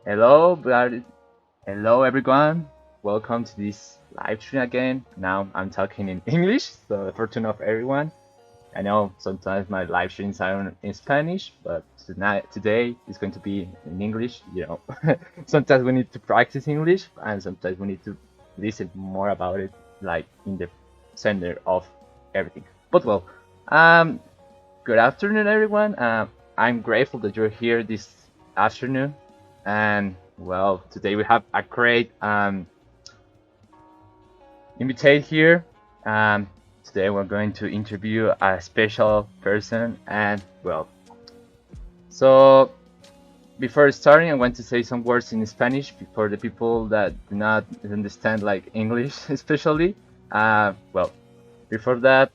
Hello, hello everyone. Welcome to this live stream again. Now I'm talking in English, so the fortune of everyone. I know sometimes my live streams are in Spanish, but today is going to be in English. Sometimes we need to practice English, and sometimes we need to listen more about it, like in the center of everything. But well, um, good afternoon, everyone. I'm grateful that you're here this afternoon. And well, today we have a great invitate here. Um, Today we're going to interview a special person. And well, so before starting, I want to say some words in Spanish for the people that do not understand like English, especially. Well, Before that,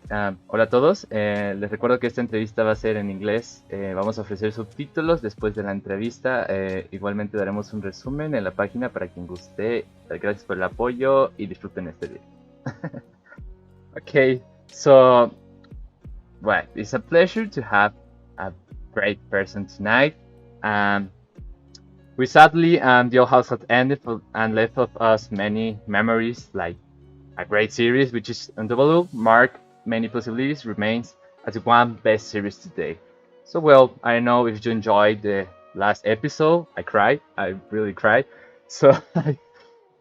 hola a todos. Les recuerdo que esta entrevista va a ser en inglés. Vamos a ofrecer subtítulos después de la entrevista. Igualmente daremos un resumen en la página para quien guste. Gracias por el apoyo y disfruten este video. Okay, so, well, it's a pleasure to have a great person tonight. We sadly, the old house had ended and left of us many memories, like a great series, which is Undoubtable, Mark, Many Possibilities remains as one best series today. So well, I don't know if you enjoyed the last episode. I cried. I really cried. So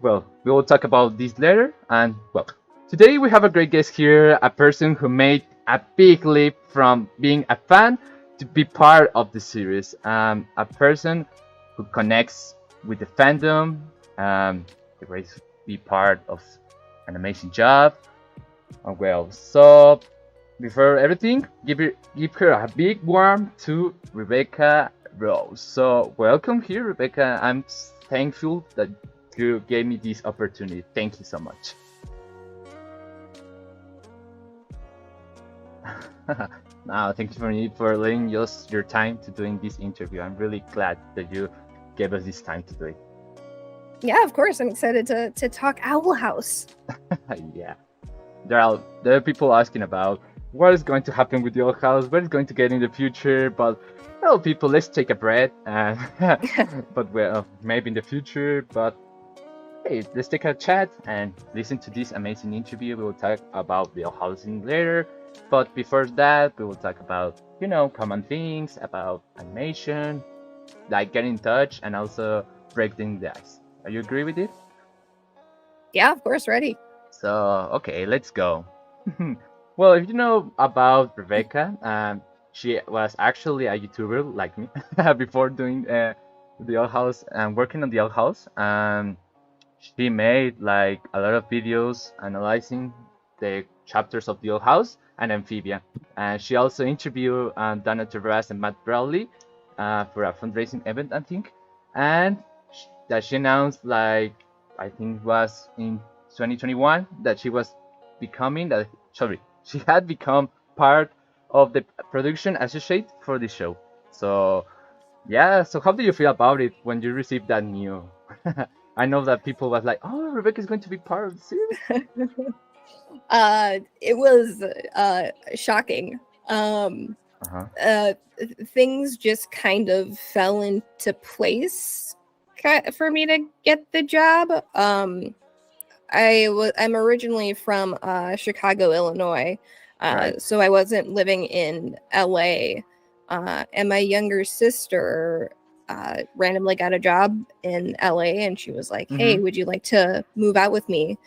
well, we will talk about this later. And well, today we have a great guest here, a person who made a big leap from being a fan to be part of the series. A person who connects with the fandom, the great to be part of an amazing job. Well, so before everything, give her a big warm to Rebecca Rose. So welcome here, Rebecca. I'm thankful that you gave me this opportunity. Thank you so much. Now, thank you for letting us your time to doing this interview. I'm really glad that you gave us this time to do it. Yeah, of course. I'm excited to talk Owl House. Yeah. There are people asking about what is going to happen with the old house, what is going to get in the future, but well, people, let's take a breath. But well, maybe in the future, but hey, let's take a chat and listen to this amazing interview. We will talk about the old housing later, but before that, we will talk about, common things, about animation, like get in touch, and also breaking the ice. Are you agree with it? Yeah, of course, ready. So, okay, let's go. Well, if you know about Rebecca, she was actually a YouTuber like me before doing the Old House and working on the Old House. She made like a lot of videos analyzing the chapters of the Old House and Amphibia. And she also interviewed Dana Terras and Matt Bradley for a fundraising event, I think. And that she announced, like, I think was in 2021, that she was she had become part of the production associate for the show. So yeah, so how do you feel about it when you received that news? I know that people was like, oh, Rebecca's going to be part of the series. It was shocking. Things just kind of fell into place for me to get the job. I'm originally from Chicago, Illinois, Right. so I wasn't living in LA. And my younger sister randomly got a job in LA, and she was like, "Hey, would you like to move out with me?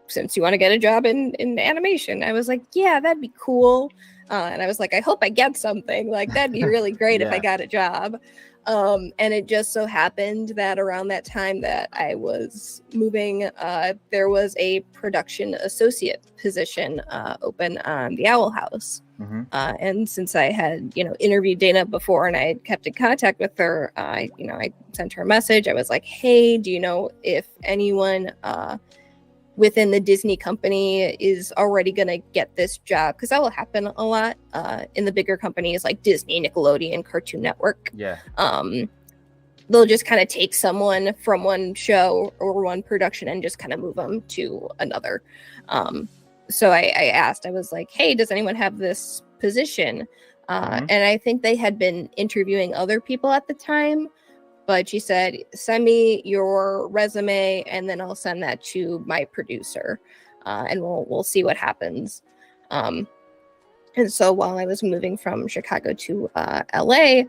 Since you want to get a job in animation." I was like, "Yeah, that'd be cool." And I was like, "I hope I get something. Like, that'd be really great if I got a job." And it just so happened that around that time that I was moving, there was a production associate position open on the Owl House. And since I had, interviewed Dana before and I had kept in contact with her, I sent her a message. I was like, "Hey, do you know if anyone within the Disney company is already going to get this job?" Because that will happen a lot in the bigger companies like Disney, Nickelodeon, Cartoon Network. Yeah. They'll just kind of take someone from one show or one production and just kind of move them to another. So I asked, I was like, "Hey, does anyone have this position?" And I think they had been interviewing other people at the time, but she said, send me your resume and then I'll send that to my producer, and we'll see what happens. And so while I was moving from Chicago to LA,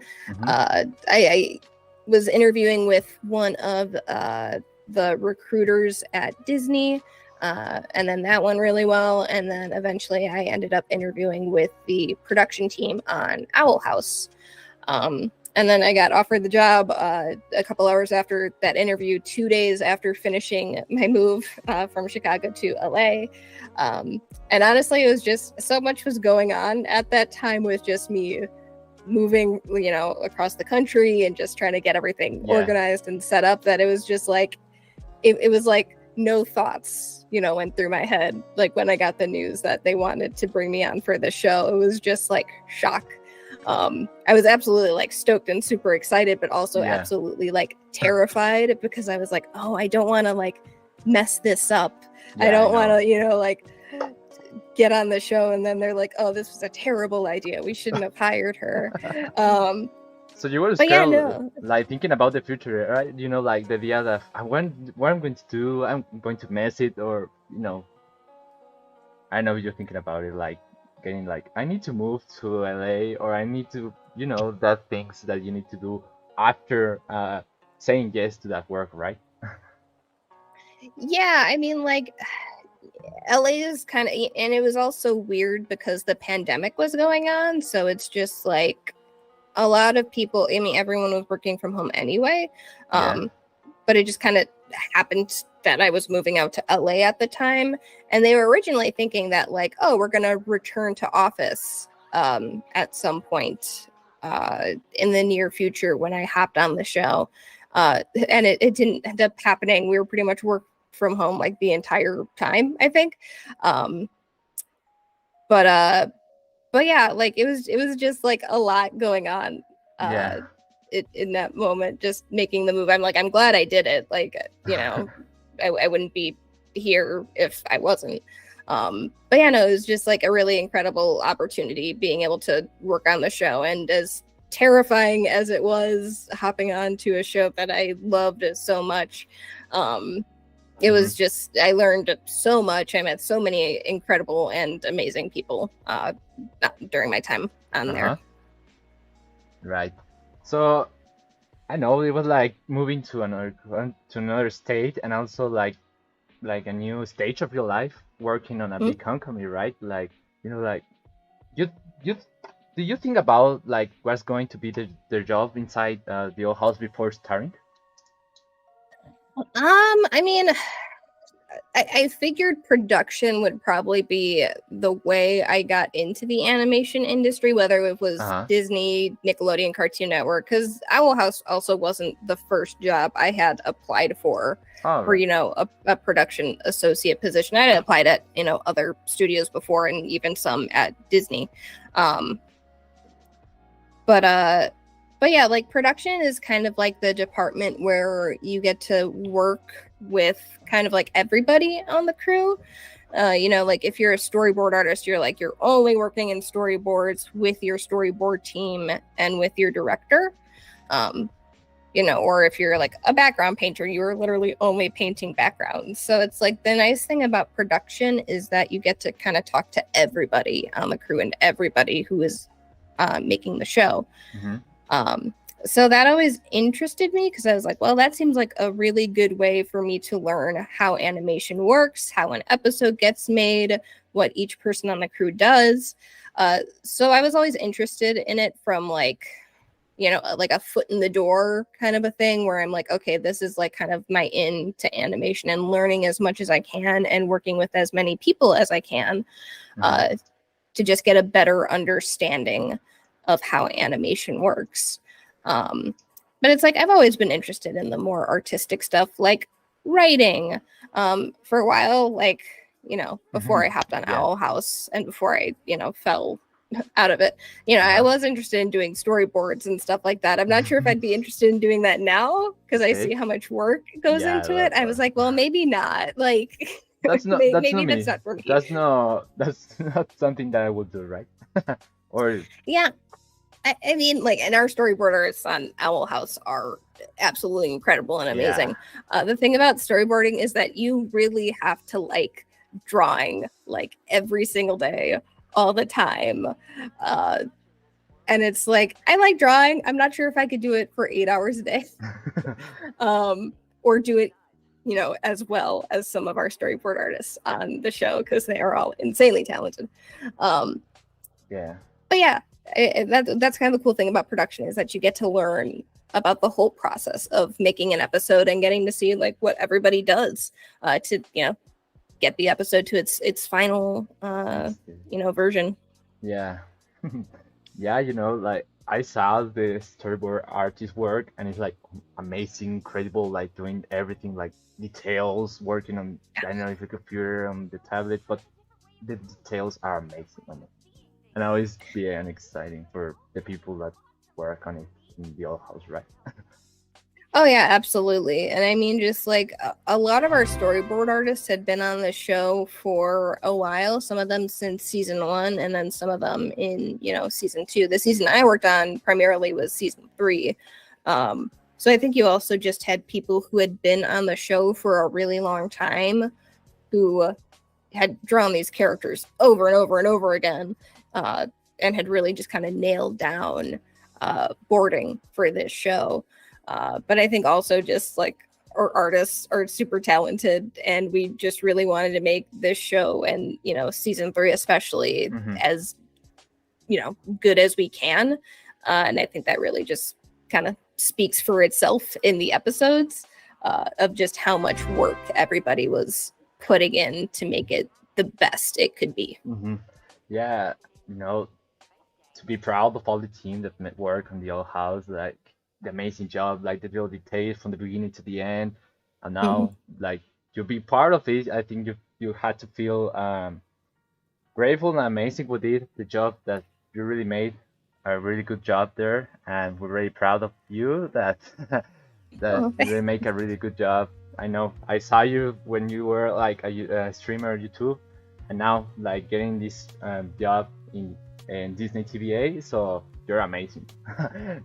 I was interviewing with one of the recruiters at Disney, and then that went really well. And then eventually I ended up interviewing with the production team on Owl House. And then I got offered the job a couple hours after that interview, 2 days after finishing my move from Chicago to LA. And honestly, it was just so much was going on at that time with just me moving, across the country and just trying to get everything organized and set up, that it was just like, it was like no thoughts, went through my head. Like when I got the news that they wanted to bring me on for the show, it was just like shock. I was absolutely like stoked and super excited, but also absolutely like terrified, because I was like, oh, I don't want to like mess this up. I don't want to, like get on the show and then they're like, oh, this was a terrible idea, we shouldn't have hired her. So you were scared, like thinking about the future, right? Like the idea that what I'm going to do, I'm going to mess it, or I know you're thinking about it, like getting like, I need to move to LA, or I need to, that things that you need to do after saying yes to that work, right? Yeah, I mean, like LA is kind of, and it was also weird because the pandemic was going on, so it's just like a lot of people, I mean, everyone was working from home anyway, but it just kind of happened that I was moving out to LA at the time, and they were originally thinking that like, oh, we're gonna return to office at some point in the near future when I hopped on the show, and it didn't end up happening. We were pretty much work from home like the entire time, I think. But yeah, like it was just like a lot going on in that moment, just making the move. I'm glad I did it. Like, I wouldn't be here if I wasn't. But yeah, no, it was just like a really incredible opportunity being able to work on the show. And as terrifying as it was hopping on to a show that I loved so much, it was just, I learned so much. I met so many incredible and amazing people during my time on there. Right. So I know it was like moving to another state, and also like a new stage of your life, working on a big company, right? Like, like you do you think about like what's going to be their job inside the Owl House before starting? I mean, I figured production would probably be the way I got into the animation industry, whether it was Disney, Nickelodeon, Cartoon Network, because Owl House also wasn't the first job I had applied for, a production associate position. I had applied at, other studios before, and even some at Disney. But yeah, like production is kind of like the department where you get to work with kind of like everybody on the crew. Like if you're a storyboard artist, you're only working in storyboards with your storyboard team and with your director. Or if you're like a background painter, you're literally only painting backgrounds. So it's like the nice thing about production is that you get to kind of talk to everybody on the crew and everybody who is making the show. So that always interested me, because I was like, well, that seems like a really good way for me to learn how animation works, how an episode gets made, what each person on the crew does. So I was always interested in it from like a foot in the door kind of a thing, where I'm like, okay, this is like kind of my in to animation, and learning as much as I can and working with as many people as I can to just get a better understanding of how animation works. But it's like I've always been interested in the more artistic stuff, like writing. For a while, like before I hopped on Owl House and before I fell out of it, I was interested in doing storyboards and stuff like that. I'm not sure if I'd be interested in doing that now, because I see how much work goes into it. I was like, well, maybe not. Like that's not maybe that's not for me. That's not something that I would do, right? Or yeah. I mean, like, and our storyboarders on Owl House are absolutely incredible and Yeah. amazing. The thing about storyboarding is that you really have to like drawing like every single day, all the time. And it's like, I like drawing. I'm not sure if I could do it for 8 hours a day. Or do it, you know, as well as some of our storyboard artists on the show, because they are all insanely talented. Yeah. But yeah, that's kind of the cool thing about production, is that you get to learn about the whole process of making an episode and getting to see like what everybody does to, you know, get the episode to its final you know, version. Yeah. Yeah, you know, like I saw the storyboard artist work and it's like amazing, incredible, like doing everything, like details, working on, I don't know if a computer on the tablet, but the details are amazing on it. And always be an exciting for the people that work on it in the old house, right? Oh yeah, absolutely. And I mean, just like a lot of our storyboard artists had been on the show for a while, some of them since season 1, and then some of them in, you know, season 2. The season I worked on primarily was season 3. So I think you also just had people who had been on the show for a really long time, who had drawn these characters over and over and over again, and had really just kind of nailed down boarding for this show. But I think also just like our artists are super talented, and we just really wanted to make this show, and, you know, season 3 especially, as, you know, good as we can. And I think that really just kind of speaks for itself in the episodes, of just how much work everybody was putting in to make it the best it could be. Yeah, you know, to be proud of all the team that work on the old house, like the amazing job, like the little details from the beginning to the end, and now like you'll be part of it. I think you had to feel grateful and amazing with it. The job that you really made a really good job there, and we're really proud of you that that you really make a really good job. I know I saw you when you were like a streamer on YouTube, and now like getting this job in Disney TVA, so you're amazing.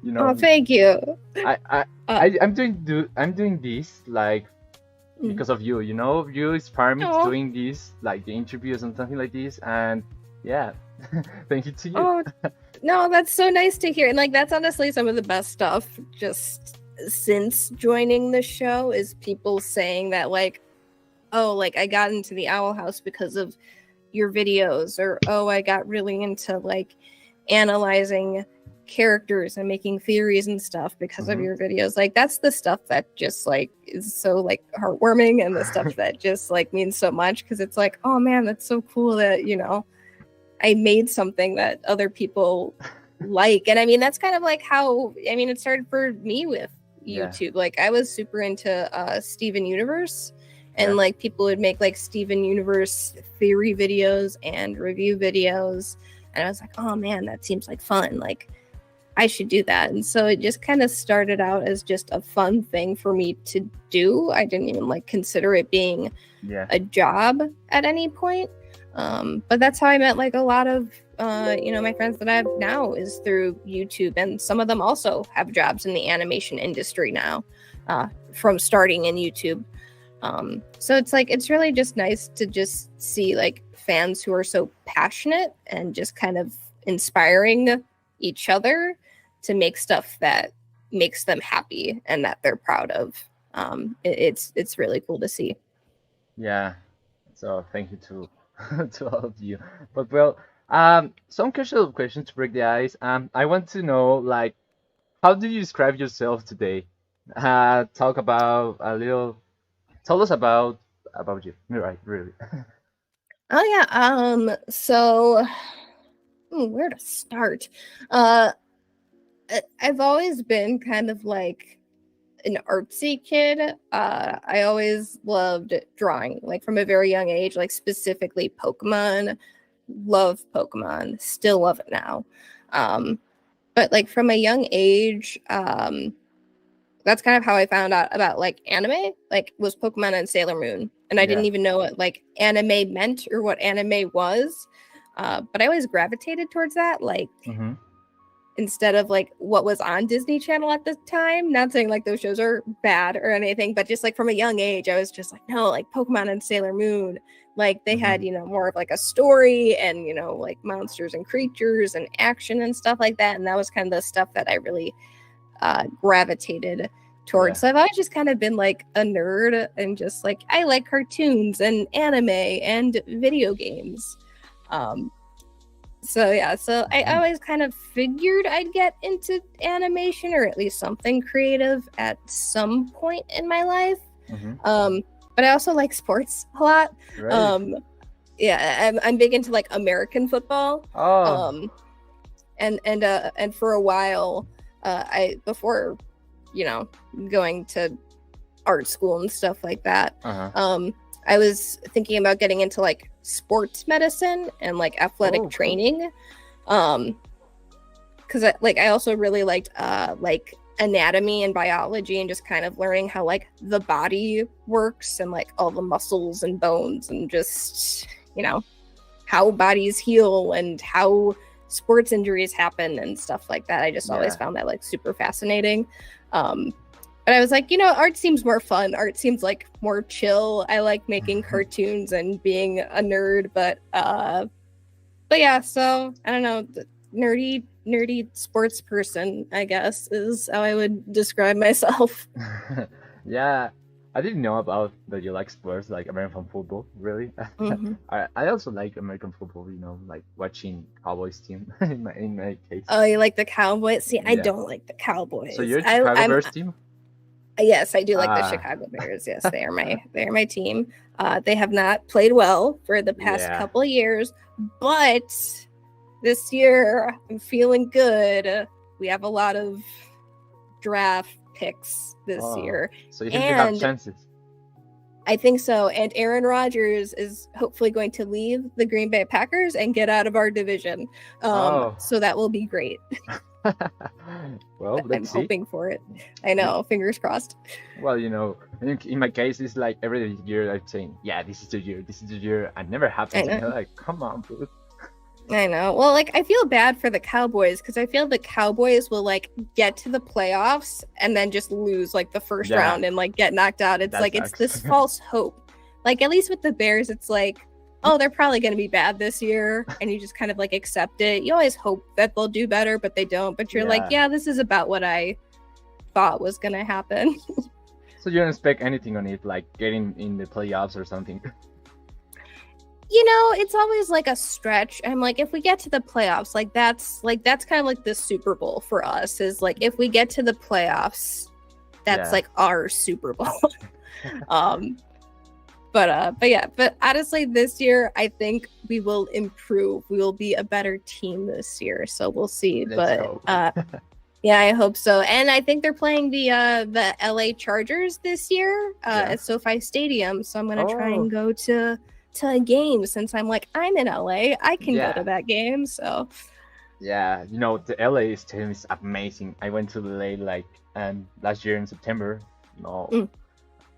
You know. Oh, thank you. I'm doing this like because of you. You know, you inspire me to doing this, like the interviews and something like this, and yeah, thank you to you. Oh, no, that's so nice to hear. And like, that's honestly some of the best stuff just since joining the show, is people saying that like, oh, like I got into the Owl House because of your videos, or oh, I got really into like analyzing characters and making theories and stuff because of your videos. Like, that's the stuff that just like is so like heartwarming, and the stuff that just like means so much, because it's like, oh man, that's so cool that, you know, I made something that other people like. And I mean, that's kind of like how, I mean, it started for me with YouTube. Like, I was super into Steven Universe, and like people would make like Steven Universe theory videos and review videos, and I was like, oh man, that seems like fun, like I should do that. And so it just kind of started out as just a fun thing for me to do. I didn't even like consider it being a job at any point. But that's how I met like a lot of you know, my friends that I have now, is through YouTube, and some of them also have jobs in the animation industry now, from starting in YouTube. So it's like, it's really just nice to just see like fans who are so passionate and just kind of inspiring each other to make stuff that makes them happy and that they're proud of. It's really cool to see. Yeah, so thank you to to all of you. But well, some casual questions to break the ice. I want to know, like, how do you describe yourself today? Talk about a little. Tell us about you. Right, really. Oh yeah. So where to start? I've always been kind of like an artsy kid. I always loved drawing, like from a very young age, like specifically Pokemon. Love Pokemon, still love it now. But like from a young age, that's kind of how I found out about like anime, like was Pokemon and Sailor Moon. And I didn't even know what like anime meant or what anime was. But I always gravitated towards that. Like, instead of like what was on Disney Channel at the time. Not saying like those shows are bad or anything, but just like from a young age, I was just like, no, like Pokemon and Sailor Moon, like they had, you know, more of like a story and, you know, like monsters and creatures and action and stuff like that. And that was kind of the stuff that I really gravitated towards. Yeah. So I've always just kind of been like a nerd and just like I like cartoons and anime and video games. So yeah, so I always kind of figured I'd get into animation or at least something creative at some point in my life. But I also like sports a lot. Right. Yeah, I'm big into like American football. Oh. And for a while, before, you know, going to art school and stuff like that, I was thinking about getting into like sports medicine and like athletic training, because I also really liked like anatomy and biology and just kind of learning how like the body works and like all the muscles and bones and just, you know, how bodies heal and how sports injuries happen and stuff like that. I just always found that like super fascinating. But I was like, you know, art seems more fun. Art seems like more chill. I like making cartoons and being a nerd, but yeah, so I don't know, nerdy sports person, I guess, is how I would describe myself. Yeah, I didn't know about that you like sports, like American football, really. I also like American football, you know, like watching Cowboys team in my case. Oh, you like the Cowboys? See, I Yeah. don't like the Cowboys. So you're a Chicago Bears team? Yes, I do like the Chicago Bears. Yes, they are my team. They have not played well for the past couple of years, but this year I'm feeling good. We have a lot of draft picks this year. So you think you have chances? I think so. And Aaron Rodgers is hopefully going to leave the Green Bay Packers and get out of our division. So that will be great. Well, I'm hoping for it. I know, fingers crossed. Well, you know, in my case, it's like every year I'm saying, yeah, this is the year, and it never happens. And you're like, come on, dude. I know. Well, like, I feel bad for the Cowboys because I feel the Cowboys will like get to the playoffs and then just lose like the first round and like get knocked out. It's like it's this false hope. Like, at least with the Bears, it's like, oh, they're probably going to be bad this year, and you just kind of like accept it. You always hope that they'll do better, but they don't. But you're like, yeah, this is about what I thought was going to happen. So you don't expect anything on it, like getting in the playoffs or something? You know, it's always like a stretch. I'm like, if we get to the playoffs, that's kind of like the Super Bowl for us. Is like if we get to the playoffs, that's like our Super Bowl. But honestly, this year I think we will improve. We will be a better team this year, so we'll see. Yeah, I hope so. And I think they're playing the LA Chargers this year at SoFi Stadium. So I'm gonna try and go to a game since I'm in LA. I can go to that game. So yeah, you know, the LA Stadium is amazing. I went to LA last year in September.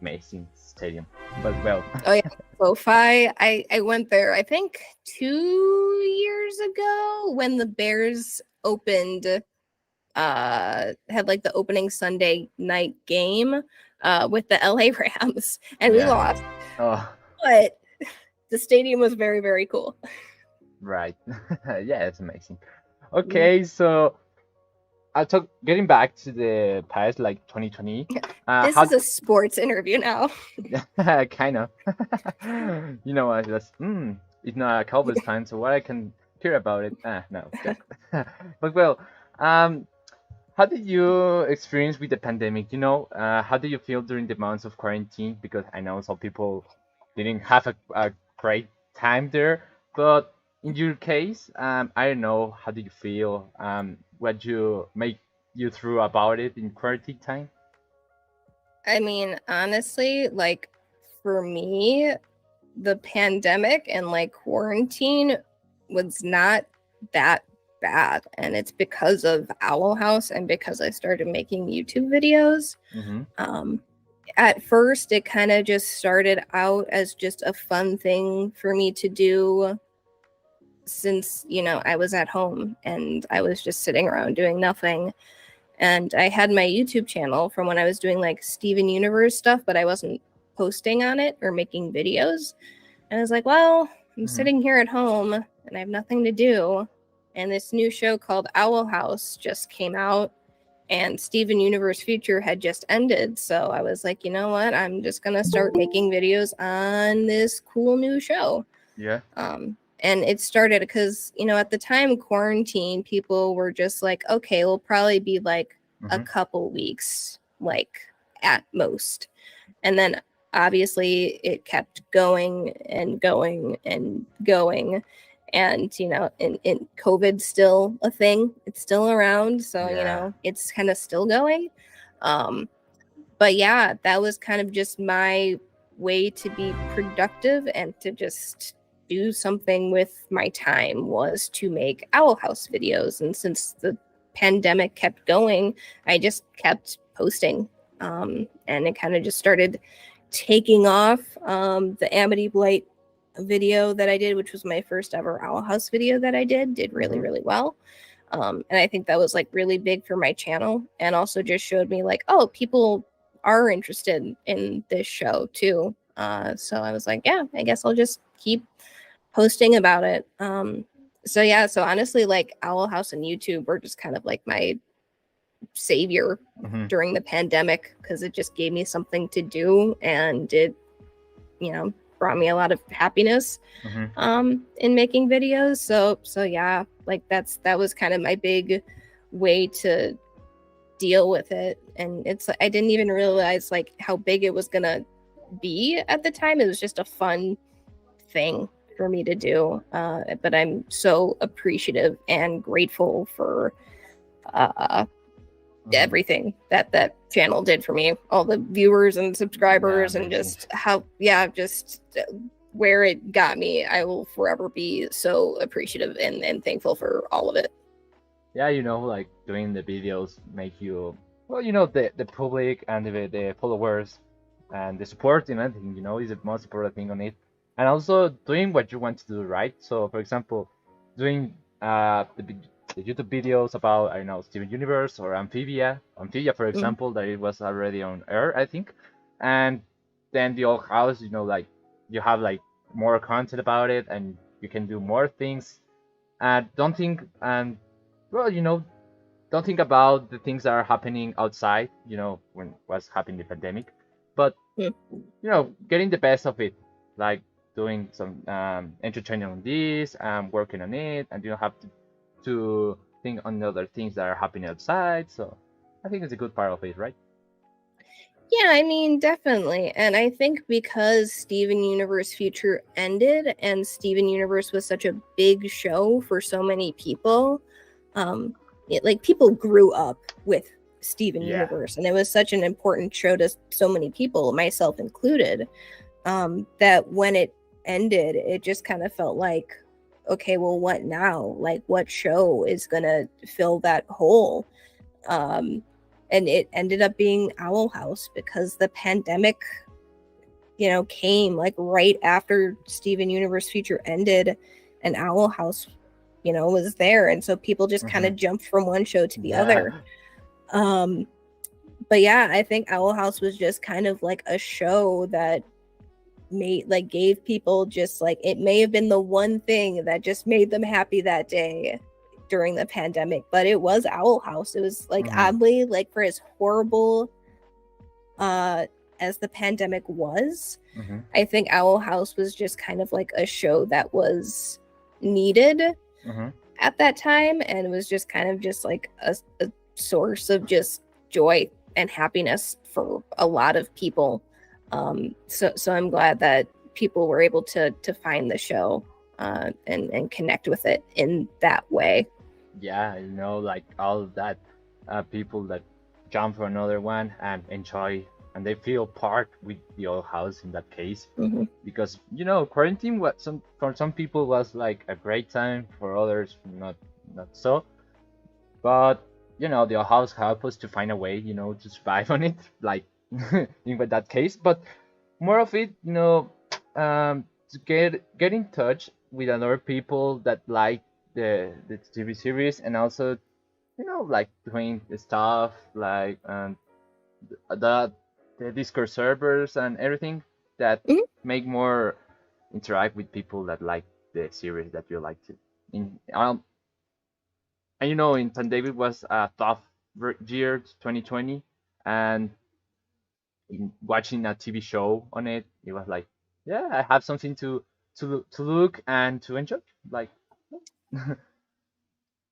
Amazing stadium, but well. Oh yeah, SoFi. I went there I think 2 years ago when the Bears opened, had like the opening Sunday night game with the LA Rams, and we lost. But the stadium was very, very cool. Right. Yeah, it's amazing. Okay, so getting back to the past, like 2020. This is a sports interview now. Kind of. You know, it's not a Cowboys fan, so what I can hear about it. No. But well, how did you experience with the pandemic? You know, how did you feel during the months of quarantine? Because I know some people didn't have a great time there, but in your case, I don't know, how did you feel? What you make you through about it in quarantine time? I mean, honestly, like for me, the pandemic and like quarantine was not that bad, and it's because of Owl House and because I started making YouTube videos. At first it kind of just started out as just a fun thing for me to do since, you know, I was at home and I was just sitting around doing nothing. And I had my YouTube channel from when I was doing like Steven Universe stuff, but I wasn't posting on it or making videos. And I was like, well, I'm sitting here at home and I have nothing to do. And this new show called Owl House just came out, and Steven Universe Future had just ended. So I was like, you know what? I'm just going to start making videos on this cool new show. Yeah. And it started because, you know, at the time quarantine, people were just like, okay, we'll probably be like a couple weeks, like at most. And then obviously it kept going and going and going. And, you know, and COVID's still a thing. It's still around. So, you know, it's kind of still going. But yeah, that was kind of just my way to be productive and to just do something with my time, was to make Owl House videos. And since the pandemic kept going, I just kept posting. And it kind of just started taking off. The Amity Blight video that I did, which was my first ever Owl House video that I did really, really well. And I think that was like really big for my channel, and also just showed me like, oh, people are interested in this show too. So I was like, yeah, I guess I'll just keep posting about it. So yeah, so honestly, like Owl House and YouTube were just kind of like my savior during the pandemic, because it just gave me something to do, and it, you know, brought me a lot of happiness in making videos. So yeah, like that was kind of my big way to deal with it. And it's, I didn't even realize like how big it was gonna be at the time. It was just a fun thing for me to do, but I'm so appreciative and grateful for everything that channel did for me, all the viewers and subscribers, and just how, just where it got me. I will forever be so appreciative and thankful for all of it. Yeah, you know, like doing the videos make you, well, you know, the public and the followers and the support and everything, you know, is the most important thing on it. And also doing what you want to do, right? So for example, doing the YouTube videos about, I don't know, Steven Universe or Amphibia, for example, that it was already on air, I think. And then the Old House, you know, like you have like more content about it, and you can do more things. And don't think, and well, you know, don't think about the things that are happening outside, you know, when was happening the pandemic, but you know, getting the best of it, like doing some entertaining on this, working on it, and you don't have to think on other things that are happening outside. So I think it's a good part of it, right? Yeah, I mean, definitely. And I think because Steven Universe Future ended, and Steven Universe was such a big show for so many people, like people grew up with Steven Universe, and it was such an important show to so many people, myself included, that when it ended, it just kind of felt like, okay, well, what now? Like, what show is gonna fill that hole? And it ended up being Owl House, because the pandemic, you know, came like right after Steven Universe Future ended, and Owl House, you know, was there. And so people just kind of jumped from one show to the other. But yeah, I think Owl House was just kind of like a show that gave people just like, it may have been the one thing that just made them happy that day during the pandemic, but it was Owl House. It was like oddly, like for as horrible as the pandemic was, I think Owl House was just kind of like a show that was needed at that time, and it was just kind of just like a source of just joy and happiness for a lot of people. So I'm glad that people were able to find the show and connect with it in that way. Yeah, you know, like all of that people that jump for another one and enjoy, and they feel part with the Old House in that case, because you know, quarantine for some people was like a great time, for others not so. But you know, the Old House helped us to find a way, you know, to survive on it, like in that case. But more of it, you know, to get in touch with other people that like the TV series, and also like doing the stuff like the the Discord servers and everything that Mhm. make more interact with people that like the series that you like to. In and in pandemic was a tough year, 2020, and in watching a TV show on it, it was like, yeah, I have something to look and to enjoy. Like,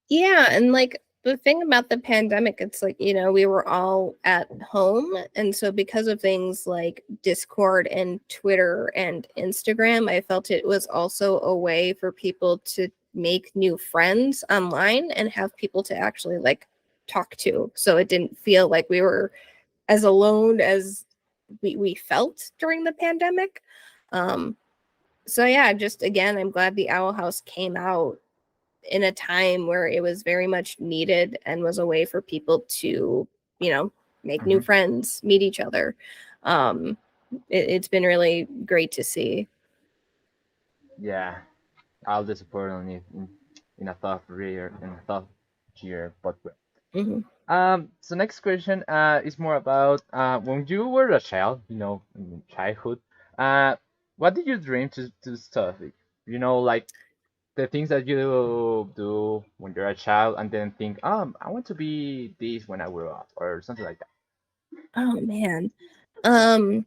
Yeah, and like the thing about the pandemic, it's like, we were all at home. And so because of things like Discord and Twitter and Instagram, I felt it was also a way for people to make new friends online and have people to actually like talk to. So it didn't feel like we were as alone as we felt during the pandemic. Um, so yeah, just again, I'm glad the Owl House came out in a time where it was very much needed and was a way for people to, make new mhm. friends, meet each other. Um, it's been really great to see. Yeah, all the support on it in a tough year, but well. Hmm. So next question is more about when you were a child, in childhood, uh, what did you dream to study? Like the things that you do when you're a child, and then think, I want to be this when I grow up, or something like that. Oh man. Um,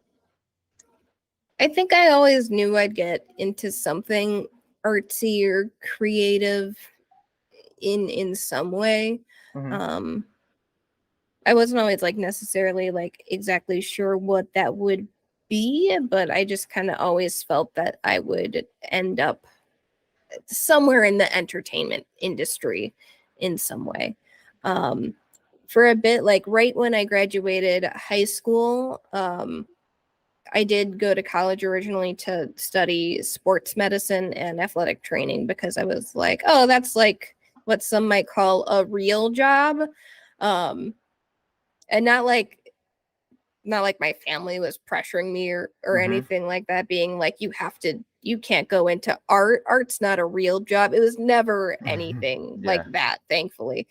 I think I always knew I'd get into something artsy or creative in some way. Hmm. Um, I wasn't always like necessarily like exactly sure what that would be, but I just kind of always felt that I would end up somewhere in the entertainment industry in some way. Um, for a bit, like right when I graduated high school, I did go to college originally to study sports medicine and athletic training because I was like, oh, that's like what some might call a real job. Um, and not like my family was pressuring me or Hmm. anything like that, being like, you can't go into art's not a real job. It was never anything like Yeah. that, thankfully,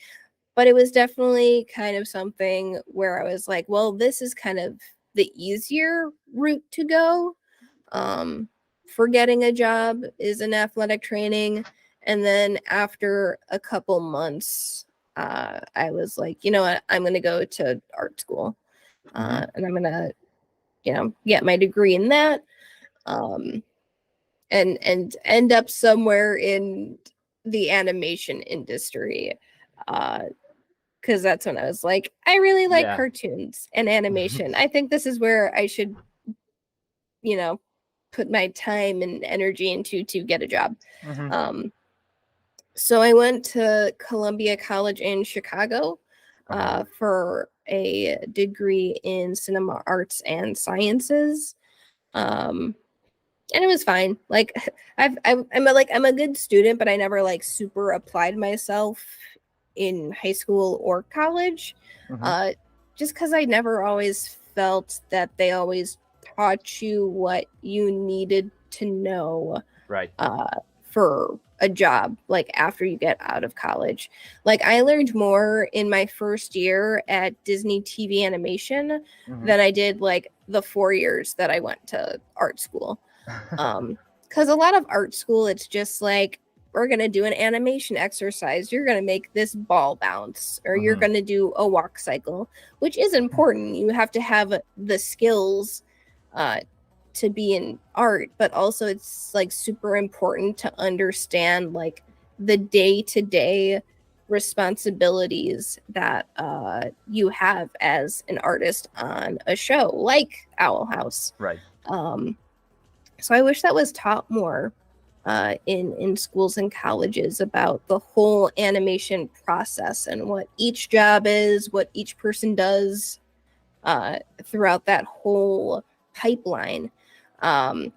but it was definitely kind of something where I was like, well, this is kind of the easier route to go. For getting a job is in athletic training. And then after a couple months, I was like, you know what, I'm going to go to art school, Hmm. and I'm going to, get my degree in that, um, and end up somewhere in the animation industry. Because that's when I was like, I really like Yeah. cartoons and animation. I think this is where I should, you know, put my time and energy into to get a job. Hmm. Um, so I went to Columbia College in Chicago Uh-huh. for a degree in cinema arts and sciences. Um, and it was fine. Like I'm a good student, but I never like super applied myself in high school or college. Hmm. Uh, just because I never always felt that they always taught you what you needed to know Right. for a job like after you get out of college. Like I learned more in my first year at Disney TV animation Hmm. than I did like the 4 years that I went to art school. Because a lot of art school, it's just like, we're going to do an animation exercise. You're going to make this ball bounce, or you're Hmm. going to do a walk cycle, which is important. You have to have the skills uh, to be in art, but also it's like super important to understand like the day to day responsibilities that you have as an artist on a show like Owl House. Right. Um, so I wish that was taught more in schools and colleges about the whole animation process and what each job is, what each person does throughout that whole pipeline. Um,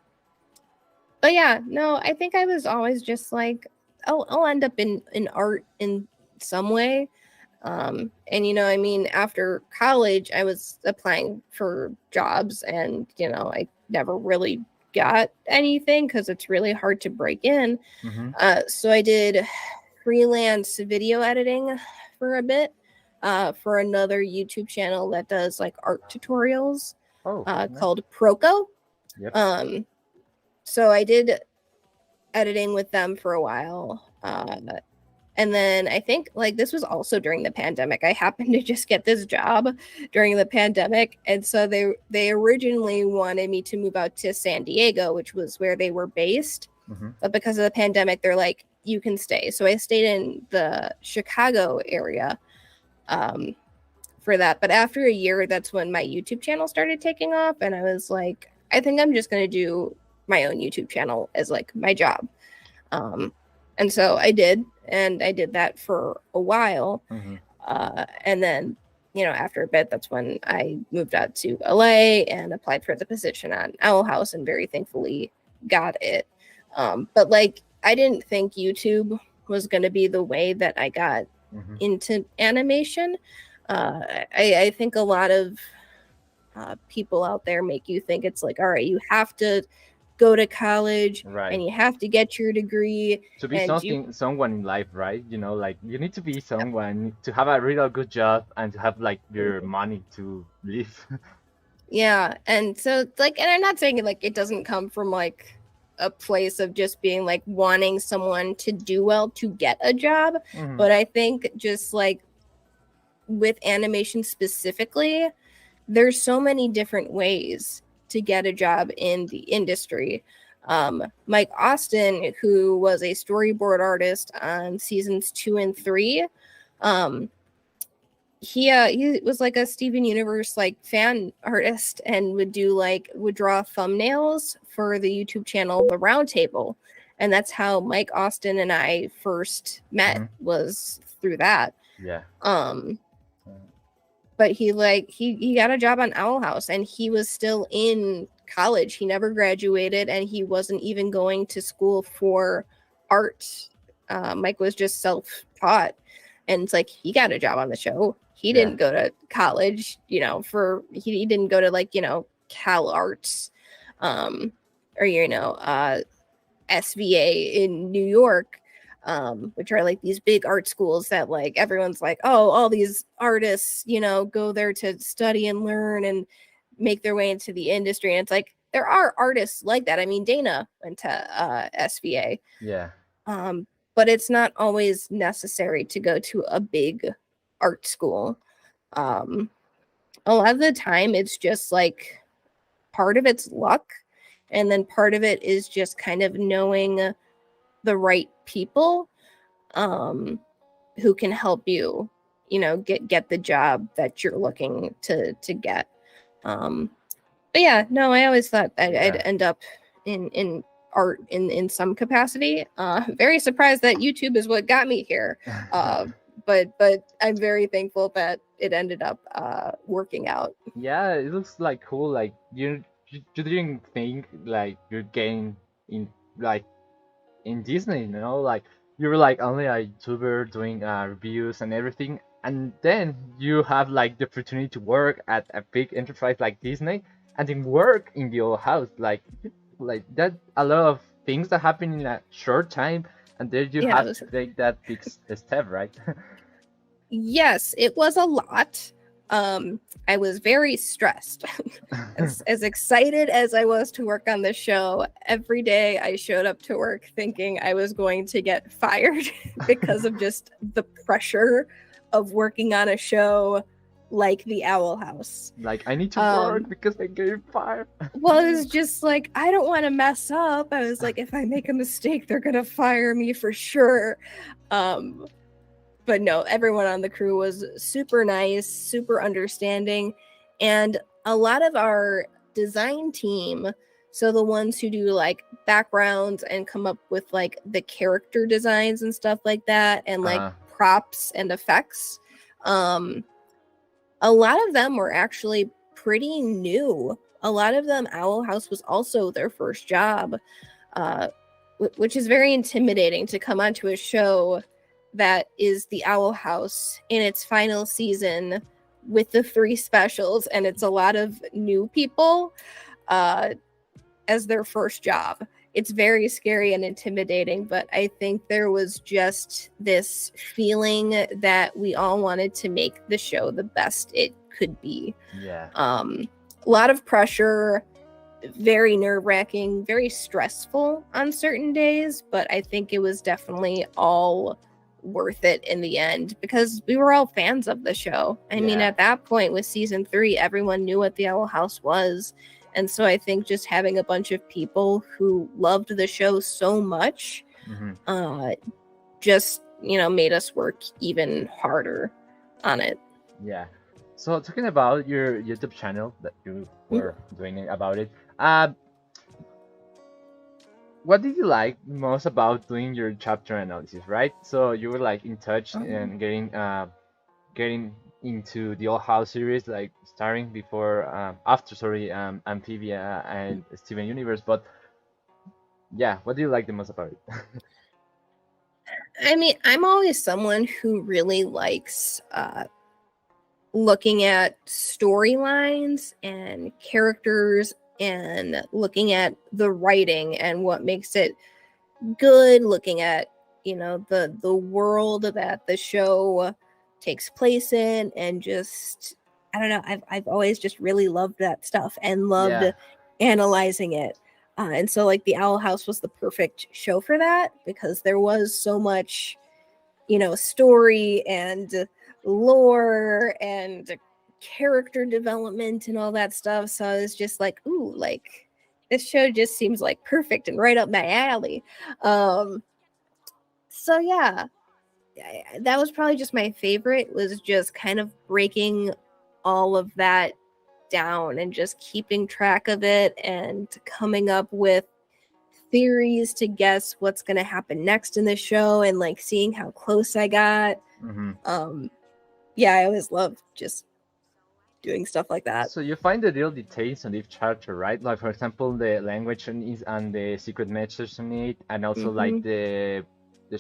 but yeah, no, I think I was always just like, I'll end up in art in some way. And I mean, after college, I was applying for jobs, and I never really got anything because it's really hard to break in. Mm-hmm. So I did freelance video editing for a bit for another YouTube channel that does like art tutorials Nice. called Proco. Yep. So I did editing with them for a while. And then I think like this was also during the pandemic. I happened to just get this job during the pandemic. And so they originally wanted me to move out to San Diego, which was where they were based. Mm-hmm. But because of the pandemic, they're like, you can stay. So I stayed in the Chicago area for that. But after a year, that's when my YouTube channel started taking off. And I was like, I think I'm just going to do my own YouTube channel as like my job. And so I did, and I did that for a while. Mm-hmm. And then, you know, after a bit, that's when I moved out to LA and applied for the position on Owl House and very thankfully got it. But like, I didn't think YouTube was going to be the way that I got into animation. I think a lot of people out there make you think it's like, all right, you have to go to college and you have to get your degree to be someone in life, right? You know, like you need to be someone to have a really good job and to have like your money to live. Yeah, and so like, and I'm not saying like it doesn't come from like a place of just being like wanting someone to do well to get a job, but I think just like with animation specifically, there's so many different ways to get a job in the industry. Mike Austin, who was a storyboard artist on seasons 2 and 3, he was like a Steven Universe like fan artist and would draw thumbnails for the YouTube channel The Roundtable, and that's how Mike Austin and I first met, was through that. But he got a job on Owl House and he was still in college. He never graduated and he wasn't even going to school for art. Mike was just self-taught, and it's like he got a job on the show. He didn't go to college, you know, he didn't go to like, you know, Cal Arts or, you know, SVA in New York. Which are like these big art schools that like everyone's like, oh, all these artists, you know, go there to study and learn and make their way into the industry. And it's like there are artists like that. I mean, Dana went to SVA. Yeah. But it's not always necessary to go to a big art school. A lot of the time it's just like part of it's luck, and then part of it is just kind of knowing the right people who can help you, you know, get the job that you're looking to get. But yeah, no, I always thought I'd end up in art in some capacity. Very surprised that YouTube is what got me here. But I'm very thankful that it ended up working out. Yeah, it looks like cool. Like you didn't think like you're getting in like in Disney, you know, like you were like only a YouTuber doing reviews and everything, and then you have like the opportunity to work at a big enterprise like Disney, and then work in the Owl House. Like that, a lot of things that happen in a short time, and then you have to take that big step, right? Yes, it was a lot. I was very stressed. as excited as I was to work on the show, every day I showed up to work thinking I was going to get fired because of just the pressure of working on a show like the Owl House. Like, I need to work because I get fired. Well, it was just like, I don't want to mess up. I was like, if I make a mistake, they're going to fire me for sure. But no, everyone on the crew was super nice, super understanding. And a lot of our design team, so the ones who do like backgrounds and come up with like the character designs and stuff like that, and like props and effects, a lot of them were actually pretty new. A lot of them, Owl House was also their first job, which is very intimidating to come onto a show that is the Owl House in its final season with the 3 specials, and it's a lot of new people. as their first job. It's very scary and intimidating, but I think there was just this feeling that we all wanted to make the show the best it could be. Yeah. A lot of pressure, very nerve-wracking, very stressful on certain days, but I think it was definitely all worth it in the end because we were all fans of the show. I mean, at that point with season 3, everyone knew what the Owl House was. And so I think just having a bunch of people who loved the show so much just, made us work even harder on it. Yeah. So talking about your YouTube channel that you were doing about it, what did you like most about doing your chapter analysis, right? So you were like in touch and getting into the Old House series, like starting before, Amphibia and Steven Universe. But yeah, what do you like the most about it? I mean, I'm always someone who really likes looking at storylines and characters and looking at the writing and what makes it good, looking at the world that the show takes place in, and just I don't know, I've always just really loved that stuff and loved analyzing it, and so like the Owl House was the perfect show for that because there was so much story and lore and character development and all that stuff. So I was just like, ooh, like this show just seems like perfect and right up my alley. So yeah, that was probably just my favorite, was just kind of breaking all of that down and just keeping track of it and coming up with theories to guess what's going to happen next in the show and like seeing how close I got. I always loved just doing stuff like that. So you find the little details on each chapter, right? Like for example, the language and the secret messages on it, and also like the how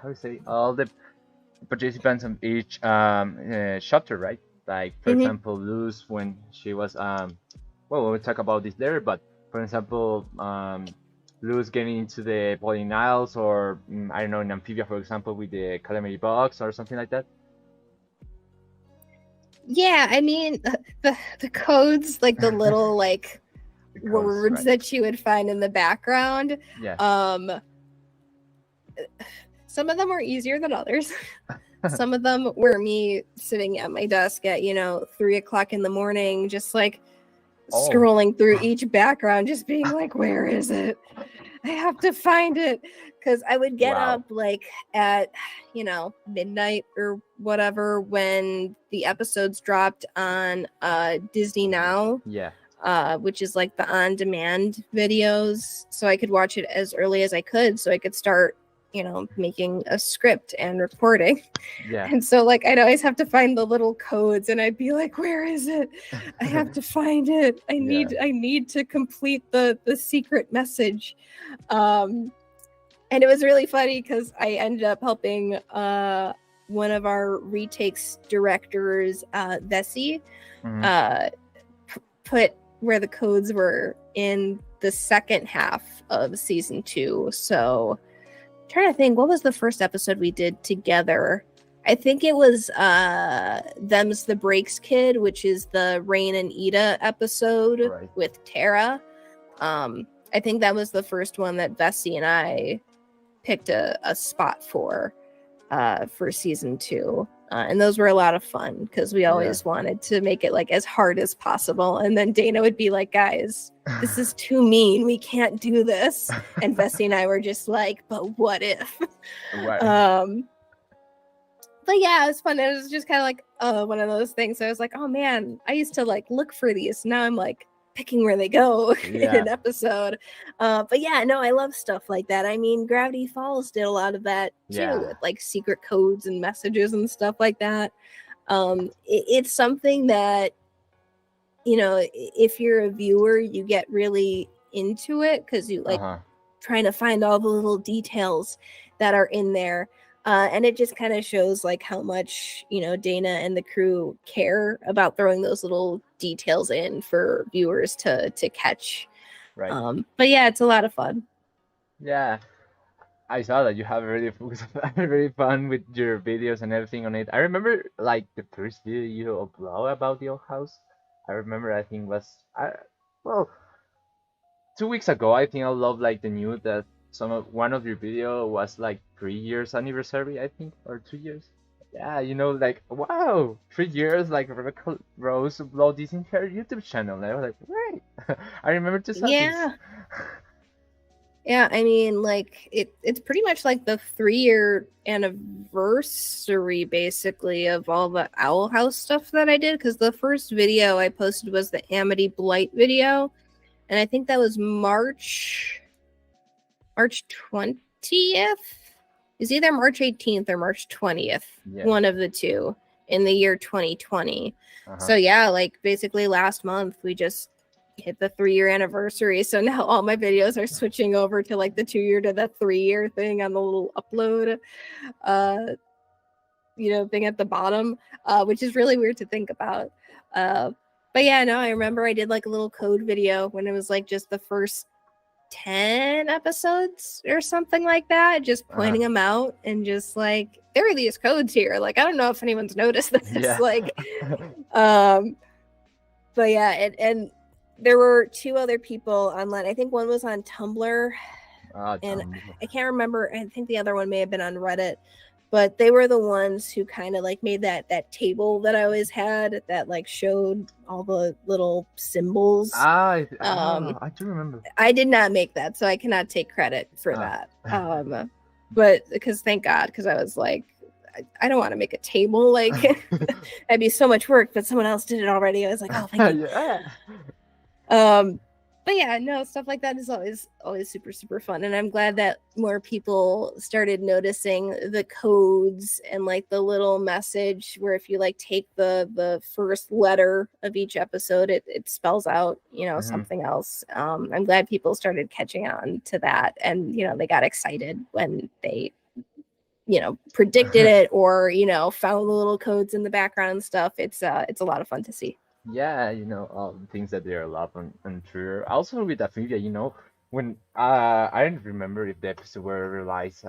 do you say, all the participants of each chapter, right? Like for example, Luz, when she was we'll talk about this later, but for example, Luz getting into the Boiling Isles, or I don't know, in Amphibia, for example, with the Calamity Box or something like that. Yeah, I mean the codes, like the little like the codes, words that you would find in the background. Some of them were easier than others. Some of them were me sitting at my desk at 3:00 in the morning, just like scrolling through each background, just being like, where is it? I have to find it. Because I would get up like at midnight or whatever when the episodes dropped on Disney Now, which is like the on-demand videos, so I could watch it as early as I could, so I could start making a script and recording. And so like I'd always have to find the little codes, and I'd be like, where is it? I have to find it. I need to complete the secret message. And it was really funny because I ended up helping one of our retakes directors, Vessi, put where the codes were in the second half of season 2. So I'm trying to think, what was the first episode we did together? I think it was Them's the Breaks Kid, which is the Rain and Ida episode with Tara. I think that was the first one that Vessi and I picked a spot for season 2, and those were a lot of fun because we always wanted to make it like as hard as possible, and then Dana would be like, guys, this is too mean, we can't do this, and Vessi and I were just like, but what if? But yeah, it was fun. It was just kind of like one of those things. So I was like, oh man, I used to like look for these, now I'm like picking where they go in an episode. But yeah, no, I love stuff like that. I mean, Gravity Falls did a lot of that too, with like secret codes and messages and stuff like that. It's something that, if you're a viewer, you get really into it because you like trying to find all the little details that are in there. And it just kind of shows like how much, Dana and the crew care about throwing those little details in for viewers to catch. Right. But yeah, it's a lot of fun. Yeah. I saw that you have really very fun with your videos and everything on it. I remember like the first video you upload about the old house. I remember I think was well 2 weeks ago. I think I love like the news that one of your video was like 3 years anniversary. I think or 2 years. Yeah, like wow, 3 years like Rebecca Rose upload this in her YouTube channel. And I was like, wait, I remember to saw this. Yeah. Yeah, I mean, like it's pretty much like the 3-year anniversary basically of all the Owl House stuff that I did, because the first video I posted was the Amity Blight video, and I think that was March 20th. It's either March 18th or March 20th, one of the two, in the year 2020. So yeah, like basically last month we just hit the 3-year anniversary, so now all my videos are switching over to like the 2-year to the 3-year thing on the little upload thing at the bottom, which is really weird to think about. But yeah, no, I remember I did like a little code video when it was like just the first 10 episodes or something like that, just pointing them out and just like, there are these codes here, like I don't know if anyone's noticed this. Like but yeah, and there were 2 other people online. I think one was on Tumblr, and I can't remember. I think the other one may have been on Reddit, but they were the ones who kind of like made that table that I always had that like showed all the little symbols. I do remember. I did not make that, so I cannot take credit for that. But because thank God, because I was like, I don't want to make a table. Like that'd be so much work, but someone else did it already. I was like, oh, thank you. But yeah, no, stuff like that is always super, super fun. And I'm glad that more people started noticing the codes and like the little message where if you like take the first letter of each episode, it spells out, something else. I'm glad people started catching on to that, and they got excited when they predicted it or found the little codes in the background and stuff. It's a lot of fun to see. Yeah, all the things that they are love and true. Also with Affinity, when I don't remember if the episodes were released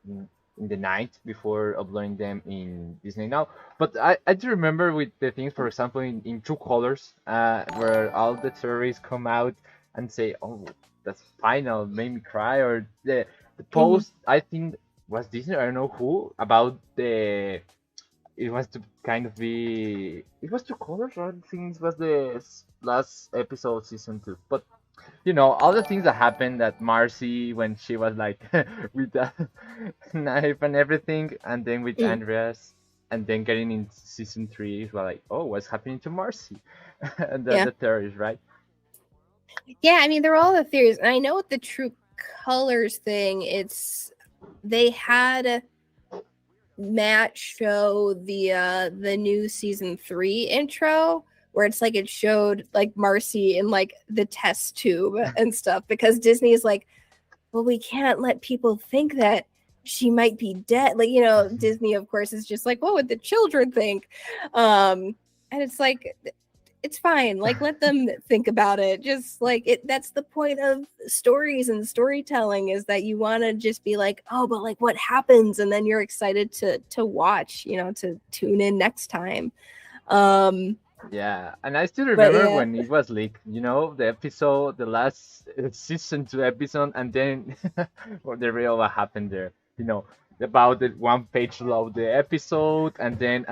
in the night before uploading them in Disney Now, but I do remember with the things, for example, in True Colors, where all the theories come out and say, "Oh, that's final," made me cry, or the post I think was Disney, I don't know who, about it was to kind of be. It was True Colors, right? I think it was the last episode, season 2. But all the things that happened, that Marcy when she was like with the knife and everything, and then with Andreas, and then getting in season 3, it was like, oh, what's happening to Marcy? And the theories, right? Yeah, I mean, there were all the theories, and I know with the True Colors thing, they had Matt show the new season 3 intro where it's like it showed like Marcy in like the test tube and stuff, because Disney is like, well, we can't let people think that she might be dead. Like, Disney of course is just like, what would the children think? And it's like, it's fine. Like, let them think about it. Just like it. That's the point of stories and storytelling, is that you want to just be like, oh, but like what happens? And then you're excited to watch, to tune in next time. Yeah, and I still remember when it was leaked, the episode, the last season 2 episode, and then the real what happened there, about the 1-page load the episode, and then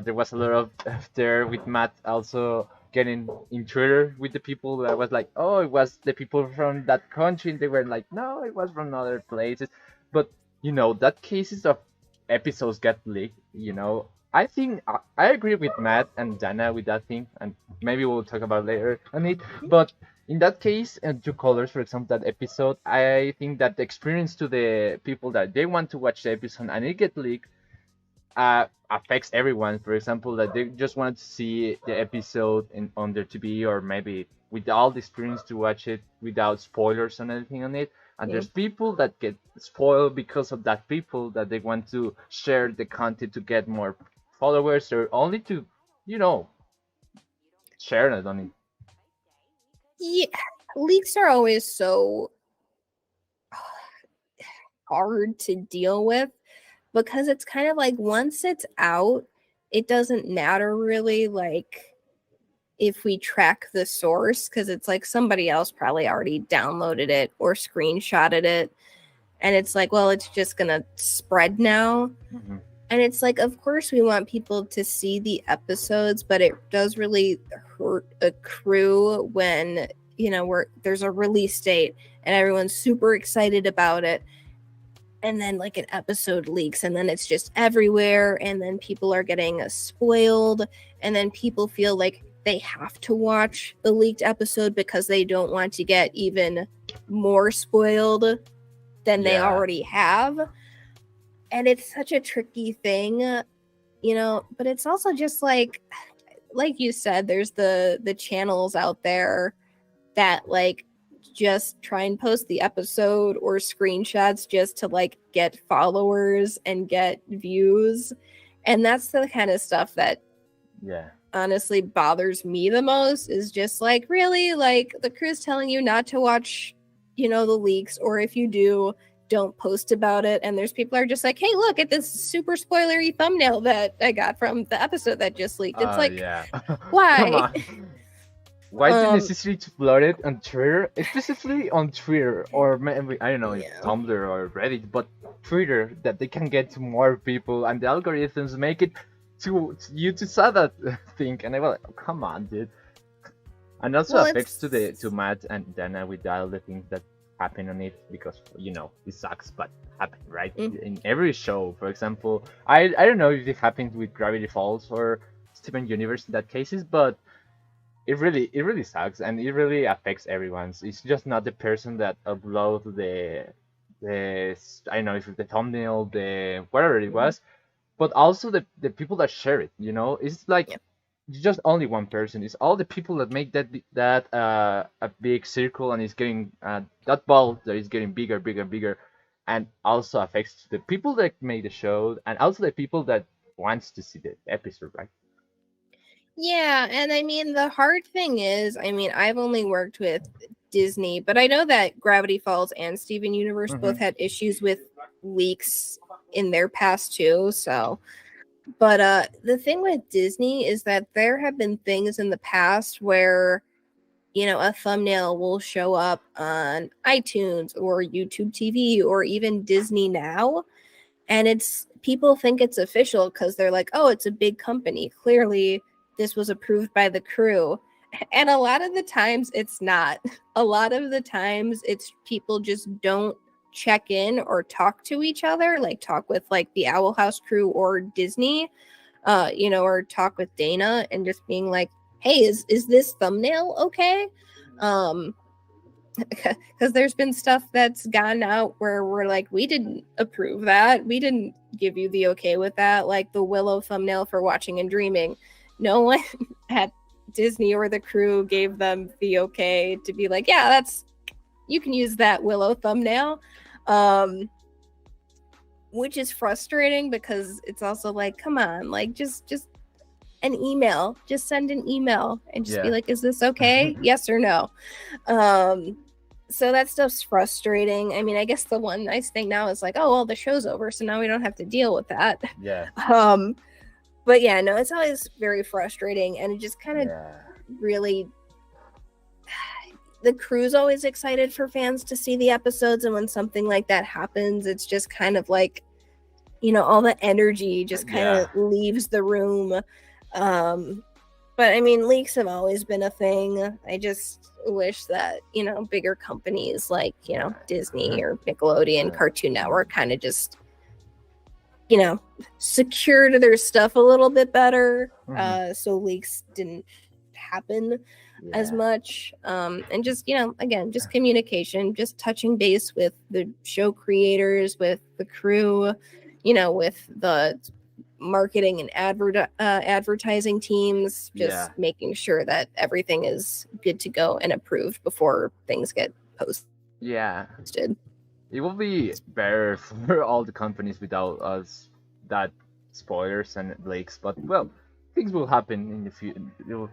there was a lot of there with Matt also getting in Twitter with the people that was like, oh, it was the people from that country, and they were like, no, it was from other places. But that cases of episodes get leaked, I think I agree with Matt and Dana with that thing, and maybe we'll talk about later on it. But in that case, and True Colors, for example, that episode, I think that the experience to the people that they want to watch the episode and it get leaked affects everyone. For example, that they just want to see the episode on their TV, or maybe with all the experience to watch it without spoilers and anything on it. And there's people that get spoiled because of that, people that they want to share the content to get more followers, or only to, share it on it. Yeah. leaks are always so hard to deal with because it's kind of like once it's out, it doesn't matter really like if we track the source because it's like somebody else probably already downloaded it or screenshotted it. And it's like, well, it's just going to spread now. Mm-hmm. And it's like, of course, we want people to see the episodes, but it does really hurt a crew when, you know, there's a release date and everyone's super excited about it. And then like an episode leaks and then it's just everywhere. And then people are getting spoiled. And then people feel like they have to watch the leaked episode because they don't want to get even more spoiled than they already have. And it's such a tricky thing, you know, but it's also just like you said, there's the channels out there that like just try and post the episode or screenshots just to like get followers and get views. And that's the kind of stuff that honestly bothers me the most is just like, really, like the crew's telling you not to watch, you know, the leaks, or if you do, don't post about it. And there's people are just like, hey, look at this super spoilery thumbnail that I got from the episode that just leaked. It's like, why? Why is it necessary to upload it on Twitter, specifically on Twitter, or maybe, I don't know, Tumblr or Reddit, but Twitter, that they can get to more people and the algorithms make it to you to saw that thing. And I was like, oh, come on, dude. And also affects to Matt and Dana with all the things that happen on it because, you know, it sucks, but happen, right? In every show, for example, I don't know if it happened with Gravity Falls or Steven Universe in that cases, but it really sucks and it really affects everyone. It's just not the person that upload the I don't know if it's the thumbnail, the whatever it was, but also the people that share it. You know, it's like just only one person. It's all the people that make that a big circle and it's getting that ball that is getting bigger, and also affects the people that make the show and also the people that wants to see the episode, right? Yeah, and I mean, the hard thing is, I mean, I've only worked with Disney, but I know that Gravity Falls and Steven Universe both had issues with leaks in their past too, so. But the thing with Disney is that there have been things in the past where, you know, a thumbnail will show up on iTunes or YouTube TV or even Disney Now, and it's people think it's official because they're like, oh, it's a big company. Clearly, this was approved by the crew. And a lot of the times it's not. A lot of the times it's people just don't check in or talk to each other, like talk with like the Owl House crew or Disney, you know, or talk with Dana and just being like, hey, is this thumbnail okay? Because there's been stuff that's gone out where we're like, we didn't approve that. We didn't give you the okay with that. Like the Willow thumbnail for Watching and Dreaming. No one at Disney or the crew gave them the okay to be like, yeah, you can use that Willow thumbnail. Which is frustrating because it's also like, come on, like just an email, just send an email and just be like, is this okay? Yes or no? So that stuff's frustrating. I mean, I guess the one nice thing now is like, oh, well, the show's over, so now we don't have to deal with that. Yeah. But yeah, no, it's always very frustrating, and it just kind of really. The crew's always excited for fans to see the episodes, and when something like that happens, it's just kind of like, you know, all the energy just kind of leaves the room. But I mean, leaks have always been a thing. I just wish that, you know, bigger companies like, you know, Disney or Nickelodeon, Cartoon Network kind of just, you know, secured their stuff a little bit better, so leaks didn't happen as much. And just, you know, again, just communication, just touching base with the show creators, with the crew, you know, with the marketing and advertising teams, just making sure that everything is good to go and approved before things get posted. It will be better for all the companies without us that spoilers and leaks, but well, things will happen in the future.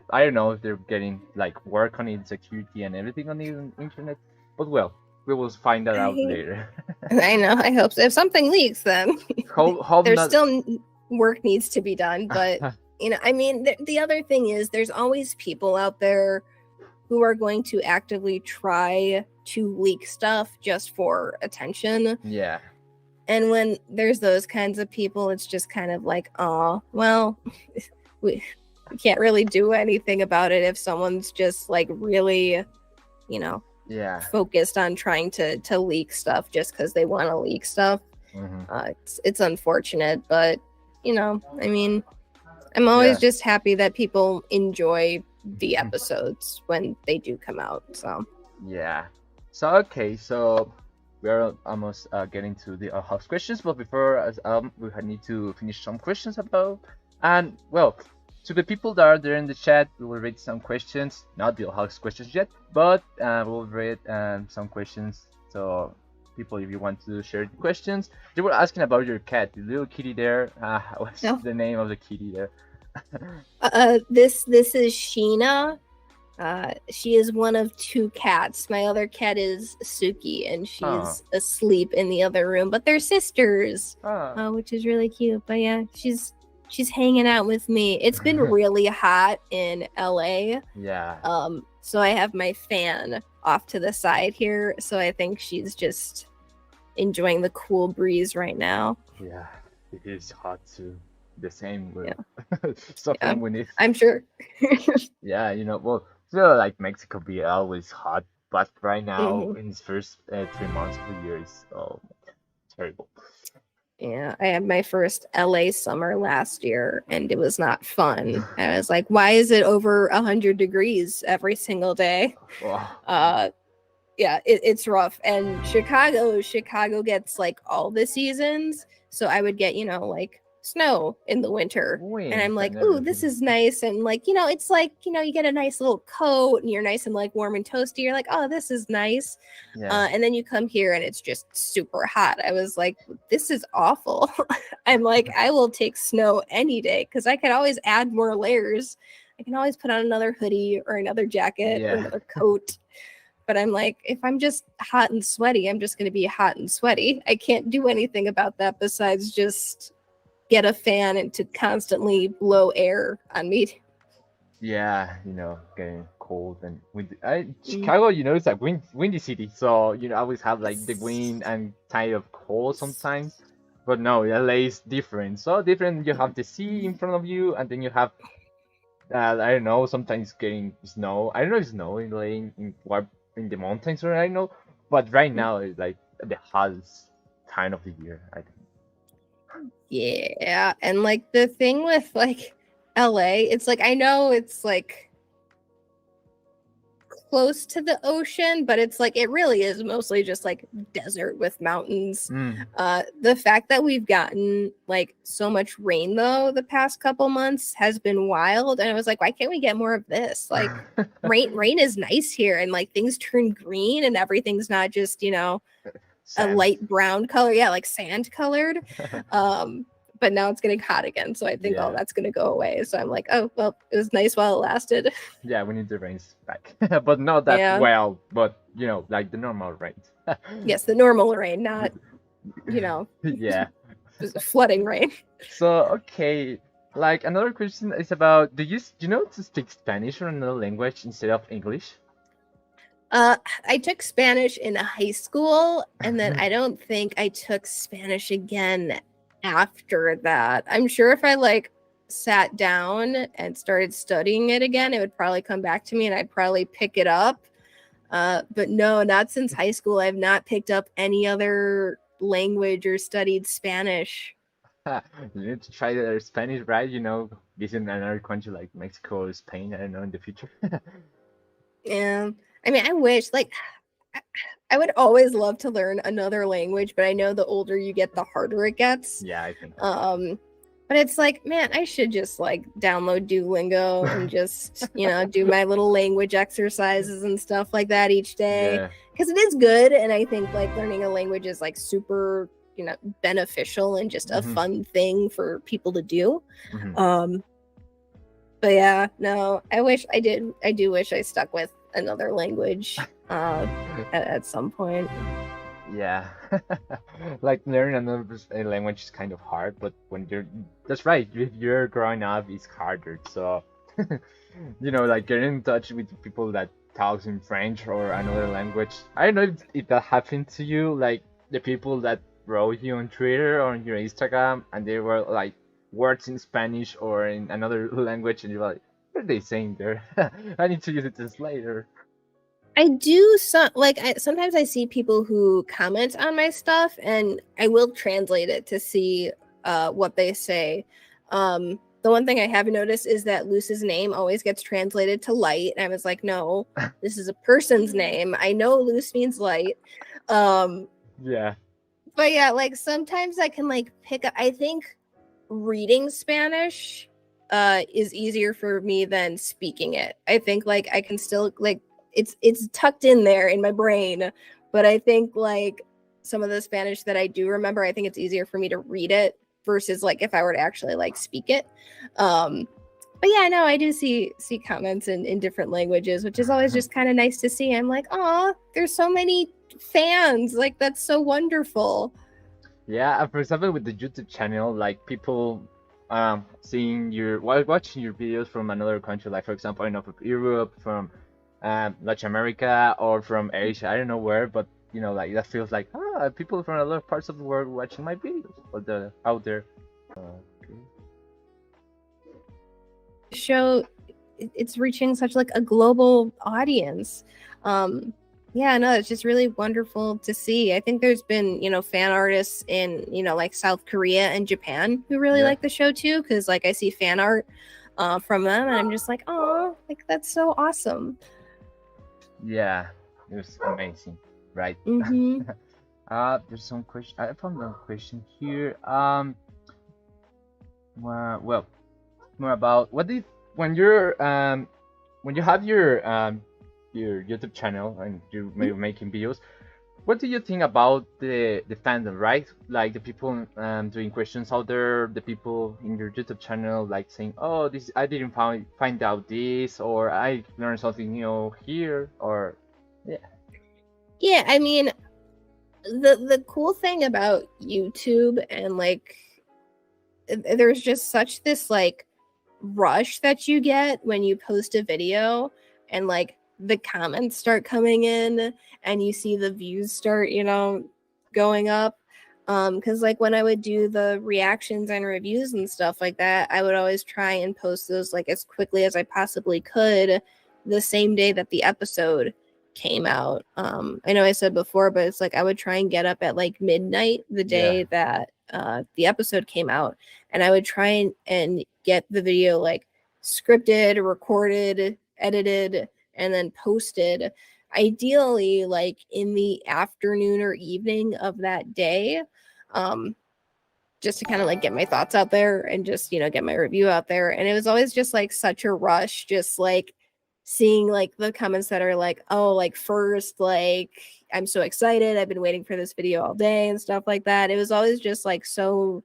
I don't know if they're getting like work on it, security and everything on the internet, but well, we will find that out I later. I know. I hope so. If something leaks, then Hope there's not. still work needs to be done. But I mean, the other thing is, there's always people out there who are going to actively try to leak stuff just for attention. Yeah. And when there's those kinds of people, it's just kind of like, oh, well, we can't really do anything about it if someone's just like really, Yeah. focused on trying to leak stuff just because they want to leak stuff. It's unfortunate, but I mean, I'm always just happy that people enjoy the episodes when they do come out. So yeah. So okay, so we're almost getting to the house questions, but before we need to finish some questions about, and well, to the people that are there in the chat, we will read some questions, not the house questions yet, but we'll read some questions. So people, if you want to share the questions, they were asking about your cat, the little kitty there. What's the name of the kitty there? This is Sheena. She is one of two cats. My other cat is Suki, and she's asleep in the other room, but they're sisters, which is really cute. But yeah, she's hanging out with me. It's been really hot in LA. Yeah. So I have my fan off to the side here, so I think she's just enjoying the cool breeze right now. Yeah, it is hot too. The same with suffering when it's. I'm sure. Yeah, well, still like Mexico be always hot, but right now in its first 3 months of the year is terrible. Yeah, I had my first LA summer last year, and it was not fun. I was like, why is it over 100 degrees every single day? Yeah, it's rough. And Chicago gets like all the seasons, so I would get like snow in the winter, and I'm like, ooh, this is nice. And like, it's like, you get a nice little coat and you're nice and like warm and toasty. You're like, oh, this is nice. And then you come here and it's just super hot. I was like, this is awful. I'm like, I will take snow any day because I can always add more layers. I can always put on another hoodie or another jacket or another coat. But I'm like, if I'm just hot and sweaty, I'm just going to be hot and sweaty. I can't do anything about that besides just get a fan and to constantly blow air on me. Yeah, getting cold and windy. Chicago, it's like windy city, so I always have like the wind and kind of cold sometimes. But no, LA is different. So different. You have the sea in front of you, and then you have I don't know. Sometimes getting snow. I don't know if snow in LA in the mountains, or I don't know. But right now it's like the hottest time of the year, I think. Yeah, and like the thing with like LA, it's like, I know it's like close to the ocean, but it's like, it really is mostly just like desert with mountains. The fact that we've gotten like so much rain though the past couple months has been wild, and I was like, why can't we get more of this? Like rain is nice here, and like things turn green and everything's not just a light brown color, like sand colored. But now it's getting hot again, so I think all that's gonna go away. So I'm like, oh well, it was nice while it lasted. Yeah, we need the rains back. But not that well, but like the normal rains. Yes, the normal rain, not flooding rain. So okay, like another question is about, do you know to speak Spanish or another language instead of English? I took Spanish in high school, and then I don't think I took Spanish again after that. I'm sure if I like sat down and started studying it again, it would probably come back to me and I'd probably pick it up. But no, not since high school. I've not picked up any other language or studied Spanish. You need to try the Spanish, right? Visit another country like Mexico or Spain, I don't know, in the future. Yeah. I mean, I wish, like, I would always love to learn another language, but I know the older you get, the harder it gets. Yeah, I think. But it's like, man, I should just like download Duolingo and just, do my little language exercises and stuff like that each day. Because it is good. And I think like learning a language is like super, beneficial and just a fun thing for people to do. But yeah, no, I do wish I stuck with another language at some point. Yeah, like learning another language is kind of hard, but when you're, that's right, if you're growing up, it's harder. So, like getting in touch with people that talks in French or another language. I don't know if that happened to you, like the people that wrote you on Twitter or on your Instagram, and they were like words in Spanish or in another language, and you're like, what are they saying there? I need to use a translator. I do sometimes I see people who comment on my stuff and I will translate it to see what they say. The one thing I have noticed is that Luce's name always gets translated to light. And I was like, no, this is a person's name. I know Luce means light. Yeah. But yeah, like sometimes I can like pick up, I think reading Spanish is easier for me than speaking it. I think like I can still like it's tucked in there in my brain, but I think like some of the Spanish that I do remember, I think it's easier for me to read it versus like if I were to actually like speak it. But yeah, no, I do see comments in different languages, which is always just kind of nice to see. I'm like, oh, there's so many fans, like that's so wonderful. Yeah, for example, with the YouTube channel, like people seeing watching your videos from another country, like for example, I know from Europe, from Latin America, or from Asia, I don't know where, but like that feels like people from other parts of the world watching my videos out there. Okay. Show it's reaching such like a global audience. Yeah, no, it's just really wonderful to see. I think there's been, fan artists in, like South Korea and Japan who really like the show too, because like I see fan art from them, and I'm just like, oh, like that's so awesome. Yeah, it was amazing, right? Mm-hmm. There's some question. I found a question here. Well, more about when you have your YouTube channel and you're making videos, what do you think about the fandom, right? Like the people doing questions out there, the people in your YouTube channel like saying, "Oh, this I didn't find out this," or "I learned something new here," or yeah. Yeah, I mean, the cool thing about YouTube and like there's just such this like rush that you get when you post a video and like the comments start coming in and you see the views start going up, because like when I would do the reactions and reviews and stuff like that, I would always try and post those like as quickly as I possibly could the same day that the episode came out. I know I said before, but it's like I would try and get up at like midnight the day that the episode came out, and I would try and get the video like scripted, recorded, edited, and then posted, ideally like in the afternoon or evening of that day, just to kind of like get my thoughts out there and just get my review out there. And it was always just like such a rush, just like seeing like the comments that are like, oh, like first, like I'm so excited, I've been waiting for this video all day and stuff like that. It was always just like so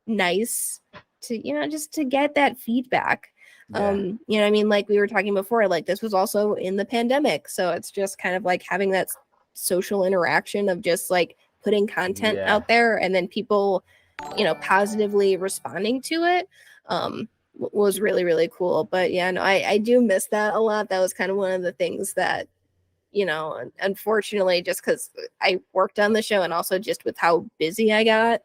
nice to just to get that feedback. I mean, like we were talking before, like this was also in the pandemic, so it's just kind of like having that social interaction of just like putting content out there and then people positively responding to it was really, really cool. But yeah, no, I do miss that a lot. That was kind of one of the things that unfortunately, just because I worked on the show and also just with how busy I got,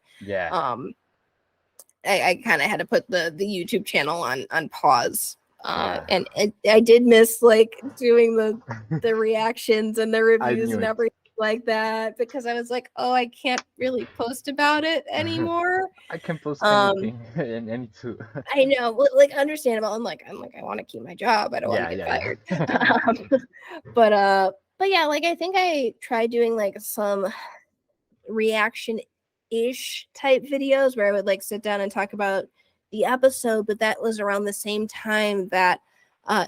I kind of had to put the YouTube channel on pause. And I did miss like doing the reactions and the reviews and everything like that, because I was like, oh, I can't really post about it anymore. I can post anything and any too. I know, well, like understandable. I'm like, I want to keep my job. I don't want to get fired. But yeah, like I think I tried doing like some reaction-ish type videos where I would like sit down and talk about the episode, but that was around the same time that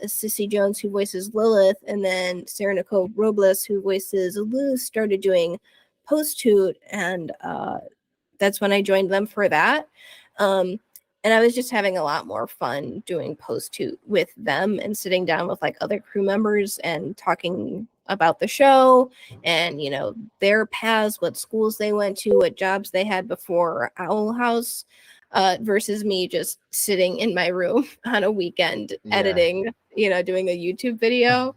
Cissy Jones, who voices Lilith, and then Sarah Nicole Robles, who voices Luz, started doing Post Hoot, and that's when I joined them for that. And I was just having a lot more fun doing post toot with them and sitting down with like other crew members and talking about the show and their paths, what schools they went to, what jobs they had before Owl House, versus me just sitting in my room on a weekend Yeah. editing, doing a YouTube video.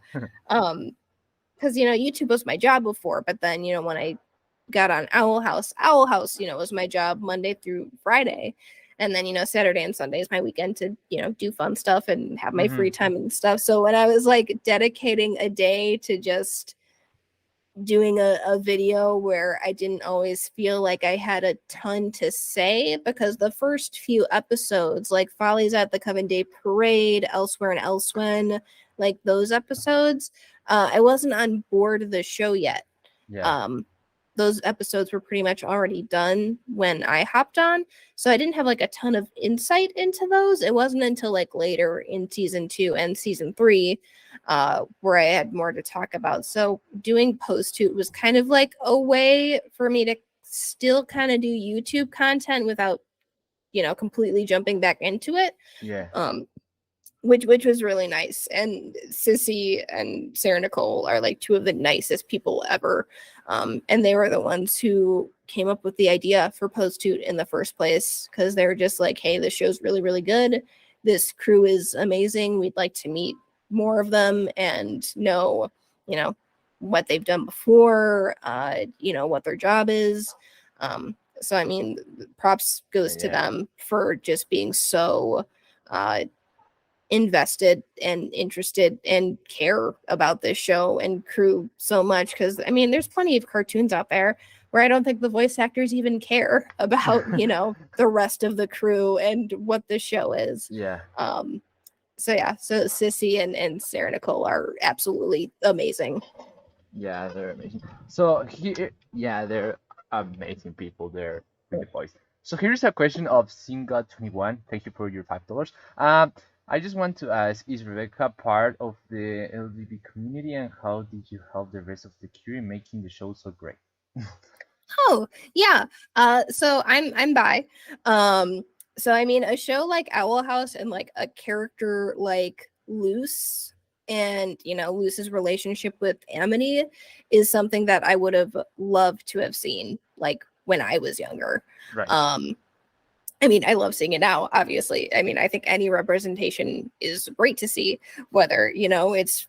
Because YouTube was my job before, but then when I got on Owl House was my job Monday through Friday, and then Saturday and Sunday is my weekend to do fun stuff and have my Hmm. free time and stuff. So when I was like dedicating a day to just doing a video where I didn't always feel like I had a ton to say, because the first few episodes, like Follies at the Coven Day Parade, Elsewhere and Elsewhen, like those episodes, I wasn't on board the show yet. Yeah. um those episodes were pretty much already done when I hopped on, so I didn't have like a ton of insight into those. It wasn't until like later in season 2 and season 3 where I had more to talk about. So doing post toot was kind of like a way for me to still kind of do YouTube content without completely jumping back into it. Yeah. um which was really nice. And Sissy and Sarah Nicole are like two of the nicest people ever. And they were the ones who came up with the idea for Post Toot in the first place, because they were just like, hey, this show's really, really good. This crew is amazing. We'd like to meet more of them and know, what they've done before, what their job is. So, I mean, props goes to Yeah. them for just being so invested and interested and care about this show and crew so much, because I mean there's plenty of cartoons out there where I don't think the voice actors even care about the rest of the crew and what the show is. Yeah. So yeah, so Sissy and Sarah Nicole are absolutely amazing. Yeah, they're amazing. So here, yeah, they're amazing people. They're really voice. So here's a question of Singa21. Thank you for your $5. I just want to ask: is Rebecca part of the LGBT community, and how did you help the rest of the crew in making the show so great? Oh yeah. So I'm bi. So I mean, a show like Owl House and like a character like Luce and Luce's relationship with Amity is something that I would have loved to have seen like when I was younger. Right. I mean, I love seeing it now, obviously. I mean, I think any representation is great to see, whether it's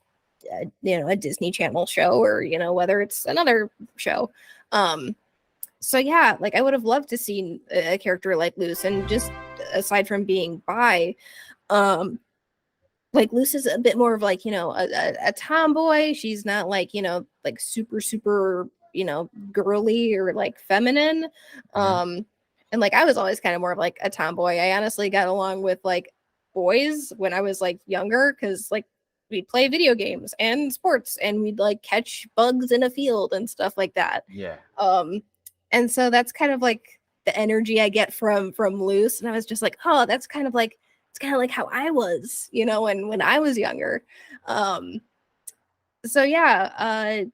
a Disney Channel show or whether it's another show. So yeah, like I would have loved to see a character like Luce. And just aside from being bi, like Luce is a bit more of like a tomboy. She's not like like super girly or like feminine. And like I was always kind of more of like a tomboy. I honestly got along with like boys when I was like younger, because like we'd play video games and sports and we'd like catch bugs in a field and stuff like that. Yeah. And so that's kind of like the energy I get from Luce. And I was just like, oh, that's kind of like, it's kind of like how I was, when I was younger. So yeah,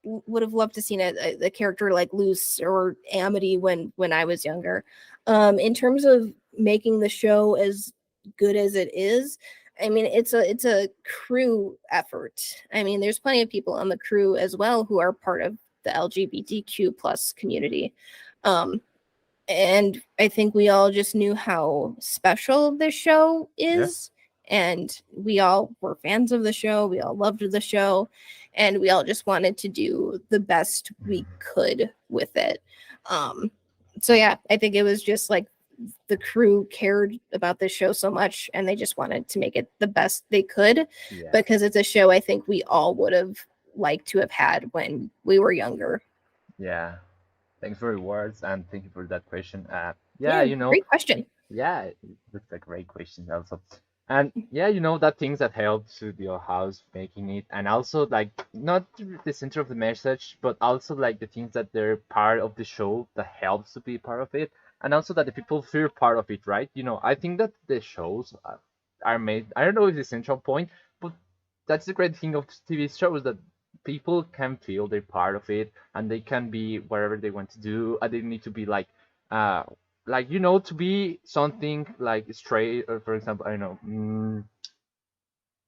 would have loved to seen a character like Luce or Amity when I was younger. In terms of making the show as good as it is, I mean it's a crew effort. I mean there's plenty of people on the crew as well who are part of the LGBTQ plus community. And I think we all just knew how special this show is. And we all were fans of the show. We all loved the show. And we all just wanted to do the best we could with it. So yeah, I think it was just like the crew cared about this show so much and they just wanted to make it the best they could, because it's a show I think we all would have liked to have had when we were younger. Yeah. Thanks for your words and thank you for that question. Yeah, great question. Yeah, that's a great question also. And yeah, that things that help to your house making it, and also like not the center of the message, but also like the things that they're part of the show that helps to be part of it, and also that the people feel part of it, right? I think that the shows are made. I don't know if the central point, but that's the great thing of TV shows, that people can feel they're part of it and they can be whatever they want to do. And they need to be like like, you know, to be something like straight, or for example, I don't know,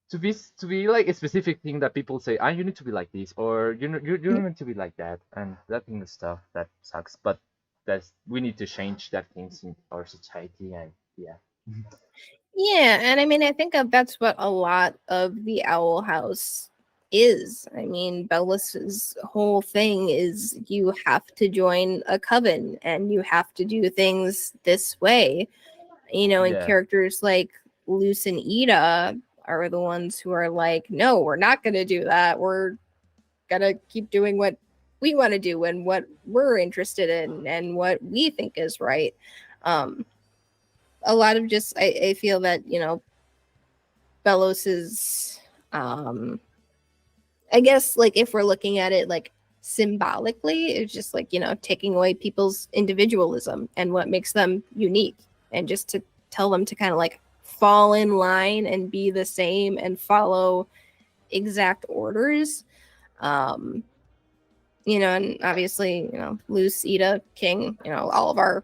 to be like a specific thing that people say, ah, you need to be like this, or you don't need to be like that, and that kind of stuff that sucks. But that's we need to change that things in our society, and yeah. Yeah, and I mean, I think that's what a lot of the Owl House is. I mean, Bellis's whole thing is you have to join a coven and you have to do things this way. You know, and Yeah, characters like Luce and Ida are the ones who are like, no, we're not going to do that. We're going to keep doing what we want to do and what we're interested in and what we think is right. Um, a lot of just, I feel that, you know, Bellows is, I guess, like, if we're looking at it like symbolically, it's just like, you know, taking away people's individualism and what makes them unique, and just to tell them to kind of like fall in line and be the same and follow exact orders. Um, you know, and obviously, you know, Luce, Ida, King, you know, all of our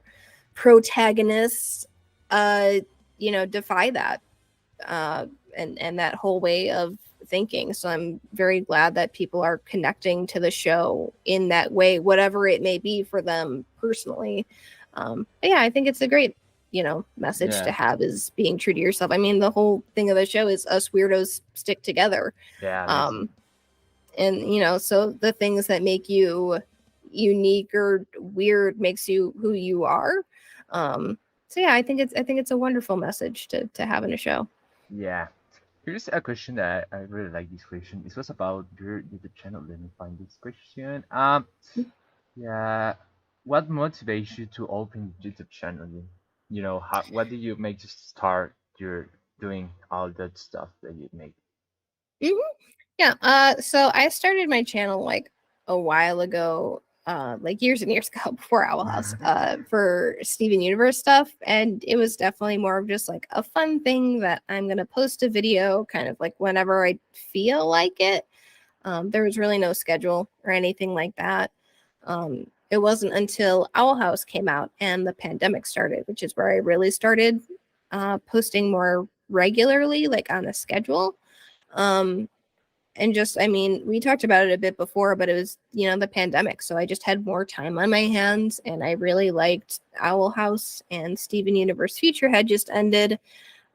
protagonists, you know, defy that. And that whole way of thinking. So I'm very glad that people are connecting to the show in that way, whatever it may be for them personally. But yeah, I think it's a great, you know, message to yeah, have, is being true to yourself. I mean, the whole thing of the show is us weirdos stick together. yeah. That's Um, and you know, so the things that make you unique or weird makes you who you are. So yeah, I think it's a wonderful message to have in a show. yeah. Here's a question that I really like. This question. It was about your YouTube channel. Let me find this question. Yeah. What motivates you to open YouTube channel? You know, how, what did you make to start your doing all that stuff that you make? Mhm. Yeah, so I started my channel like a while ago, like years and years ago before Owl House, for Steven Universe stuff. And it was definitely more of just like a fun thing that I'm gonna post a video kind of like whenever I feel like it. There was really no schedule or anything like that. It wasn't until Owl House came out and the pandemic started, which is where I really started posting more regularly, like on a schedule. Um, and just, I mean, we talked about it a bit before, but it was, you know, the pandemic, so I just had more time on my hands, and I really liked Owl House, and Steven Universe Future had just ended.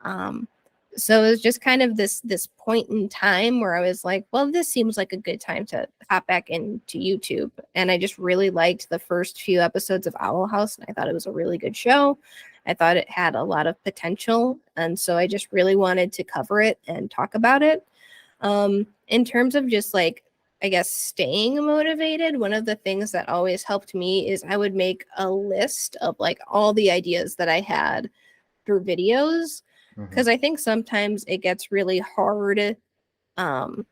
um so it was just kind of this point in time where I was like, well, this seems like a good time to hop back into YouTube. And I just really liked the first few episodes of Owl House, and I thought it was a really good show. I thought it had a lot of potential, and so I just really wanted to cover it and talk about it. In terms of just like, I guess, staying motivated, one of the things that always helped me is I would make a list of like all the ideas that I had for videos, Mm-hmm. because I think sometimes it gets really hard. Um,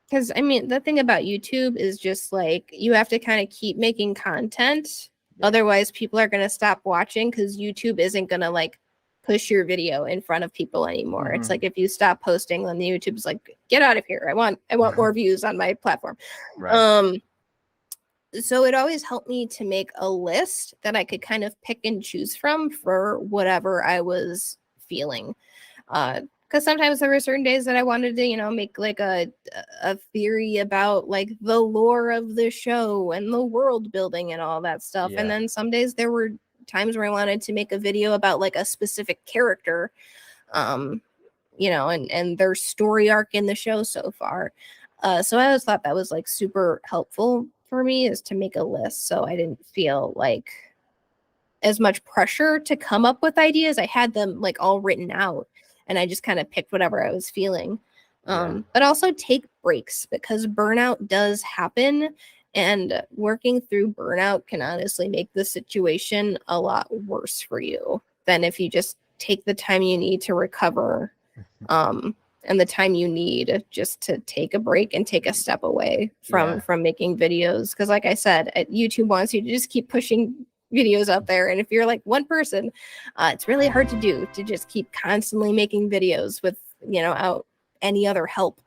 because I mean, the thing about YouTube is just like you have to kind of keep making content. Yeah. Otherwise, people are going to stop watching because YouTube isn't going to like push your video in front of people anymore. It's Mm-hmm. like if you stop posting, then the YouTube's like, get out of here. I want more views on my platform. Right. Um, so it always helped me to make a list that I could kind of pick and choose from for whatever I was feeling. Because sometimes there were certain days that I wanted to, you know, make like a theory about like the lore of the show and the world building and all that stuff. And Yeah. then some days there were times where I wanted to make a video about like a specific character, um, you know, and their story arc in the show so far. So I always thought that was like super helpful for me, is to make a list so I didn't feel like as much pressure to come up with ideas. I had them like all written out, and I just kind of picked whatever I was feeling. Yeah. But also take breaks, because burnout does happen, and working through burnout can honestly make the situation a lot worse for you than if you just take the time you need to recover, um, and the time you need just to take a break and take a step away Yeah. from making videos. Because like I said, YouTube wants you to just keep pushing videos out there, and if you're like one person, it's really hard to do, to just keep constantly making videos with, you know, out any other help.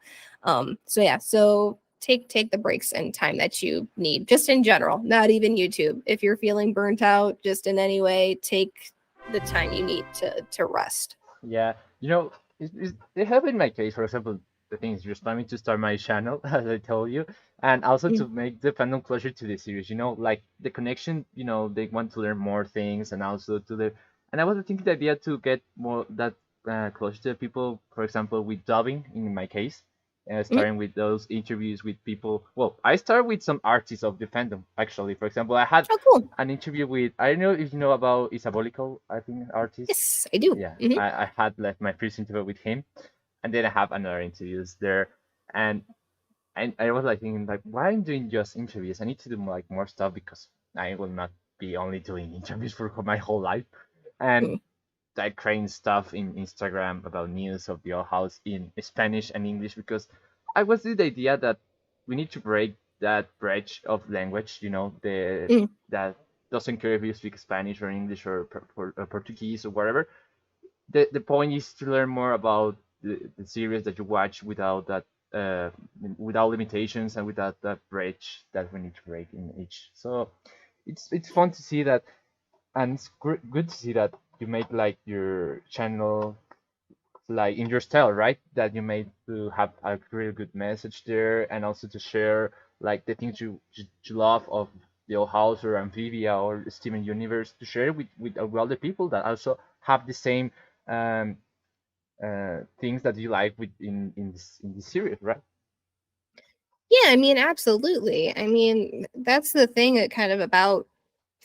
So yeah, so take the breaks and time that you need, just in general, not even YouTube. If you're feeling burnt out, just in any way, take the time you need to rest. Yeah, it happened in my case. For example, the thing is just planning to start my channel, as I told you, and also to make the fandom closer to the series. Like the connection. They want to learn more things, and also to the. And I was thinking the idea to get more that closer to the people. For example, with dubbing, in my case, starting with those interviews with people. Well, I started with some artists of the fandom, actually. For example, I had Oh, cool. an interview with, I don't know if you know about Isabolico, I think, artist. Yes, I do. Yeah, I had like my first interview with him, and then I have another interviews there, and I was like thinking like, why I'm doing just interviews? I need to do like more stuff because I will not be only doing interviews for my whole life, and I creating stuff in Instagram about news of the old house in Spanish and English because I was with the idea that we need to break that bridge of language, that doesn't care if you speak Spanish or English or Portuguese or whatever. The point is to learn more about the series that you watch without limitations and without that bridge that we need to break in each. So it's fun to see that, and it's good to see that you make like your channel like in your style, right? That you made to have a really good message there, and also to share like the things you love of the old house or Amphibia or Steven Universe, to share with all the people that also have the same um, things that you like in this series, right? Yeah, I mean, absolutely. I mean, that's the thing kind of about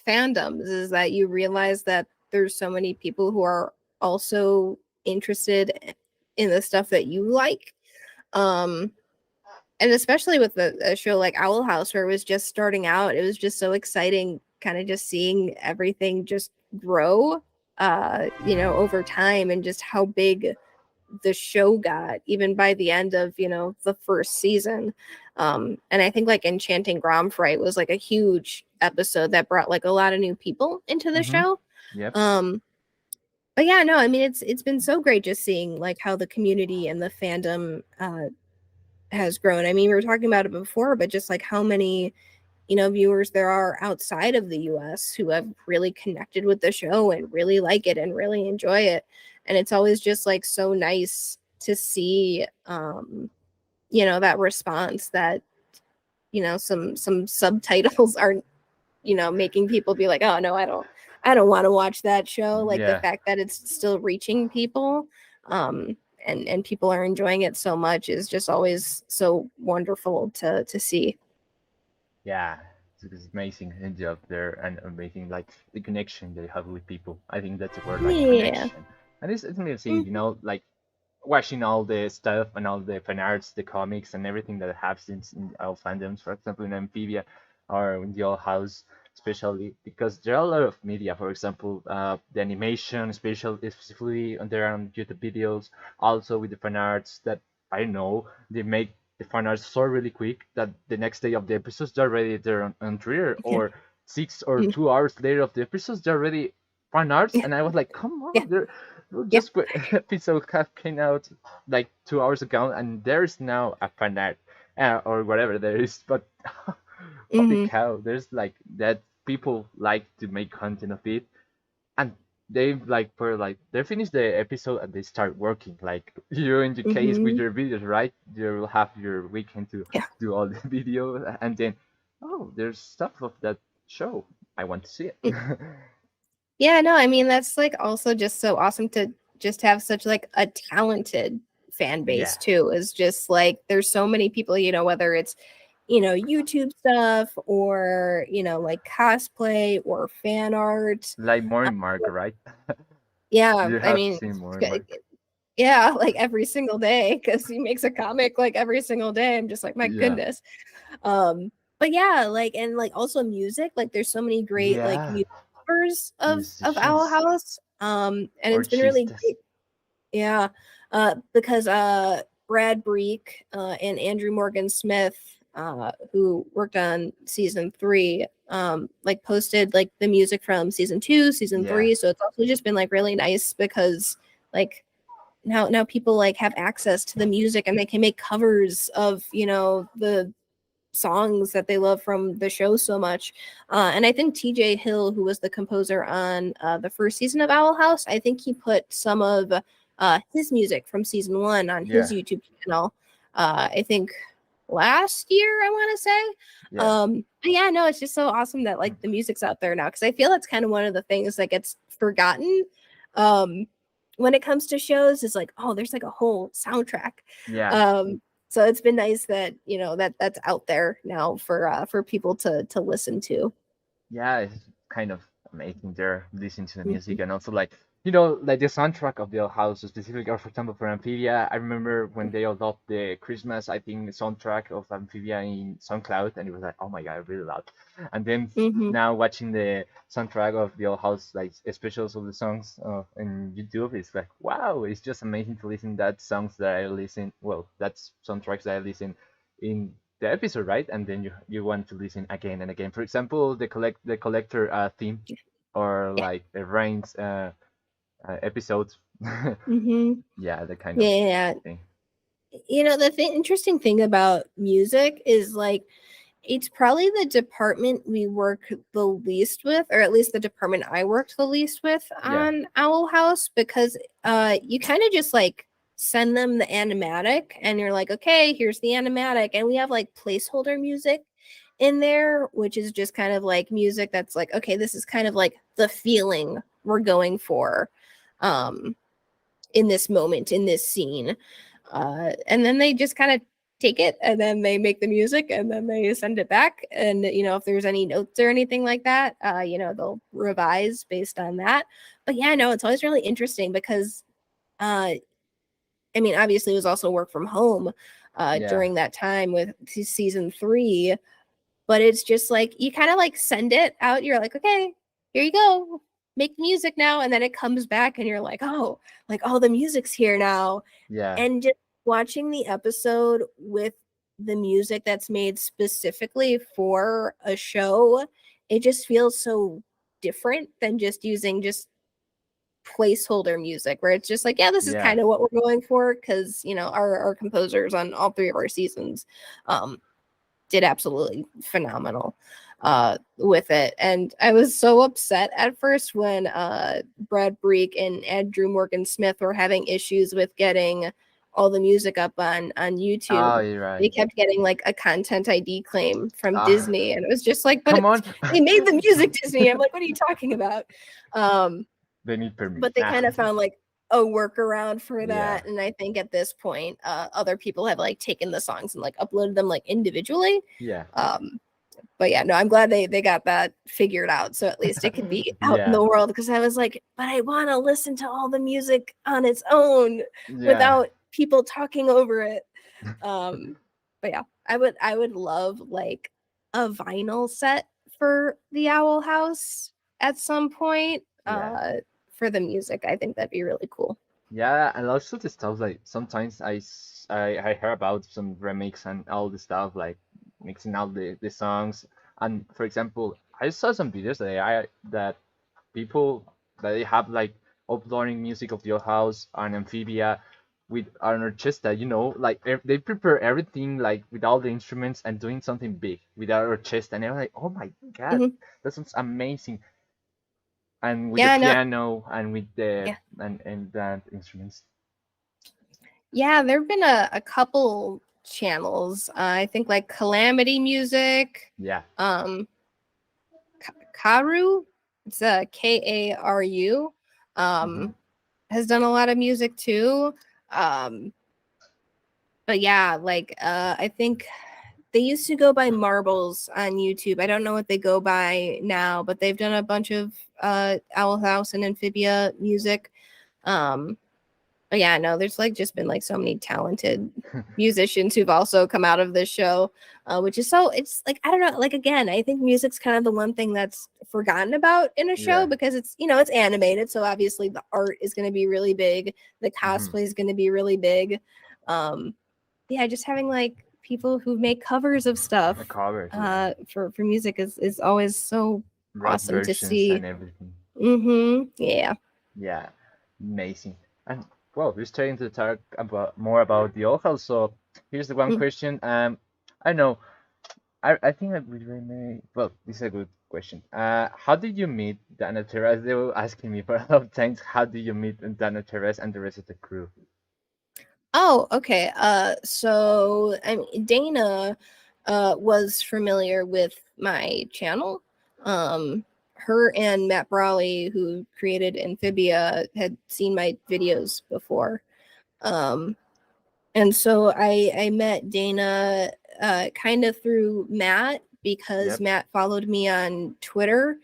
fandoms, is that you realize that there's so many people who are also interested in the stuff that you like. Um, and especially with a show like Owl House, where it was just starting out, it was just so exciting, kind of just seeing everything just grow, over time, and just how big the show got, even by the end of the first season. And I think like Enchanting Gromfright was like a huge episode that brought like a lot of new people into the show. Yep. But yeah, no, I mean, it's been so great just seeing like how the community and the fandom has grown. I mean, we were talking about it before, but just like how many viewers there are outside of the US who have really connected with the show and really like it and really enjoy it. And it's always just like so nice to see that response, that some subtitles are making people be like, oh no, I don't want to watch that show. Like the fact that it's still reaching people, and people are enjoying it so much is just always so wonderful to see. Yeah, it's amazing job there, and amazing like the connection they have with people. I think that's the word, like connection. And it's amazing, like watching all the stuff and all the fan arts, the comics, and everything that happens in our fandoms. For example, in Amphibia or in the old house, especially because there are a lot of media. For example, the animation, specifically on their own YouTube videos, also with the fan arts that I know they make the fan arts so really quick that the next day of the episodes they're already there on Twitter, or 6 or 2 hours later of the episodes they're already fan arts, and I was like, come on, they're just episode came out like 2 hours ago, and there's now a fan art or whatever there is, but holy cow, there's like that people like to make content of it, and they like they finish the episode and they start working like you in the case with your videos, right? You will have your weekend to do all the videos, and then there's stuff of that show, I want to see it. Yeah, no, I mean, that's like also just so awesome to just have such like a talented fan base too. Is just like there's so many people, whether it's YouTube stuff or like cosplay or fan art, like more in Mark, right? Yeah, you I have mean, seen more in Mark. Yeah, like every single day, because he makes a comic like every single day. I'm just like, my goodness. But yeah, like, and like also music, like there's so many great like music covers of Owl House. And it's been really great. Yeah. Because Brad Breek and Andrew Morgan Smith, who worked on season 3, like posted like the music from season 2, season 3. So it's also just been like really nice because like now people like have access to the music and they can make covers of the songs that they love from the show so much. And I think TJ Hill, who was the composer on the first season of Owl House, I think he put some of his music from season 1 on his Yeah. YouTube channel. I think last year, I want to say. Yeah. But yeah, no, it's just so awesome that like the music's out there now, because I feel that's kind of one of the things that gets forgotten when it comes to shows, is like, oh, there's like a whole soundtrack. Yeah. So it's been nice that, you know, that's out there now for people to listen to. Yeah, it's kind of amazing there listening to the music, Mhm. and also like like the soundtrack of the Old House specifically, or for example for Amphibia. I remember when they adopted the Christmas, I think, soundtrack of Amphibia in SoundCloud, and it was like, oh my god, I really loved. And then Mhm. now watching the soundtrack of the Old House, like specials of the songs in YouTube, it's like wow, it's just amazing to listen that songs that I listen. Well, that's soundtracks that I listen in the episode, right? And then you want to listen again and again. For example, the collector theme, or Yeah. like the Reigns episodes. Mhm. Yeah, the kind of Yeah. thing. You know, the interesting thing about music is like it's probably the department we work the least with, or at least the department I worked the least with Yeah, on Owl House, because you kind of just like send them the animatic and you're like, okay, here's the animatic, and we have like placeholder music in there, which is just kind of like music that's like, okay, this is kind of like the feeling we're going for um in this moment, in this scene. And then they just kind of take it, and then they make the music, and then they send it back. And, you know, if there's any notes or anything like that, you know, they'll revise based on that. But yeah, no, it's always really interesting because, I mean, obviously it was also work from home yeah, during that time with season 3, but it's just like you kind of like send it out. You're like, okay, here you go, make music now, and then it comes back, and you're like, oh, like all the music's here now. yeah, And just watching the episode with the music that's made specifically for a show, it just feels so different than just using just placeholder music, where it's just like, yeah, this is yeah, kind of what we're going for, because, you know, our composers on all 3 of our seasons did absolutely phenomenal with it. And I was so upset at first when Brad Breek and Andrew Morgan Smith were having issues with getting all the music up on oh, YouTube. you're They right. kept getting like a content ID claim from Ah, Disney, and it was just like, but come on. they made the music, Disney. I'm like, what are you talking about? Um, They need permit. but they kind of found like a workaround for Yeah, that, and I think at this point other people have like taken the songs and like uploaded them like individually. yeah, um but yeah, no, I'm glad they got that figured out, so at least it could be out in yeah, the world, because I was like, but I want to listen to all the music on its own yeah, without people talking over it. um but yeah, I would love like a vinyl set for the Owl House at some point yeah. for the music. I think that'd be really cool. Yeah, and also the stuff like sometimes I hear about some remix and all the stuff like mixing out the songs. And for example, I saw some videos that people that they have like uploading music of your house on Amphibia with an orchestra, like they prepare everything like with all the instruments and doing something big with our orchestra, and I'm like, oh my god, Mhm. that sounds amazing. And with the Yeah, no, piano and with the yeah. and that instruments. Yeah, there have been a couple channels. I think like Calamity Music, Yeah. um, Karu, it's Karu, Hmm. has done a lot of music too. Um, but yeah, like I think they used to go by Marbles on YouTube. I don't know what they go by now, but they've done a bunch of Owl House and Amphibia music. Um, But yeah, no, there's like just been like so many talented musicians who've also come out of this show, which is so, it's like, I don't know, like again, I think music's kind of the one thing that's forgotten about in a show, Yeah. because it's, you know, it's animated. So obviously the art is going to be really big, the Hmm. cosplay is going to be really big. Um, yeah, just having like people who make covers of The stuff covers, yeah. for music is always so Rock awesome to versions and see. everything. Yeah. Yeah. Amazing. And well, we're starting to talk about more about the Old House. So here's the one Mm. question. I know I think I would remain. Well, this is a good question. How did you meet Dana Terrace? They were asking me for a lot of times. How did you meet Dana Terrace and the rest of the crew? Oh, okay. So I mean, Dana was familiar with my channel. Her and Matt Brawley, who created Amphibia, had seen my videos before. Um, and so I met Dana kind of through Matt because Yep. Matt followed me on Twitter.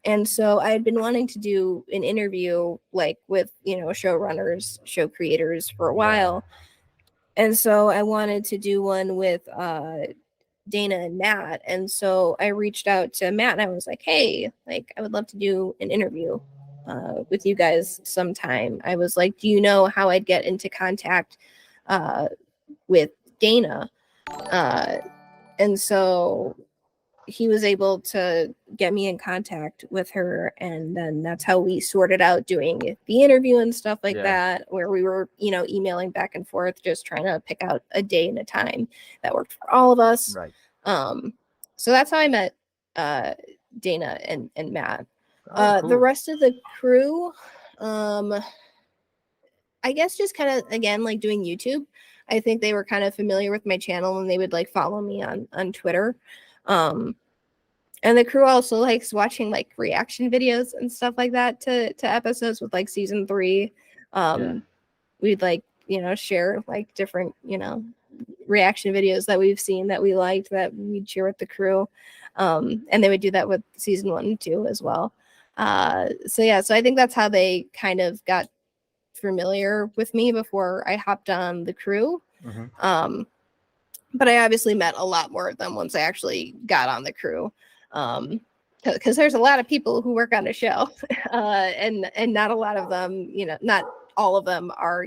And so I had been wanting to do an interview like with, showrunners, show creators for a Yeah. while. And so I wanted to do one with Dana and Matt. And so I reached out to Matt and I was like, hey, like, I would love to do an interview with you guys sometime. I was like, do you know how I'd get into contact with Dana? And so he was able to get me in contact with her, and then that's how we sorted out doing the interview and stuff like Yeah. that, where we were emailing back and forth, just trying to pick out a day and a time that worked for all of us. Right. So that's how I met Dana and Matt. Oh, The cool. rest of the crew, I guess just kind of, again, like doing YouTube. I think they were kind of familiar with my channel and they would like follow me on Twitter. And the crew also likes watching like reaction videos and stuff like that to episodes with like season 3. Yeah. We'd like, share like different, reaction videos that we've seen that we liked that we'd share with the crew. And they would do that with season 1 and 2 as well. So I think that's how they kind of got familiar with me before I hopped on the crew. Mm-hmm. But I obviously met a lot more of them once I actually got on the crew. Because there's a lot of people who work on the show, and not a lot of them, not all of them are,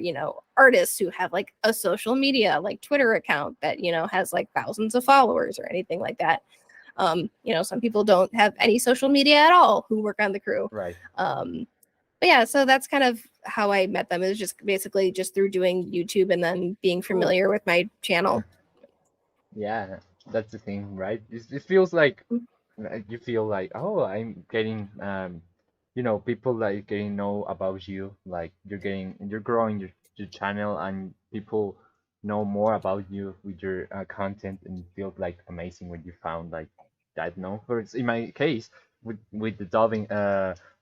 artists who have like a social media, like Twitter account that, has like thousands of followers or anything like that. Some people don't have any social media at all who work on the crew. Right. But yeah, so that's kind of how I met them. It was just basically just through doing YouTube and then being familiar with my channel. Yeah, that's the thing, right? It feels like you feel like, oh, I'm getting people like getting know about you, like you're growing your channel and people know more about you with your content, and it feels like amazing when you found like that. No, for in my case with the dubbing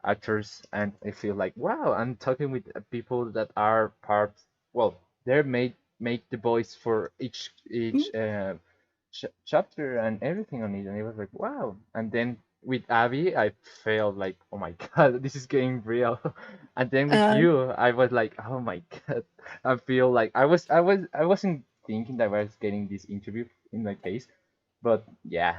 actors, and I feel like, wow, I'm talking with people that are part. Well, they're make the voice for each chapter and everything on it, and it was like, wow. And then with Abby, I felt like, oh my god, this is getting real. And then with Uh, you, I was like, oh my god, I feel like I wasn't thinking that I was getting this interview in my case, but yeah,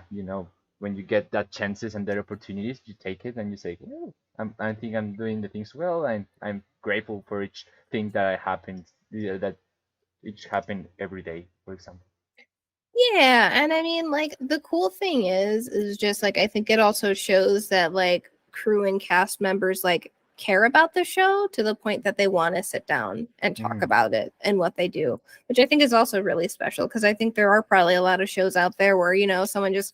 when you get that chances and that opportunities, you take it and you say, oh, I think I'm doing the things well, and I'm grateful for each thing that I happened, that each happen every day, for example. Yeah, and I mean, like, the cool thing is just like I think it also shows that like crew and cast members like care about the show to the point that they want to sit down and talk Mhm. about it and what they do, which I think is also really special because I think there are probably a lot of shows out there where, someone just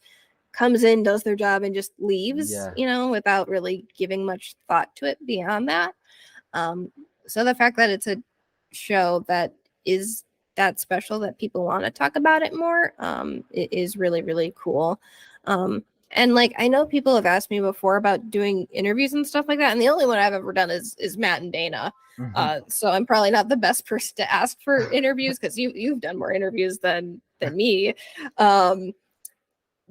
comes in, does their job, and just leaves, Yeah. without really giving much thought to it beyond that. So the fact that it's a show that is that special that people want to talk about it more, it is really, really cool. And like I know people have asked me before about doing interviews and stuff like that, and the only one I've ever done is Matt and Dana. Mhm. So I'm probably not the best person to ask for interviews because you've done more interviews than me.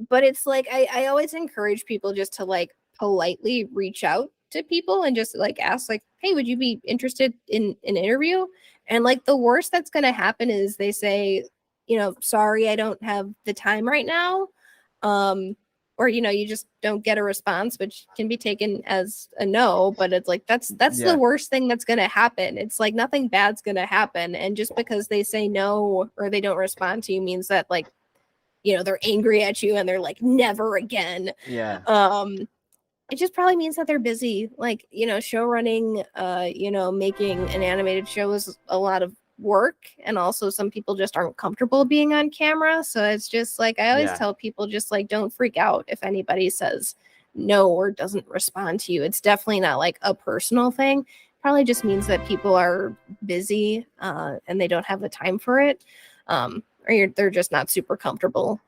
But it's like I always encourage people just to like politely reach out to people and just like ask like, hey, would you be interested in an interview? And like the worst that's going to happen is they say, sorry, I don't have the time right now. Or you just don't get a response, which can be taken as a no, but it's like that's the Yeah. worst thing that's going to happen. It's like nothing bad's going to happen, and just because they say no or they don't respond to you means that like they're angry at you and they're like never again. Yeah. It just probably means that they're busy, like show running, making an animated show is a lot of work, and also some people just aren't comfortable being on camera. So it's just like I always Yeah. tell people, just like don't freak out if anybody says no or doesn't respond to you. It's definitely not like a personal thing. Probably just means that people are busy and they don't have the time for it, or they're just not super comfortable,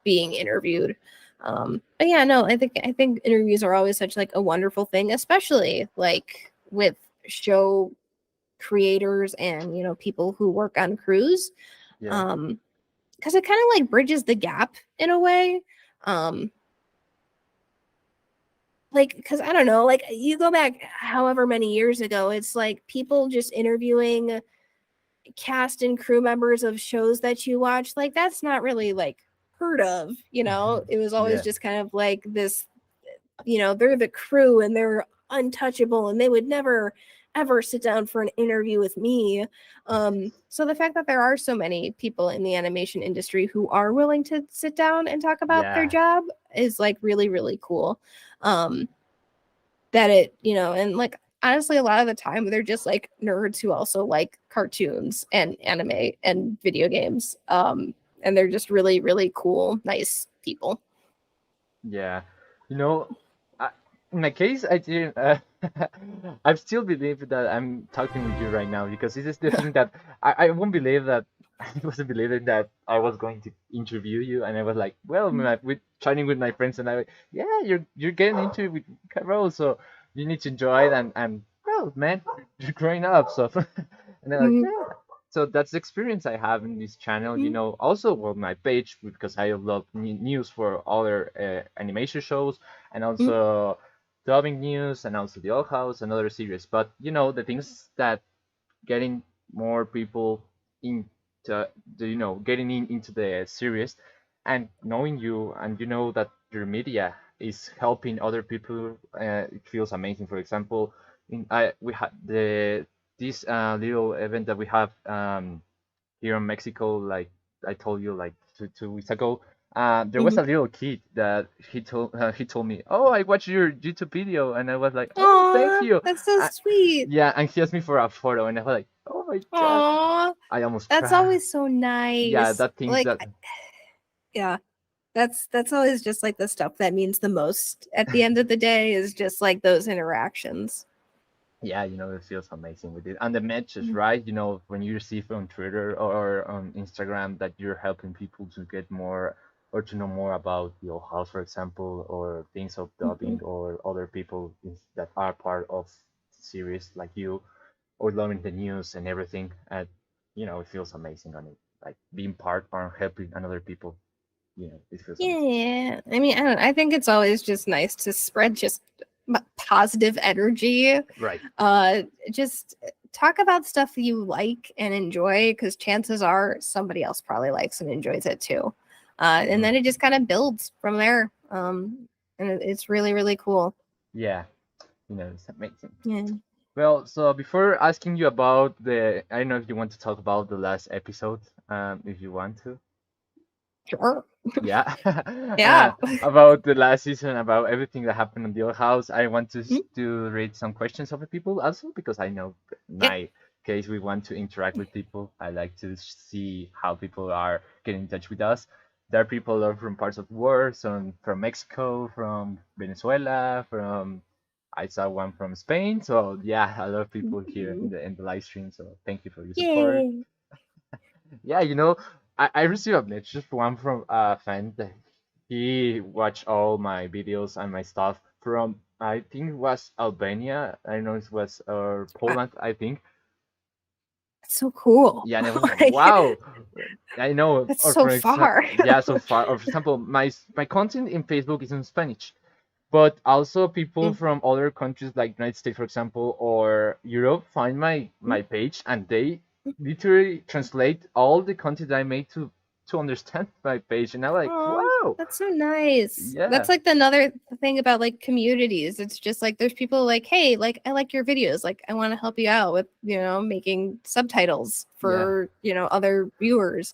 being interviewed. But yeah, no, I think interviews are always such like a wonderful thing, especially like with show creators and people who work on crews, Yeah. because it kind of like bridges the gap in a way. Like, because I don't know, like you go back however many years ago, it's like people just interviewing cast and crew members of shows that you watch, like that's not really like heard of. It was always Yeah. just kind of like this, they're the crew and they're untouchable and they would never ever sit down for an interview with me. So the fact that there are so many people in the animation industry who are willing to sit down and talk about their Yeah. job is like really, really cool. That it, and like honestly, a lot of the time they're just like nerds who also like cartoons and anime and video games. And they're just really, really cool, nice people. Yeah. You know, in my case, I didn't. I still believe that I'm talking with you right now because this is the thing that I won't believe that I wasn't believing that I was going to interview you, and I was like, well, with chatting with my friends, and I, yeah, you're getting into it with Carol, so you need to enjoy it, and well, man, you're growing up, so, and they're like, Mhm. yeah. So that's the experience I have in this channel, also well my page because I love news for other animation shows and Mhm. also dubbing news and also the Old House and other series. But the things that getting more people into getting into the series and knowing you and that your media is helping other people, it feels amazing. For example, we had this little event that we have here in Mexico, like I told you, like 2 weeks ago. There was Mhm. a little kid that he told me, "Oh, I watched your YouTube video," and I was like, "Oh, thank Aw, you." that's so sweet. Yeah, and he asked me for a photo, and I was like, "Oh my god!" Aw, I almost that's cried. always so Yeah, nice. that things Like, that yeah, that's always just like the stuff that means the most at the end of the day is just like those interactions. yeah, it feels amazing with it. And the matches, Mhm. right? When you receive on Twitter or on Instagram that you're helping people to get more or to know more about the old house, for example, or things of Mhm. dubbing or other people that are part of the series like you or loving the news and everything. And, it feels amazing on it. Like being part or helping another people, it feels amazing. Yeah, I mean, I don't. I think it's always just nice to spread just positive energy. Right. Uh, just talk about stuff you like and enjoy, because chances are somebody else probably likes and enjoys it too. And Mhm. then it just kind of builds from there. And it's really, really cool. Yeah, it's amazing. Yeah, Well, so before asking you about I don't know if you want to talk about the last episode, if you want to. sure. Yeah. Yeah. About the last season, about everything that happened on the old house, I want Mhm. to read some questions of the people also because I know in Yep. my case we want to interact with people. I like to see how people are getting in touch with us. There are people that are from parts of the world, some from Mexico, from Venezuela, from I saw one from Spain. So yeah, a lot of people here in the live stream. So thank you for your support. Yay. Yeah, I received a message from one from a fan that he watched all my videos and my stuff from I think it was Albania. I don't know it was Wow, Poland, I think. that's so cool. Yeah, and I was like, Like, wow. I know, that's or so for example, far. yeah, so far. Or for example, my content in Facebook is in Spanish, but also people Mm, from other countries like United States, for example, or Europe find mm, my page and they mm. literally translate all the content I made to understand my page, and I'm like, Aw, wow, that's so nice. yeah, That's like the another thing about like communities. It's just like there's people like, hey, like I like your videos. Like I want to help you out with, making subtitles yeah. for, other viewers.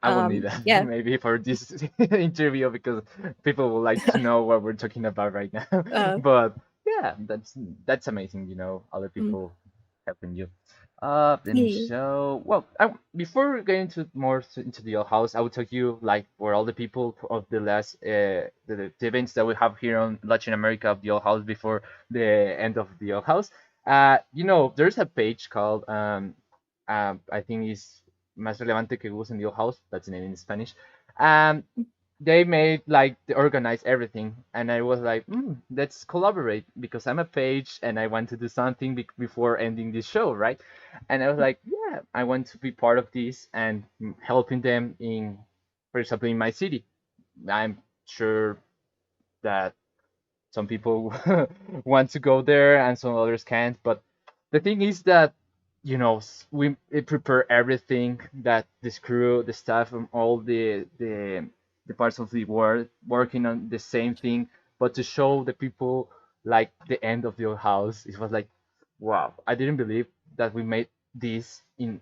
I will need that Yeah. maybe for this interview because people would like to know what we're talking about right now. Uh, But yeah, that's amazing. Other mm, people helping you. Let me Yeah. show. Well, before we get into into the old house, I will tell you like for all the people of the last the events that we have here on Latin America of the old house before the end of the old house. There's a page called I think is Más relevante que Gus en the old house. That's the name in Spanish. Um, they made like they organize everything, and I was like, let's collaborate because I'm a page and I want to do something before ending this show, right? And I was like, yeah, I want to be part of this and helping them in, for example, in my city. I'm sure that some people want to go there and some others can't, but the thing is that we prepare everything that this crew, the staff, and all the parts of the world working on the same thing, but to show the people like the end of your house, it was like, wow, I didn't believe that we made this in,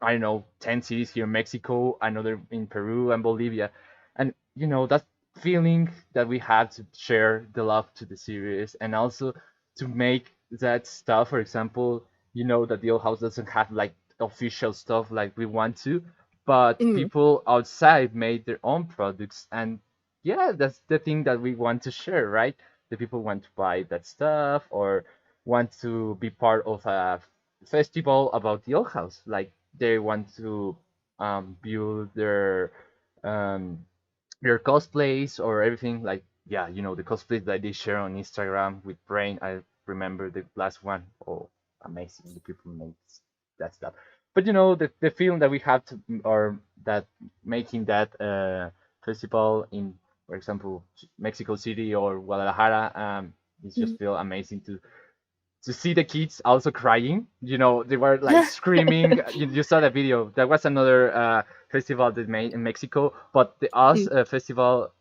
I don't know, 10 cities here in Mexico, another in Peru and Bolivia. And, that feeling that we had to share the love to the series and also to make that stuff, for example, that the old house doesn't have like official stuff like we want to, but Mm. people outside made their own products. And yeah, that's the thing that we want to share, right? The people want to buy that stuff or want to be part of a festival about the old house. Like they want to build um, their cosplays or everything. Like yeah, the cosplays that they share on Instagram with Brain. I remember the last one. Oh, amazing! The people make that stuff. But the feeling that we have to, or that making that festival in, for example, Mexico City or Guadalajara, it just feel amazing to see the kids also crying. They were like screaming. You saw the video. There was another festival that made in Mexico, but the us festival,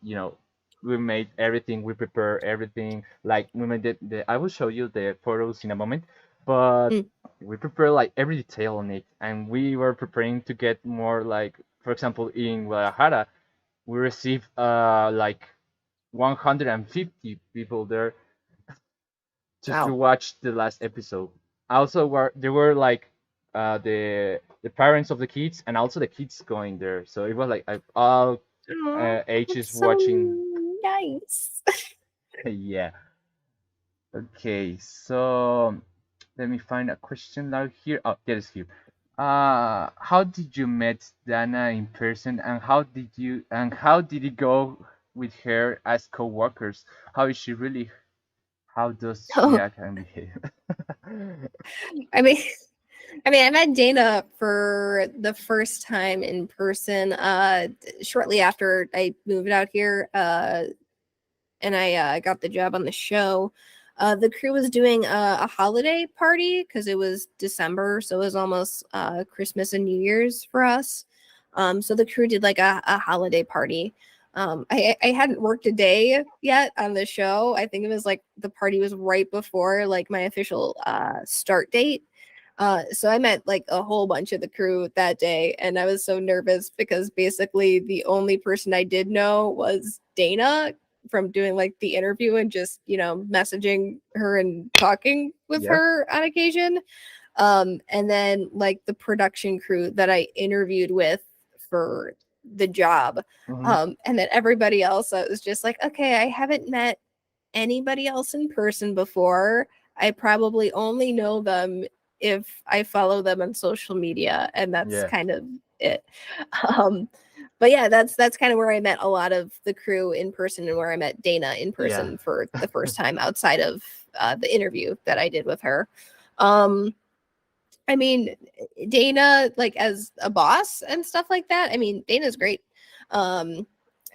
we made everything. We prepare everything. Like we made I will show you the photos in a moment, but Mm. we prepare like every detail on it, and we were preparing to get more. Like for example, in Guadalajara, we received like 150 people there just to Wow. watch the last episode. Also, there were like the parents of the kids and also the kids going there. So it was like all Aw, that's ages so watching. nice. Yeah. Okay. So let me find a question now here. Oh, there is here. How did you met Dana in person, and how did it go with her as co-workers? How is she really? How does she Oh, act and behave? I mean, I met Dana for the first time in person shortly after I moved out here and I got the job on the show. The crew was doing a holiday party because it was December, so it was almost Christmas and New Year's for us. So the crew did like a holiday party. I hadn't worked a day yet on the show. I think it was like the party was right before like my official start date. So I met like a whole bunch of the crew that day, and I was so nervous because basically the only person I did know was Dana from doing like the interview and just, messaging her and talking with Yep. her on occasion. And then like the production crew that I interviewed with for the job. Hmm. And then everybody else, I was just like, okay, I haven't met anybody else in person before. I probably only know them if I follow them on social media, and that's Yeah. kind of it. Um, but yeah, that's kind of where I met a lot of the crew in person, and where I met Dana in Yeah. person for the first time outside of the interview that I did with her. Um, I mean, Dana, like as a boss and stuff like that. I mean, Dana's great. Um,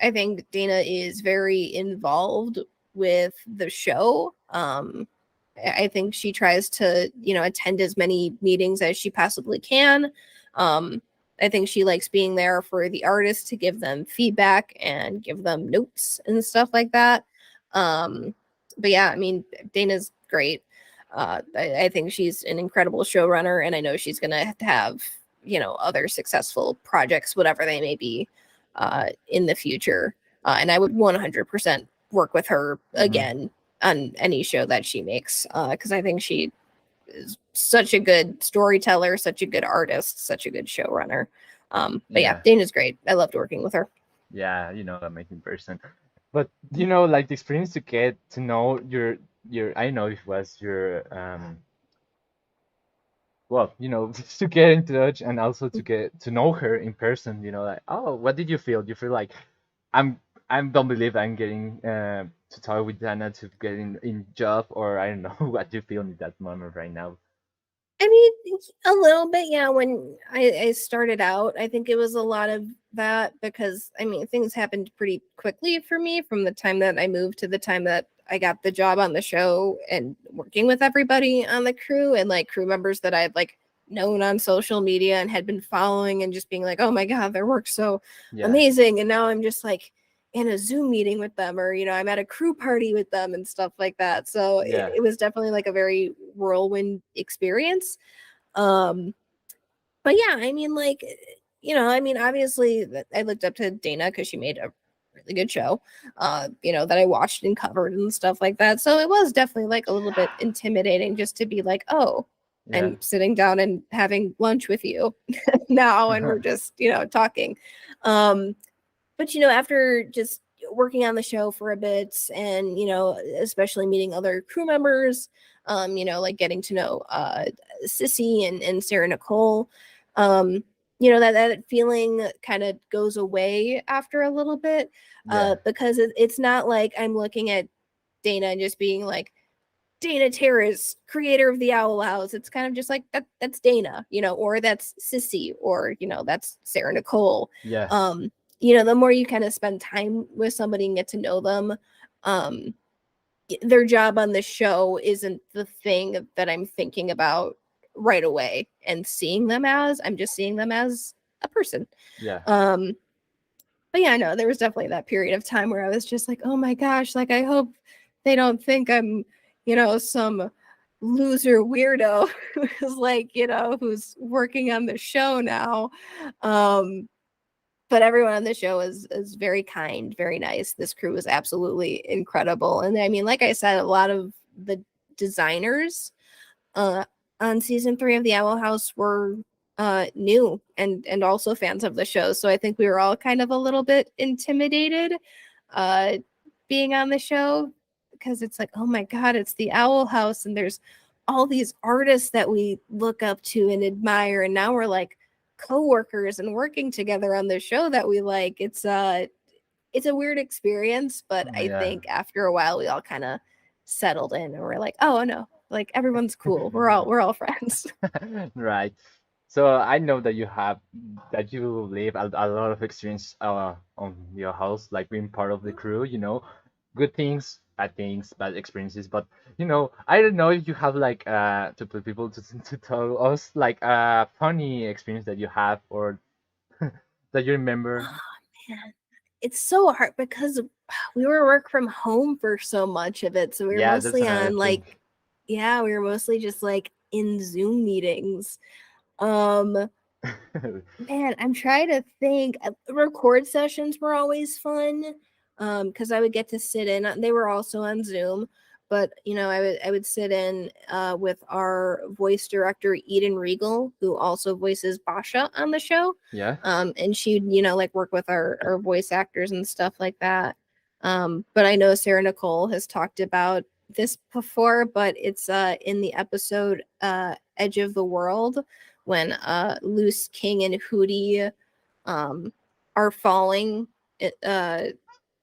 I think Dana is very involved with the show. I think she tries to, attend as many meetings as she possibly can. Um, I think she likes being there for the artists to give them feedback and give them notes and stuff like that. But yeah, I mean, Dana's great. I think she's an incredible showrunner, and I know she's going to have, other successful projects, whatever they may be, in the future. And I would 100% work with her Hmm. again on any show that she makes because I think she is such a good storyteller, such a good artist, such a good showrunner. But yeah, Dana's great. I loved working with her. Yeah, amazing person. But like the experience to get to know your I don't know if it was your well, to get in touch and also to get to know her in person, like, oh, what did you feel? Do you feel like I'm I don't believe I'm getting to talk with Dana to get in job, or I don't know what you feel in that moment right now. I mean, a little bit, yeah. When I started out, I think it was a lot of that because, I mean, things happened pretty quickly for me from the time that I moved to the time that I got the job on the show and working with everybody on the crew and like crew members that I had like known on social media and had been following and just being like, oh my God, their work's so amazing. And now I'm just like in a Zoom meeting with them, or I'm at a crew party with them and stuff like that. So it was definitely like a very whirlwind experience. But yeah, I mean, like, obviously I looked up to Dana because she made a really good show, that I watched and covered and stuff like that. So it was definitely like a little bit intimidating just to be like, oh, I'm sitting down and having lunch with you now, and we're just, talking. But, after just working on the show for a bit and, especially meeting other crew members, like getting to know Sissy and Sarah Nicole, that feeling kind of goes away after a little bit because it's not like I'm looking at Dana and just being like, Dana Terrace, creator of the Owl House. It's kind of just like that's Dana, or that's Sissy, or that's Sarah Nicole. The more you kind of spend time with somebody and get to know them, their job on the show isn't the thing that I'm thinking about right away and seeing them as. I'm just seeing them as a person. But yeah, no, there was definitely that period of time where I was just like, oh my gosh, like I hope they don't think I'm, some loser weirdo who's like, who's working on the show now. But everyone on the show is very kind, very nice. This crew is absolutely incredible. And I mean, like I said, a lot of the designers on season 3 of the Owl House were new and also fans of the show. So I think we were all kind of a little bit intimidated being on the show because it's like, oh my God, it's the Owl House and there's all these artists that we look up to and admire. And now we're like co-workers and working together on the show that we like. It's a weird experience, but I think after a while we all kind of settled in and we're like, oh no, like everyone's cool. We're all friends. Right. So I know that you live a lot of experience on your house, like being part of the crew, good things, bad things, bad experiences. But I don't know if you have like to put people to tell us like a funny experience that you have or that you remember. Oh, man. It's so hard because we were work from home for so much of it. So we were mostly on like, we were mostly just like in Zoom meetings. Man, I'm trying to think. Record sessions were always fun because I would get to sit in. They were also on Zoom, but I would sit in with our voice director Eden Regal, who also voices Basha on the show. And she'd like work with our voice actors and stuff like that. But I know Sarah Nicole has talked about this before, but it's in the episode Edge of the World when Luce, King, and Hootie are falling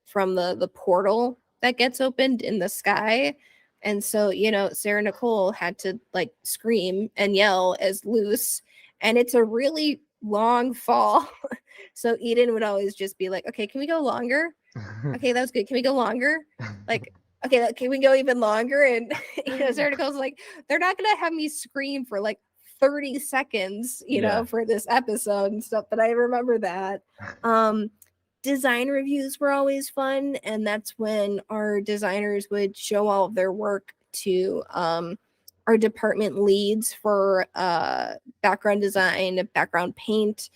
from the portal that gets opened in the sky. And so, Sarah Nicole had to like scream and yell as Luce, and it's a really long fall. So Eden would always just be like, okay, can we go longer? Okay, that was good. Can we go longer? Like, okay, can we go even longer? And Sarah Nicole's like, they're not gonna have me scream for like 30 seconds, for this episode and stuff. But I remember that. Design reviews were always fun, and that's when our designers would show all of their work to our department leads for background design, background paint,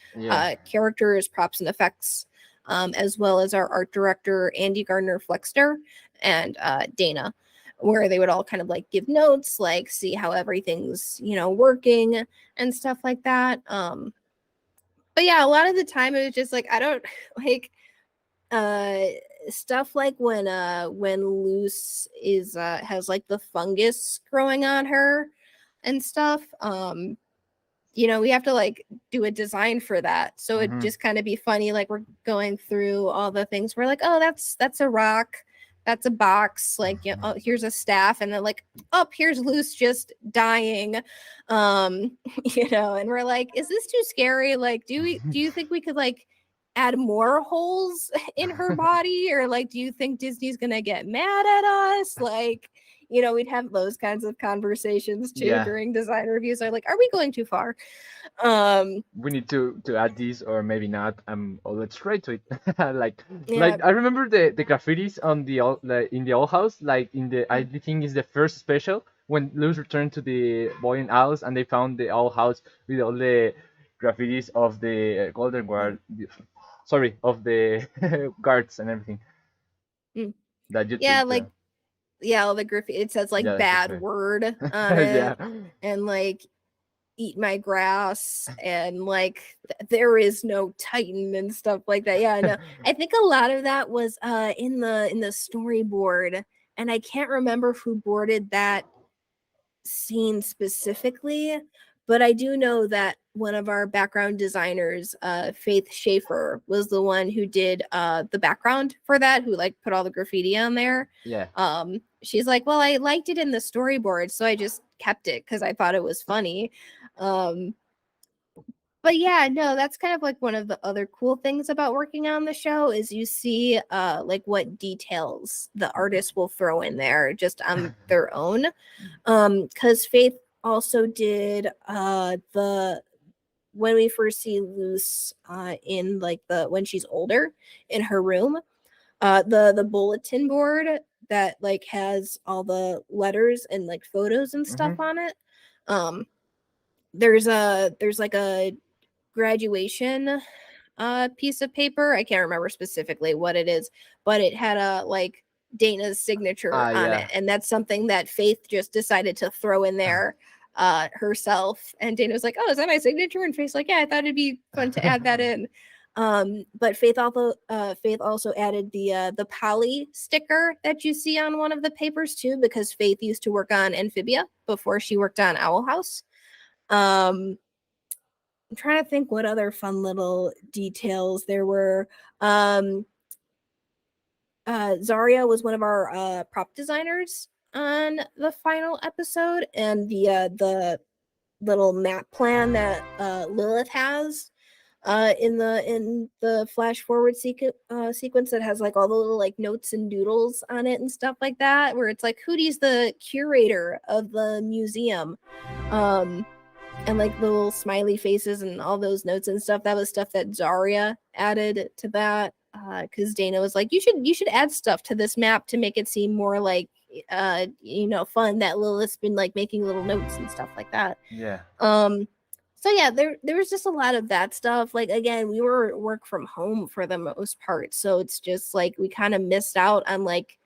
characters, props, and effects, as well as our art director Andy Gardner Flexter and Dana. where they would all kind of like give notes, like see how everything's, working and stuff like that. But yeah, a lot of the time it was just like, I don't like stuff like when Luce is has like the fungus growing on her and stuff. We have to like do a design for that. So it'd just kind of be funny, like we're going through all the things. We're like, oh, that's a rock, that's a box, like oh, here's a staff, and then like, oh, here's Luce just dying. And we're like, is this too scary? Like, do you think we could like add more holes in her body, or like do you think Disney's gonna get mad at us? Like, we'd have those kinds of conversations too during design reviews. Are like, are we going too far? We need to add this, or maybe not. Let's try to it. like I remember the graffitis on in the old house, like I think is the first special when Luz returned to the boy and house, and they found the old house with all the graffitis of the Golden Guard. Sorry, of the guards and everything. That you all the graffiti, it says like bad word on it, and like eat my grass, and like there is no Titan and stuff like that. Yeah, I know. I think a lot of that was in the storyboard, and I can't remember who boarded that scene specifically, but I do know that one of our background designers, Faith Schaefer, was the one who did the background for that, who like put all the graffiti on there. Yeah. She's like, well, I liked it in the storyboard, so I just kept it because I thought it was funny. But yeah, no, that's kind of like one of the other cool things about working on the show is you see like what details the artists will throw in there just on their own. Because Faith also did when we first see Luce in like when she's older in her room, the bulletin board that like has all the letters and like photos and stuff on it. There's like a graduation piece of paper. I can't remember specifically what it is, but it had a like Dana's signature on it, and that's something that Faith just decided to throw in there herself. And Dana was like, "Oh, is that my signature?" And Faith's like, "Yeah, I thought it'd be fun to add that in." But Faith also added the Polly sticker that you see on one of the papers too, because Faith used to work on Amphibia before she worked on Owl House. I'm trying to think what other fun little details there were. Zaria was one of our prop designers on the final episode, and the little map plan that Lilith has in the flash forward sequence that has like all the little like notes and doodles on it and stuff like that, where it's like Hootie's the curator of the museum, and like the little smiley faces and all those notes and stuff. That was stuff that Zaria added to that, because Dana was like, you should add stuff to this map to make it seem more like fun, that Lilith's been like making little notes and stuff like that. Yeah. So yeah, there was just a lot of that stuff. Like, again, we were work from home for the most part, so it's just like we kind of missed out on like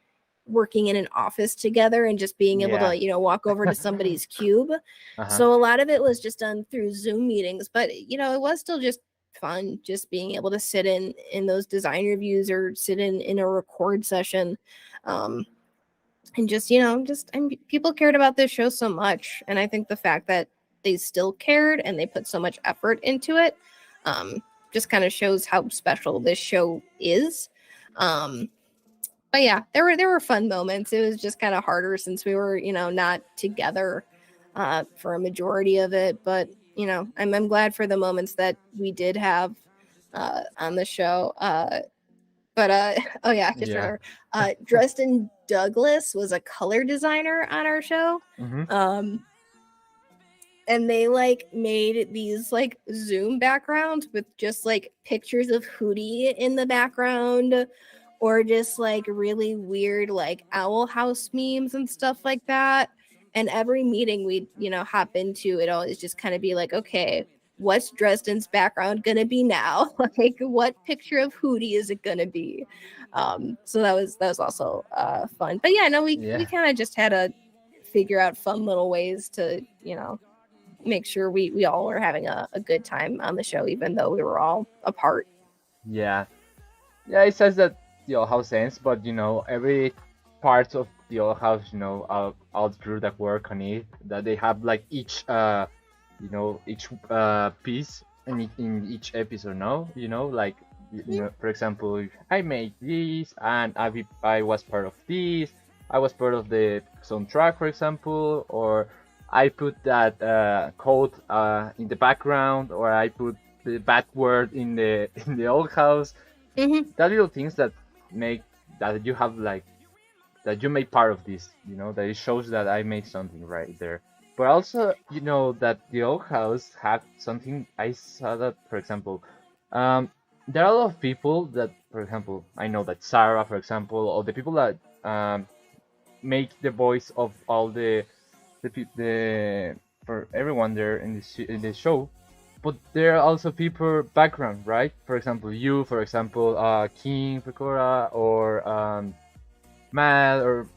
working in an office together and just being able to walk over to somebody's cube. So a lot of it was just done through Zoom meetings, but it was still just fun, just being able to sit in those design reviews or sit in a record session, and just people cared about this show so much, and I think the fact that they still cared and they put so much effort into it just kind of shows how special this show is. But yeah, there were fun moments. It was just kind of harder since we were not together for a majority of it, but I'm glad for the moments that we did have on the show. Remember, Dresden Douglas was a color designer on our show. And they like made these like Zoom backgrounds with just like pictures of Hootie in the background, or just like really weird like Owl House memes and stuff like that. And every meeting we'd hop into, it always just kind of be like, okay, what's Dresden's background gonna be now? Like, what picture of Hootie is it gonna be? So that was also fun. But yeah, no, we kind of just had to figure out fun little ways to, you know, make sure we all were having a good time on the show, even though we were all apart. Yeah. Yeah, it says that the Old House ends, but you know, every part of the Old House, you know, all the crew that work on it, that they have like each you know, each piece in each episode, no? You know, like, you know, for example, I made this and I was part of this, I was part of the soundtrack, for example, or I put that code in the background, or I put the bad word in the in the Old House. That little things that make that you have like that you made part of this, you know, that it shows that I made something right there. But also, you know, that the Old House had something. I saw that, for example, there are a lot of people that, for example, I know that Sarah, for example, or the people that make the voice of all the for everyone there in the show. But there are also people background, right? For example, you, for example, King, Pecora, or Matt, or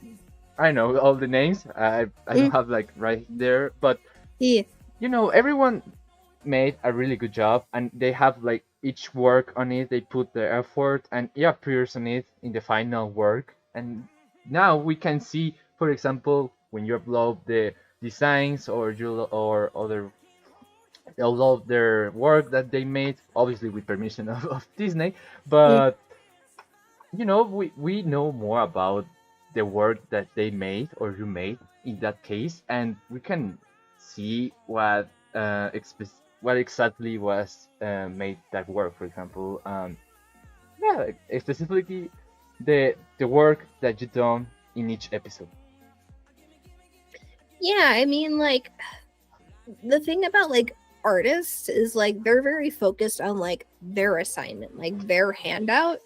I know all the names. I don't have like right there, but yeah, you know, everyone made a really good job, and they have like each work on it. They put their effort, and it appears on it in the final work. And now we can see, for example, when you upload the designs or you or other upload their work that they made, obviously with permission of Disney, but you know, we know more about the work that they made or you made in that case, and we can see what what exactly was made that work. For example, yeah, like, specifically the work that you done in each episode. Yeah, I mean, like, the thing about like artists is like they're very focused on like their assignment, like their handout.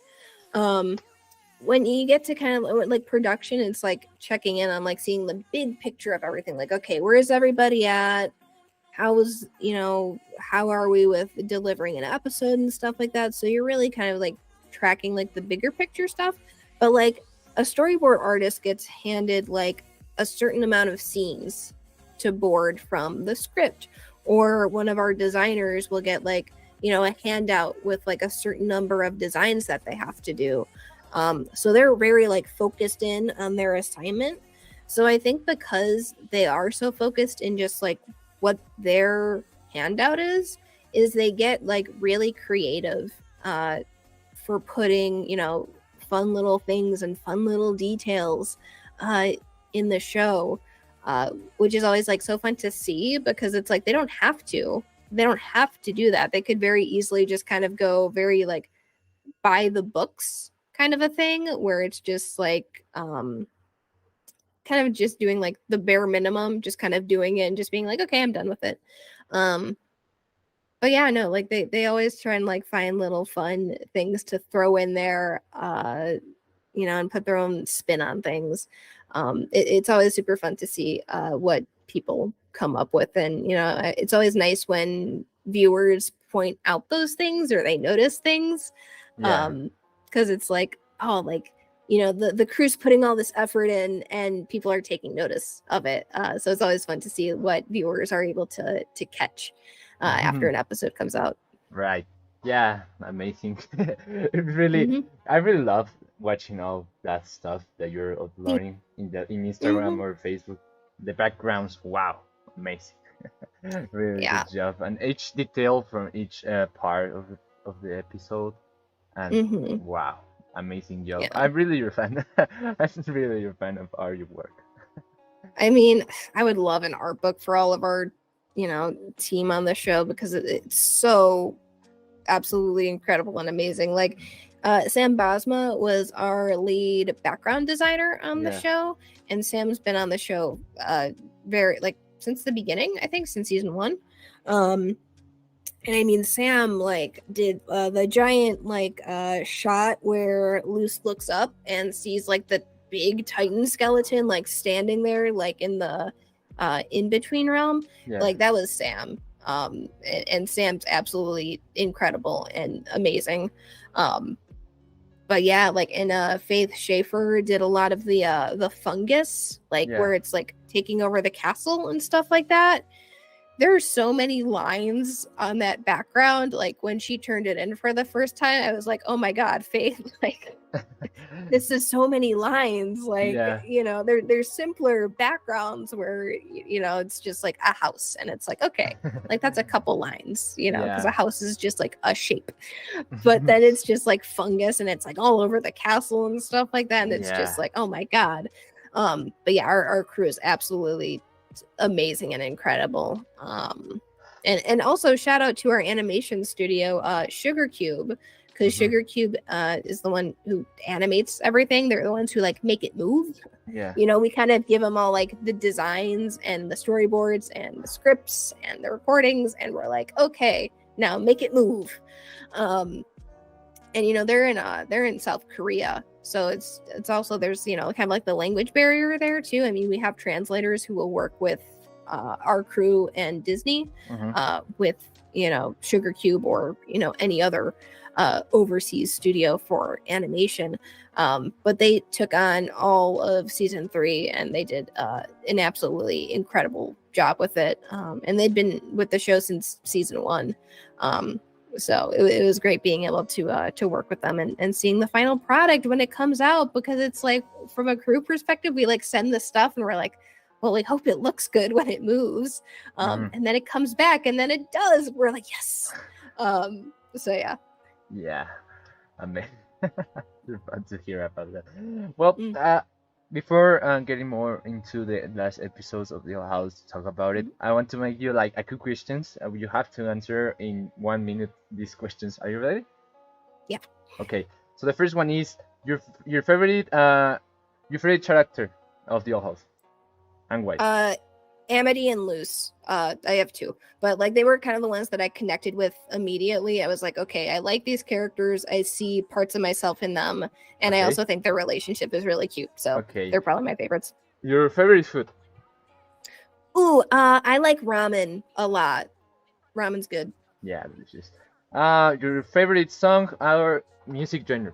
When you get to kind of like production, it's like checking in on like seeing the big picture of everything. Like, okay, where is everybody at? How's, you know, how are we with delivering an episode and stuff like that? So you're really kind of like tracking like the bigger picture stuff. But like a storyboard artist gets handed like a certain amount of scenes to board from the script, or one of our designers will get like, you know, a handout with like a certain number of designs that they have to do. So they're very like focused in on their assignment. So I think because they are so focused in just like what their handout is they get like really creative for putting, you know, fun little things and fun little details in the show, which is always like so fun to see, because it's like they don't have to do that. They could very easily just kind of go very like by the books kind of a thing, where it's just like kind of just doing like the bare minimum, just kind of doing it and just being like, okay, I'm done with it. But yeah, no, like they always try and like find little fun things to throw in there, you know, and put their own spin on things. It's always super fun to see what people come up with, and you know, it's always nice when viewers point out those things or they notice things. Yeah. Because it's like, oh, like, you know, the crew's putting all this effort in and people are taking notice of it. So it's always fun to see what viewers are able to catch after an episode comes out. Right. Yeah, amazing. Really, I really love watching all that stuff that you're uploading in Instagram or Facebook. The backgrounds, wow, amazing. Really good job, and each detail from each part of the episode, and wow, amazing job. I'm really your fan. I'm really your fan of all your work. I mean, I would love an art book for all of our, you know, team on the show, because it's so absolutely incredible and amazing. Like Sam Basma was our lead background designer on the show, and Sam's been on the show very like since the beginning, I think since season 1. And I mean, Sam like did the giant like shot where Luce looks up and sees like the big Titan skeleton like standing there like in the in between realm. Like that was Sam. And Sam's absolutely incredible and amazing. But yeah, like, and Faith Schaefer did a lot of the fungus, like Yeah. where it's like taking over the castle and stuff like that. There are so many lines on that background. Like when she turned it in for the first time, I was like, oh my God, Faith, like this is so many lines. Like, Yeah. there's simpler backgrounds where, it's just like a house and it's like, okay, like that's a couple lines, because Yeah. a house is just like a shape. But then it's just like fungus and it's like all over the castle and stuff like that. And it's Yeah. just like, oh my God. But yeah, our crew is absolutely amazing and incredible. And also shout out to our animation studio, Sugar Cube, because Sugar Cube is the one who animates everything. They're the ones who like make it move. Yeah. We kind of give them all like the designs and the storyboards and the scripts and the recordings, and we're like, okay, now make it move. And they're in South Korea, so it's also, there's kind of like the language barrier there too. I mean, we have translators who will work with our crew and Disney with Sugar Cube or any other overseas studio for animation, but they took on all of season 3 and they did an absolutely incredible job with it, and they'd been with the show since season 1. So it was great being able to work with them and seeing the final product when it comes out, because it's like, from a crew perspective, we like send the stuff and we're like, well, we hope it looks good when it moves, and then it comes back and then it does. We're like, yes. So yeah, amazing. Fun to hear about that. Well, before getting more into the last episodes of the House to talk about it, I want to make you like a quick questions. You have to answer in 1 minute these questions. Are you ready? Yeah. Okay. So the first one is your favorite character of the House, and why? Amity and Luce. I have 2, but like they were kind of the ones that I connected with immediately. I was like, okay, I like these characters. I see parts of myself in them, and I also think their relationship is really cute. So they're probably my favorites. Your favorite food? Ooh, I like ramen a lot. Ramen's good. Yeah, delicious. Your favorite song or music genre?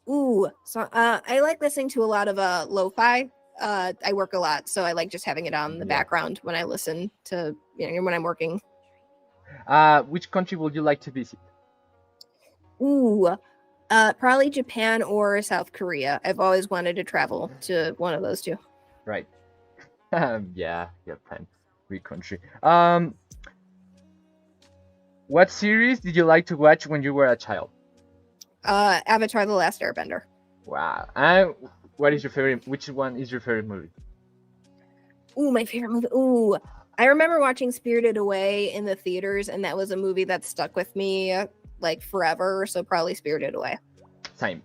Ooh, so I like listening to a lot of lo-fi. I work a lot, so I like just having it on in the background when I listen to, when I'm working. Which country would you like to visit? Ooh, probably Japan or South Korea. I've always wanted to travel to one of those 2. Right. Yeah, Japan, great country. What series did you like to watch when you were a child? Avatar: The Last Airbender. Wow. And what is your favorite? Which one is your favorite movie? Ooh, my favorite movie. Ooh, I remember watching Spirited Away in the theaters, and that was a movie that stuck with me like forever. So probably Spirited Away. Same.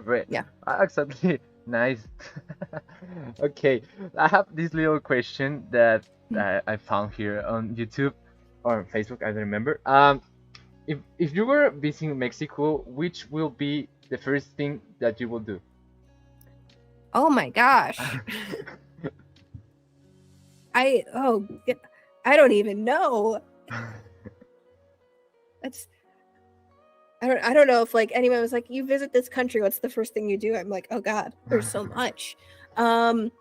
Right. Yeah. Exactly. Nice. Okay, I have this little question that I found here on YouTube or Facebook. I don't remember. If you were visiting Mexico, which will be the first thing that you will do? Oh my gosh. I don't even know. I don't know if like anyone was like, you visit this country, what's the first thing you do? I'm like, oh God, there's so much. I'd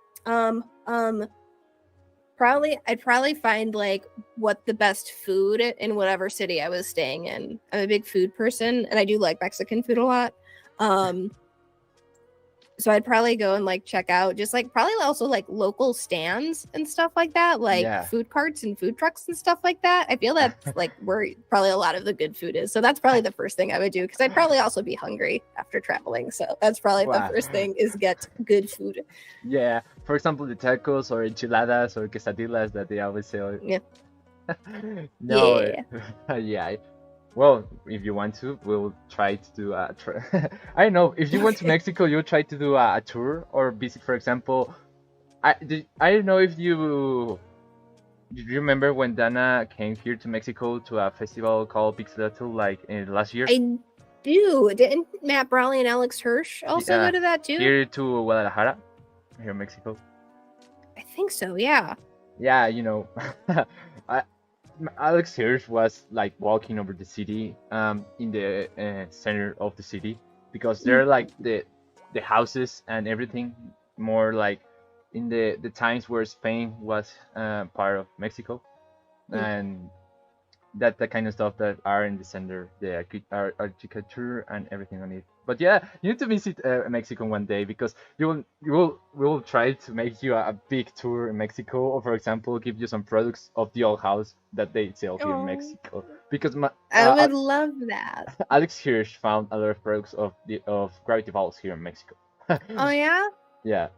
probably find like what the best food in whatever city I was staying in. I'm a big food person and I do like Mexican food a lot. So I'd probably go and like check out just like probably also like local stands and stuff like that, like food carts and food trucks and stuff like that. I feel that's like where probably a lot of the good food is. So that's probably the first thing I would do, because I'd probably also be hungry after traveling. So that's probably the first thing, is get good food. Yeah, for example, the tacos or enchiladas or quesadillas that they always say. Yeah. No. Yeah. Well, if you want to, we'll try to do a I don't know, if you went to Mexico, you'll try to do a tour or visit, for example. I don't know if you remember when Dana came here to Mexico to a festival called Pixelatl like last year. I do. Didn't Matt Brawley and Alex Hirsch also go to that too? Here to Guadalajara, here in Mexico. I think so. Yeah. Yeah, you know, Alex Hirsch was like walking over the city, in the center of the city, because Mm, they're like the houses and everything more like in the times where Spain was part of Mexico, mm. and that the kind of stuff that are in the center, the architecture and everything on it. But yeah, you need to visit Mexico one day, because we will try to make you a big tour in Mexico, or for example, give you some products of the old house that they sell here in Oh, Mexico. Because I would love that. Alex Hirsch found a lot of products of Gravity Falls here in Mexico. Oh yeah. Yeah.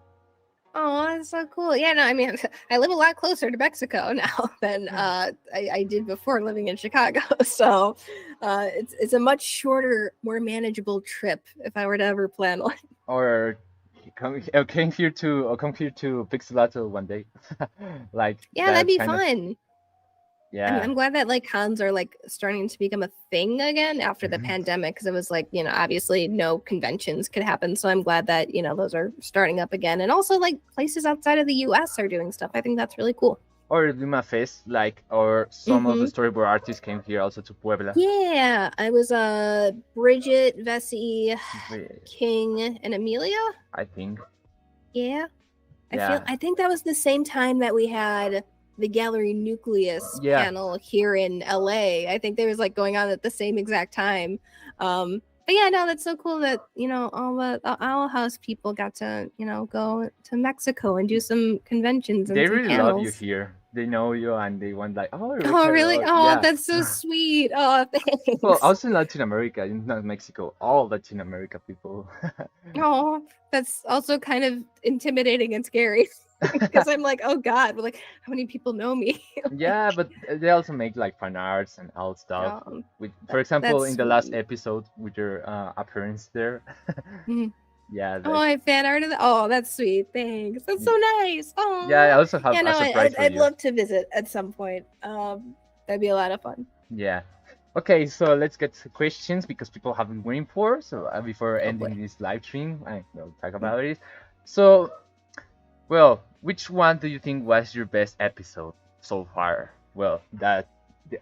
Oh, that's so cool. Yeah, no, I mean, I live a lot closer to Mexico now than I did before living in Chicago. So it's a much shorter, more manageable trip if I were to ever plan one. Or come here to Pixelato one day. Like Yeah, that'd that be kind of. fun. Yeah. I'm glad that like cons are like starting to become a thing again after the Mhm. pandemic, because it was like, obviously no conventions could happen. So I'm glad that, those are starting up again. And also like places outside of the US are doing stuff. I think that's really cool. Or Luma Fest, like, or some of the Hmm. storyboard artists came here also to Puebla. Yeah, I was Bridget, Vesey, We- King, and Amelia. I think. Yeah. Yeah. I think that was the same time that we had the Gallery Nucleus Yeah. panel here in LA. I think they was like going on at the same exact time. But yeah, no, that's so cool that all the Owl House people got to go to Mexico and do some conventions and They some really love you panels. here. They know you and they want like, oh, Oh, Rebecca. really? Oh, Oh, yeah. that's so sweet. Oh, Well, thanks. also in Latin America, not Mexico, all Latin America people. Oh, that's also kind of intimidating and scary because I'm like, oh God, but like, how many people know me? Yeah, but they also make like fan arts and all stuff. With, for example, That's in the last sweet. episode with your appearance there. Mhm. Yeah, Oh, that, I fan art of the. Oh, that's sweet. Thanks. That's so nice. yeah. I Oh, also have yeah. a No, surprise for I'd you. love to visit at some point. That'd be a lot of fun. Yeah. Okay, so let's get to questions because people have been waiting for. So before Oh ending boy. this live stream, I will talk about it. So, well, which one do you think was your best episode so far? Well,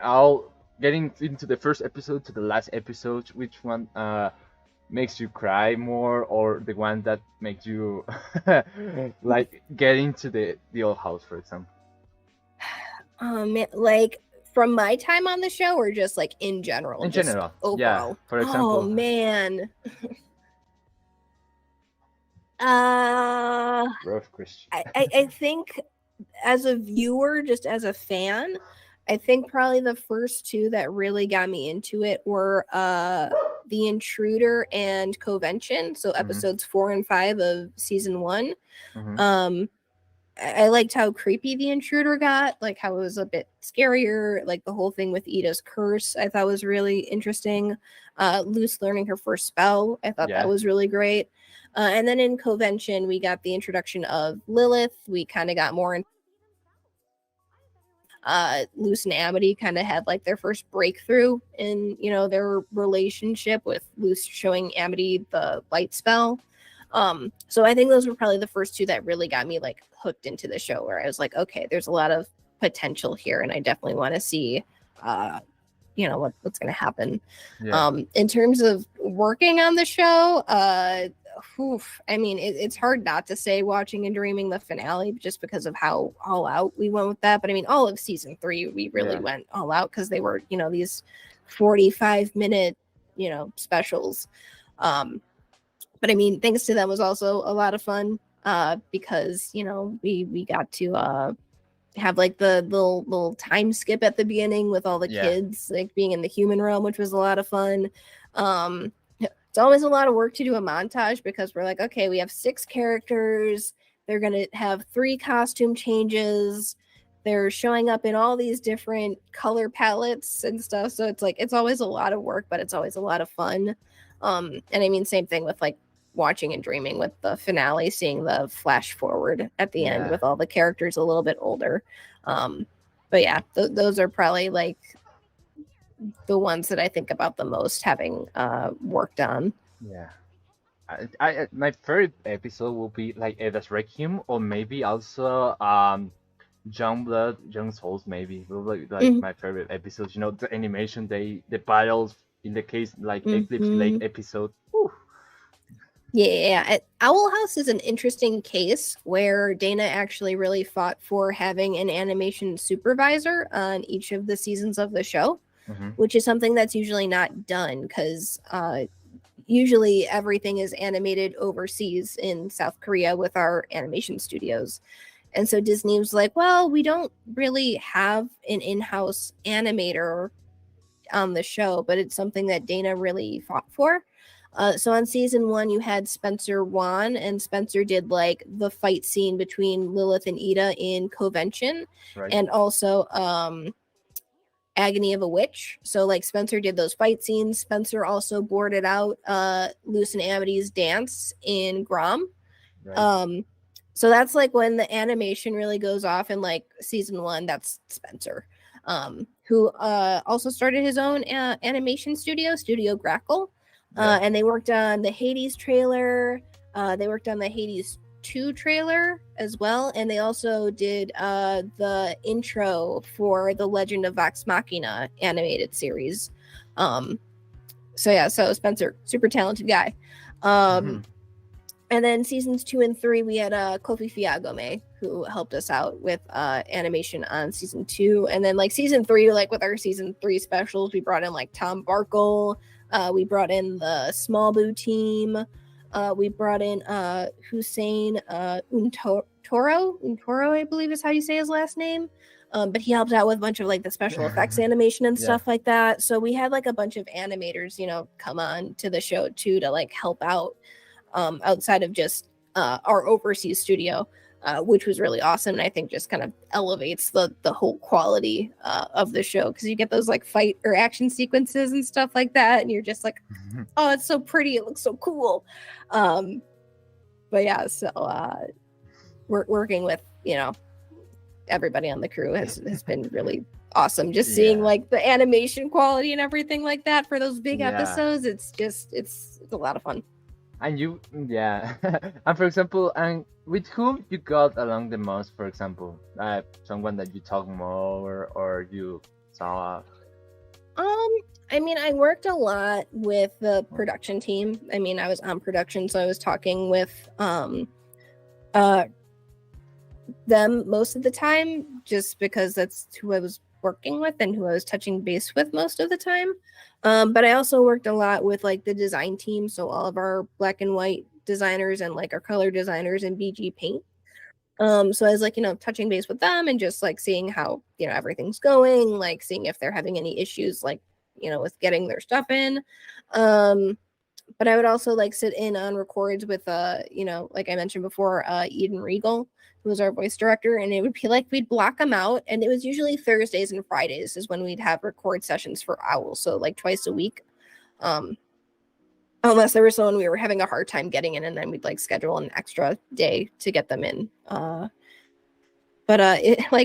I'll getting into the first episode to the last episode. Which one makes you cry more, or the one that makes you like get into the old house, for example? Like from my time on the show, or just like in general, In just general, yeah. overall. For Oh example, man. Uh, rough question. I think as a viewer, just as a fan, I think probably the first two that really got me into it were The Intruder and Covention, so episodes 4 and 5 of season 1. Mhm. I liked how creepy The Intruder got, like how it was a bit scarier, like the whole thing with Ida's curse I thought was really interesting. Luce learning her first spell, I thought Yeah. that was really great. And then in Covention, we got the introduction of Lilith. We kind of got more in Luce and Amity kind of had like their first breakthrough in their relationship, with Luce showing Amity the light spell. So I think those were probably the first two that really got me like hooked into the show, where I was like, okay, there's a lot of potential here, and I definitely want to see what's going to happen. Yeah. In terms of working on the show, I mean, it's hard not to say watching and dreaming the finale, just because of how all out we went with that. But I mean, all of season 3, we really went all out, because they were, these 45-minute, specials. But I mean, thanks to them was also a lot of fun, because, we got to have like the little time skip at the beginning with all the kids like being in the human realm, which was a lot of fun. It's always a lot of work to do a montage, because we're like, okay, we have 6 characters. They're going to have 3 costume changes. They're showing up in all these different color palettes and stuff. So it's like, it's always a lot of work, but it's always a lot of fun. And I mean, same thing with like watching and dreaming with the finale, seeing the flash forward at the end with all the characters a little bit older. But yeah, those are probably like the ones that I think about the most, having worked on. Yeah. My favorite episode will be like Eda's Requiem, or maybe also Youngblood, Young Souls maybe. Those were like Mhm. my favorite episodes. You know, the animation, the battles, in the case like Eclipse Lake Mhm. episode. Whew. Yeah, Owl House is an interesting case where Dana actually really fought for having an animation supervisor on each of the seasons of the show, Hmm. which is something that's usually not done because usually everything is animated overseas in South Korea with our animation studios. And so Disney was like, well, we don't really have an in house animator on the show, but it's something that Dana really fought for. So on season 1, you had Spencer Wan, and Spencer did like the fight scene between Lilith and Ida in Convention, Right. and also Agony of a Witch. So like Spencer did those fight scenes. Spencer also boarded out Luce and Amity's dance in Grom. Right. So that's like when the animation really goes off in like season 1. That's Spencer, who also started his own animation studio, Studio Grackle. Yeah. And they worked on the Hades trailer. They worked on the Hades 2 trailer as well. And they also did the intro for the Legend of Vox Machina animated series. So Spencer, super talented guy. Mhm. And then seasons 2 and 3, we had Kofi Fiagome, who helped us out with animation on season 2. And then like season 3, like with our season 3 specials, we brought in like Tom Barkle. We brought in the Small Boo team. We brought in Hussein Untoro, I believe is how you say his last name. But he helped out with a bunch of like the special effects animation and Yeah. stuff like that. So we had like a bunch of animators, come on to the show too to like help out outside of just our overseas studio, which was really awesome. And I think just kind of elevates the whole quality of the show, because you get those like fight or action sequences and stuff like that. And you're just like, oh, it's so pretty. It looks so cool. But yeah, so we're working with, everybody on the crew has been really awesome. Just seeing like the animation quality and everything like that for those big episodes. It's a lot of fun. And you, yeah. And for example, and with whom you got along the most, for example, someone that you talk more or you saw. I mean, I worked a lot with the production team. I mean, I was on production, so I was talking with them most of the time, just because that's who I was working with and who I was touching base with most of the time. But I also worked a lot with like the design team, so all of our black and white designers and like our color designers and BG Paint. So I was like, touching base with them and just like seeing how, everything's going, like seeing if they're having any issues, like, with getting their stuff in. But I would also like sit in on records with, like I mentioned before, Eden Regal, who was our voice director. And it would be like, we'd block them out. And it was usually Thursdays and Fridays is when we'd have record sessions for Owl. So like twice a week. Unless there was someone we were having a hard time getting in, and then we'd like schedule an extra day to get them in. But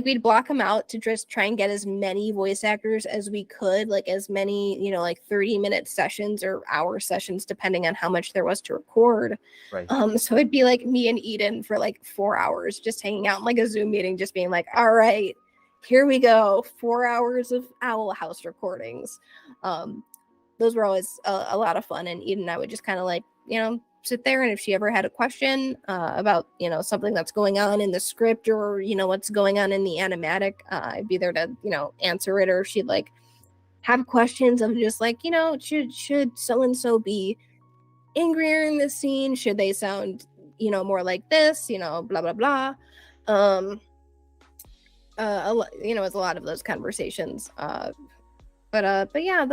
we'd block them out to just try and get as many voice actors as we could, like as many, like 30-minute sessions or hour sessions, depending on how much there was to record. Right. So it'd be like me and Eden for like 4 hours, just hanging out in like a Zoom meeting, just being like, all right, here we go. 4 hours of Owl House recordings. Those were always a lot of fun. And Eden and I would just kind of like, sit there, and if she ever had a question about, something that's going on in the script or, what's going on in the animatic, I'd be there to, answer it. Or if she'd like have questions of just like, should so-and-so be angrier in this scene? Should they sound, more like this, blah, blah, blah. It's a lot of those conversations. But yeah,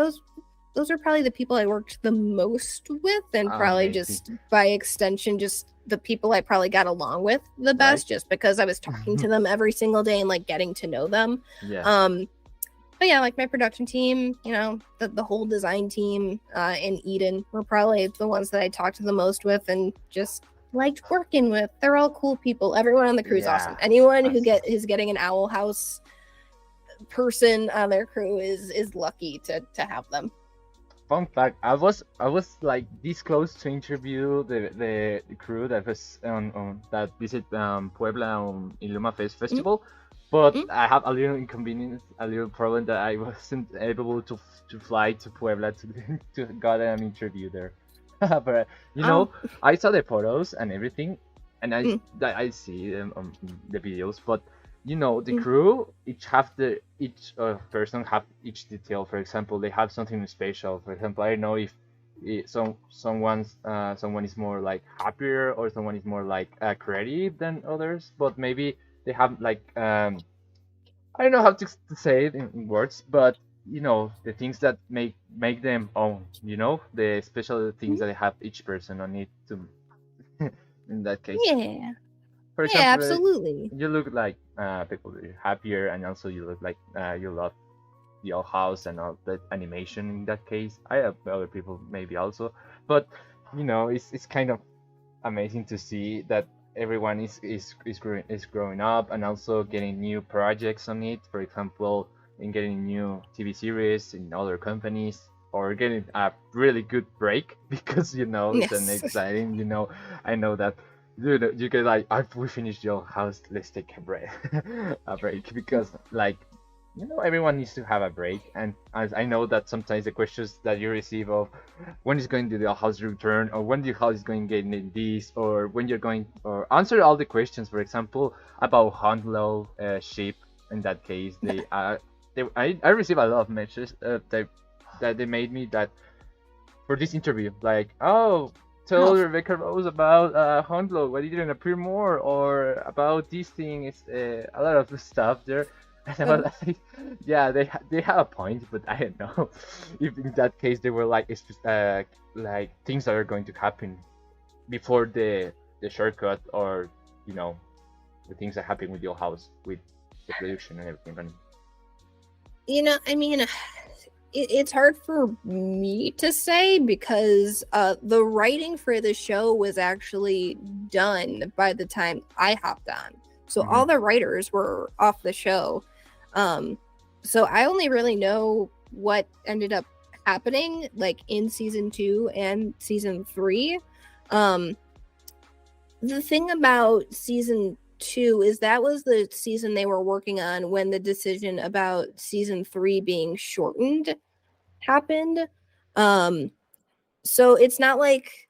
those are probably the people I worked the most with, and probably just by extension, just the people I probably got along with the best, just because I was talking to them every single day and like getting to know them. Yeah. But yeah, like my production team, the whole design team, and Eden were probably the ones that I talked to the most with and just liked working with. They're all cool people. Everyone on the crew is awesome. Anyone who is getting an Owl House person on their crew is lucky to have them. Fun fact: I was like this close to interview the crew that was on that visit Puebla in Luma Fest Festival, But Mm. I have a little inconvenience, a little problem that I wasn't able to fly to Puebla to to get an interview there. But you Oh. know, I saw the photos and everything, and Mm. I see them on the videos. But you know, the Mm. crew each person have each detail. For example, they have something special. For example, I don't know if someone is more like happier or someone is more like creative than others, but maybe they have like I don't know how to say it in words, but you know the things that make them own. You know the special things Mm. that they have each person on it to. In that case, Yeah. for Yeah, example, absolutely. you look like people happier, and also you look like you love the old house and all that animation. In that case, I have other people maybe also, but you know it's kind of amazing to see that everyone is growing up and also getting new projects on it. For example, in getting new TV series in other companies or getting a really good break because you know it's an Yes. exciting. You know, I know that. You get like, we finished your house. Let's take a break, a break because like you know everyone needs to have a break, and as I know that sometimes the questions that you receive of when is going to the house return or when the house is going to get in this or when you're going or answer all the questions, for example about hunt low sheep. In that case I receive a lot of messages that they made me that for this interview like, oh, tell Oh. Rebecca Rose about hunt low, why didn't appear more, or about this thing. It's a lot of stuff there. And I was like, yeah, they have a point, but I don't know if in that case they were like like things that are going to happen before the shortcut, or you know the things that happen with your house with the production and everything running. I mean, it's hard for me to say because the writing for the show was actually done by the time I hopped on. So Mm-hmm. all the writers were off the show. Um, so I only really know what ended up happening like in season 2 and season 3. The thing about season 2 is that was the season they were working on when the decision about season 3 being shortened happened. Um, so it's not like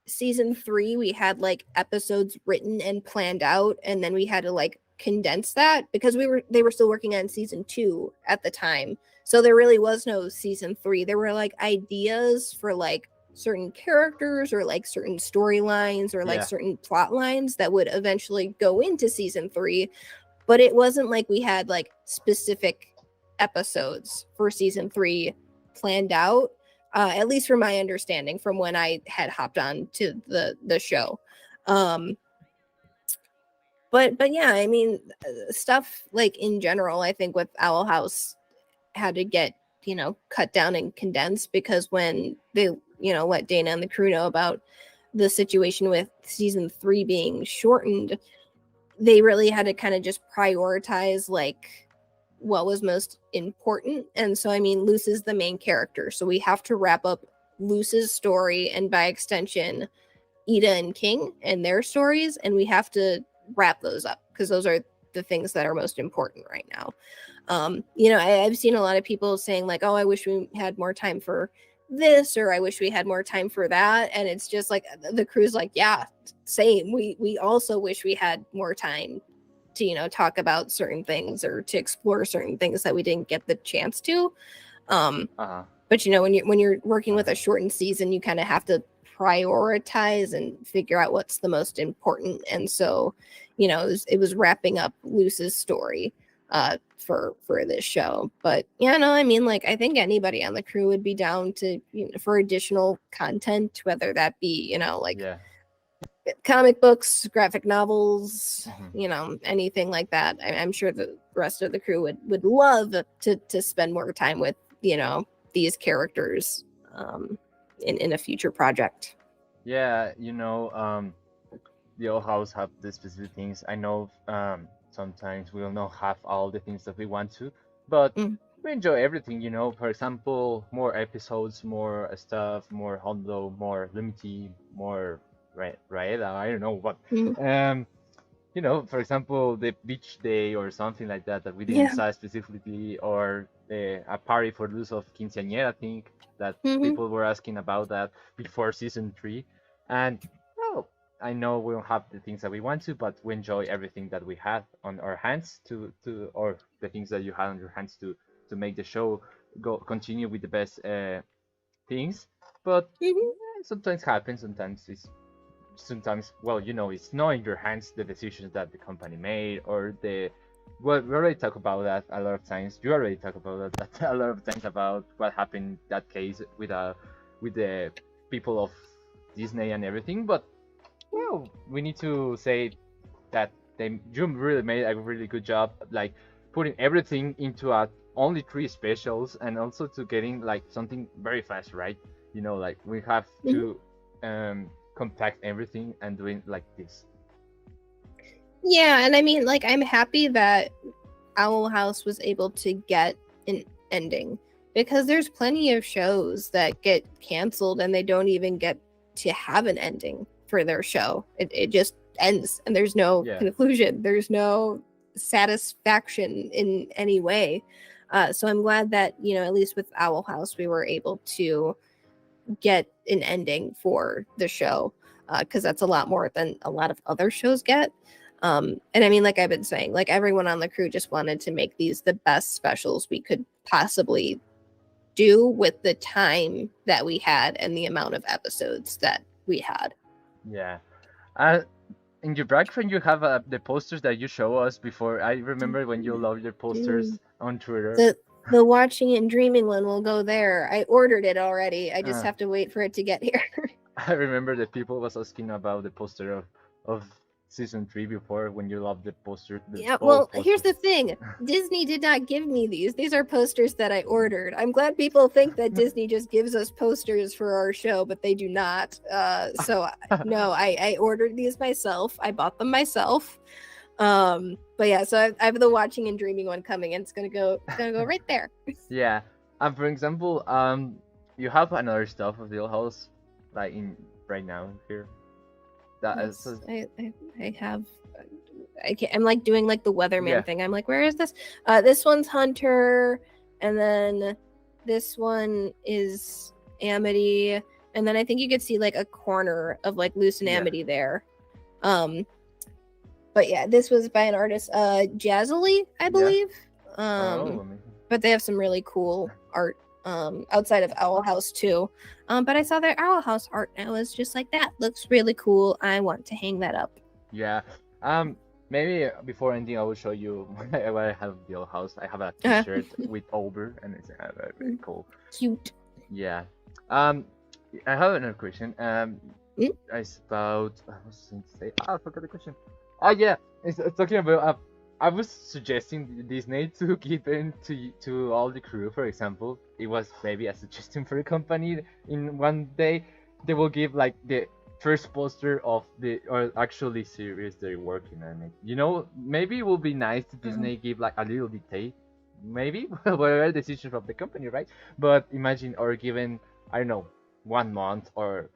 season 3 we had like episodes written and planned out and then we had to like condense that because they were still working on season 2 at the time. So there really was no season 3. There were like ideas for like certain characters or like certain storylines or like Yeah. certain plot lines that would eventually go into season 3, but it wasn't like we had like specific episodes for season 3 planned out, at least from my understanding from when I had hopped on to the show. But yeah, I mean, stuff like in general, I think with Owl House had to get cut down and condensed because when they let Dana and the crew know about the situation with season 3 being shortened, they really had to kind of just prioritize like what was most important. And so, I mean, Luce is the main character. So we have to wrap up Luce's story and by extension, Ida and King and their stories. And we have to wrap those up because those are the things that are most important right now. I've seen a lot of people saying like, oh, I wish we had more time for this, or I wish we had more time for that. And it's just like the crew's like, yeah, same. We also wish we had more time to talk about certain things or to explore certain things that we didn't get the chance to. Uh-huh. But when you're working with a shortened season, you kind of have to prioritize and figure out what's the most important. And so, it was wrapping up Luce's story for this show. But yeah, no, I mean, like I think anybody on the crew would be down to for additional content, whether that be like Yeah. comic books, graphic novels, Mm-hmm. anything like that. I'm sure the rest of the crew would love to spend more time with these characters in a future project. Yeah, the old house have the specific things. I know sometimes we will not have all the things that we want to, but Mm. we enjoy everything, For example, more episodes, more stuff, more Hondo, more Lumity, more Raela, I don't know what. Mm. Um you know, for example, the beach day or something like that that we didn't Yeah. say specifically, or a party for Luz of Quinceañera, I think that Hmm. people were asking about that before season three. And well, I know we don't have the things that we want to, but we enjoy everything that we had on our hands or the things that you had on your hands to make the show go continue with the best things. But Hmm. sometimes happens, sometimes, well, it's not in your hands the decisions that the company made or the well, we already talk about that a lot of times. You already talk about that a lot of times about what happened in that case with the people of Disney and everything. But well, we need to say that you really made a really good job, like putting everything into only three specials, and also to getting like something very fast, right? Like we have Hmm. to compact everything and doing like this. Yeah, and I mean, like, I'm happy that Owl House was able to get an ending, because there's plenty of shows that get canceled and they don't even get to have an ending for their show. It just ends and there's no Yeah. conclusion. There's no satisfaction in any way. So I'm glad that, at least with Owl House, we were able to get an ending for the show, because that's a lot more than a lot of other shows get. And I mean, like I've been saying, like everyone on the crew just wanted to make these the best specials we could possibly do with the time that we had and the amount of episodes that we had. Yeah. In your background, you have the posters that you show us before. I remember when you loved your posters on Twitter. The watching and dreaming one will go there. I ordered it already. I just have to wait for it to get here. I remember that people was asking about the poster of season 3 before, when you loved the poster. Yeah, well, here's the thing. Disney did not give me these. These are posters that I ordered. I'm glad people think that Disney just gives us posters for our show, but they do not. So no, I ordered these myself. I bought them myself. But yeah, so I have the watching and dreaming one coming, and it's gonna go right there. Yeah. And for example, you have another stuff of the old house, like in right now here. Yes, I have. I'm like doing like the weatherman thing. I'm like, where is this? This one's Hunter, and then this one is Amity, and then I think you could see like a corner of like Luz and Amity there. But yeah, this was by an artist, Jazzily, I believe. But they have some really cool art outside of Owl House too. But I saw their Owl House art and I was just like, that looks really cool. I want to hang that up. Yeah. Maybe before ending, I will show you what I have at the Owl House. I have a T-shirt with Ober, and it's very cool. Cute. Yeah. I have another question. It's about. I was going to say. I forgot the question. Yeah. It's talking about. I was suggesting Disney to give in to all the crew. For example, it was maybe a suggestion for the company. In one day, they will give like the first poster of the or actually series they're working on it. Maybe it would be nice to Disney give like a little detail. Maybe whatever decision from the company, right? But imagine, or given, I don't know, 1 month or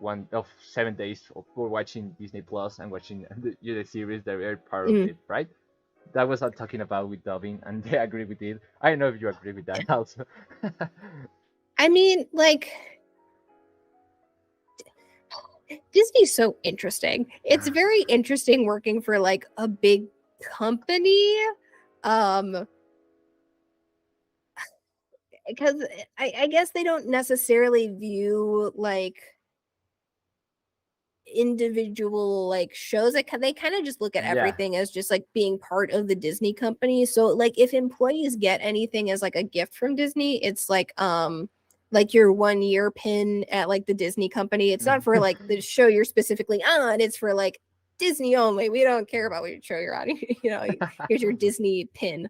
7 days for watching Disney Plus and watching the series that are part of it, right? That was what talking about with dubbing, and they agree with it. I don't know if you agree with that also. I mean, like, Disney's so interesting. It's very interesting working for like a big company. Because I guess they don't necessarily view like individual like shows. They kind of just look at everything as just like being part of the Disney company. So like if employees get anything as like a gift from Disney, it's like your 1 year pin at like the Disney company. It's not for like the show you're specifically on. It's for like Disney only. We don't care about what show you're on. Here's your Disney pin.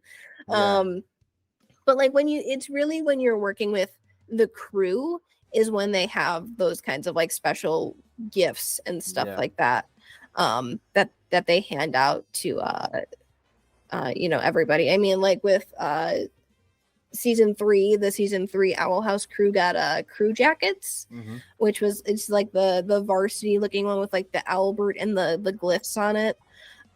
But like it's really when you're working with the crew is when they have those kinds of like special gifts and stuff like that, that they hand out to everybody. I mean, like with season 3, the season 3 Owl House crew got crew jackets, it's like the varsity looking one with like the Albert and the glyphs on it.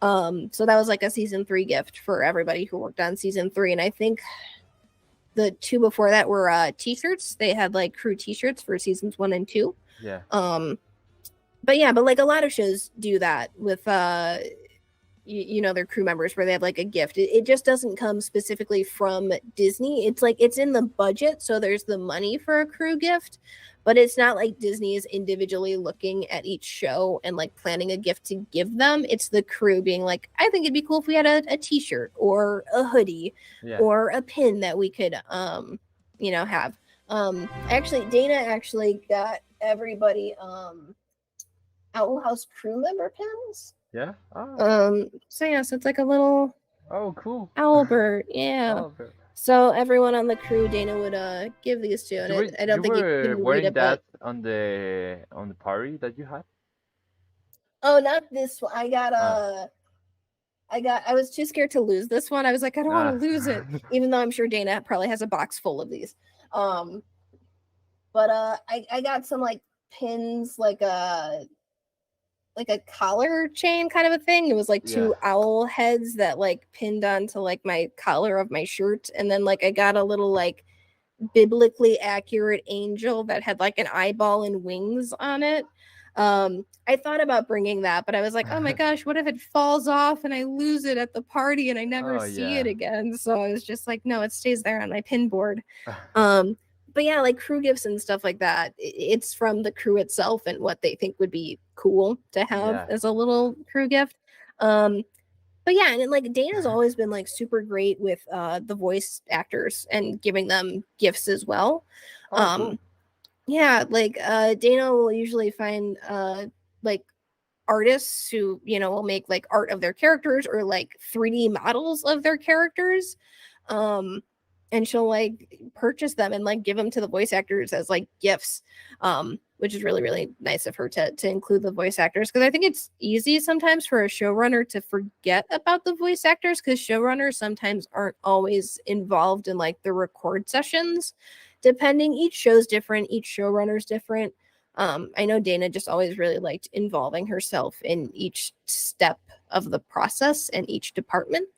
So that was like a season 3 gift for everybody who worked on season 3. And I think the 2 before that were t-shirts. They had like crew t-shirts for seasons 1 and 2. Yeah. But yeah, but like a lot of shows do that with you know, their crew members, where they have like a gift. It just doesn't come specifically from Disney. It's like it's in the budget, so there's the money for a crew gift, but it's not like Disney is individually looking at each show and like planning a gift to give them. It's the crew being like, I think it'd be cool if we had a t-shirt or a hoodie or a pin that we could you know, have. Actually, Dana actually got everybody Owl House crew member pins. Yeah. Oh. So yeah, so it's like a little cool Owlbird. Yeah. Owlbird. So everyone on the crew, Dana would give these to, and I don't think you can wearing read it, that but... on the party that you had. Oh, not this one. I was too scared to lose this one. I was like, I don't want to lose it, even though I'm sure Dana probably has a box full of these. But I got some like pins, like a collar chain kind of a thing. It was like 2 owl heads that like pinned onto like my collar of my shirt, and then like I got a little like biblically accurate angel that had like an eyeball and wings on it. I thought about bringing that, but I was like, oh my gosh, what if it falls off and I lose it at the party and I never see it again? So I was just like, no, it stays there on my pin board. But yeah, like crew gifts and stuff like that, it's from the crew itself and what they think would be cool to have as a little crew gift. But yeah, and like Dana's always been like super great with the voice actors and giving them gifts as well. Cool. Yeah, like Dana will usually find like artists who, you know, will make like art of their characters or like 3D models of their characters. And she'll like purchase them and like give them to the voice actors as like gifts, which is really, really nice of her to include the voice actors. Because I think it's easy sometimes for a showrunner to forget about the voice actors, because showrunners sometimes aren't always involved in like the record sessions. Depending, each show's different, each showrunner's different. I know Dana just always really liked involving herself in each step of the process and each department.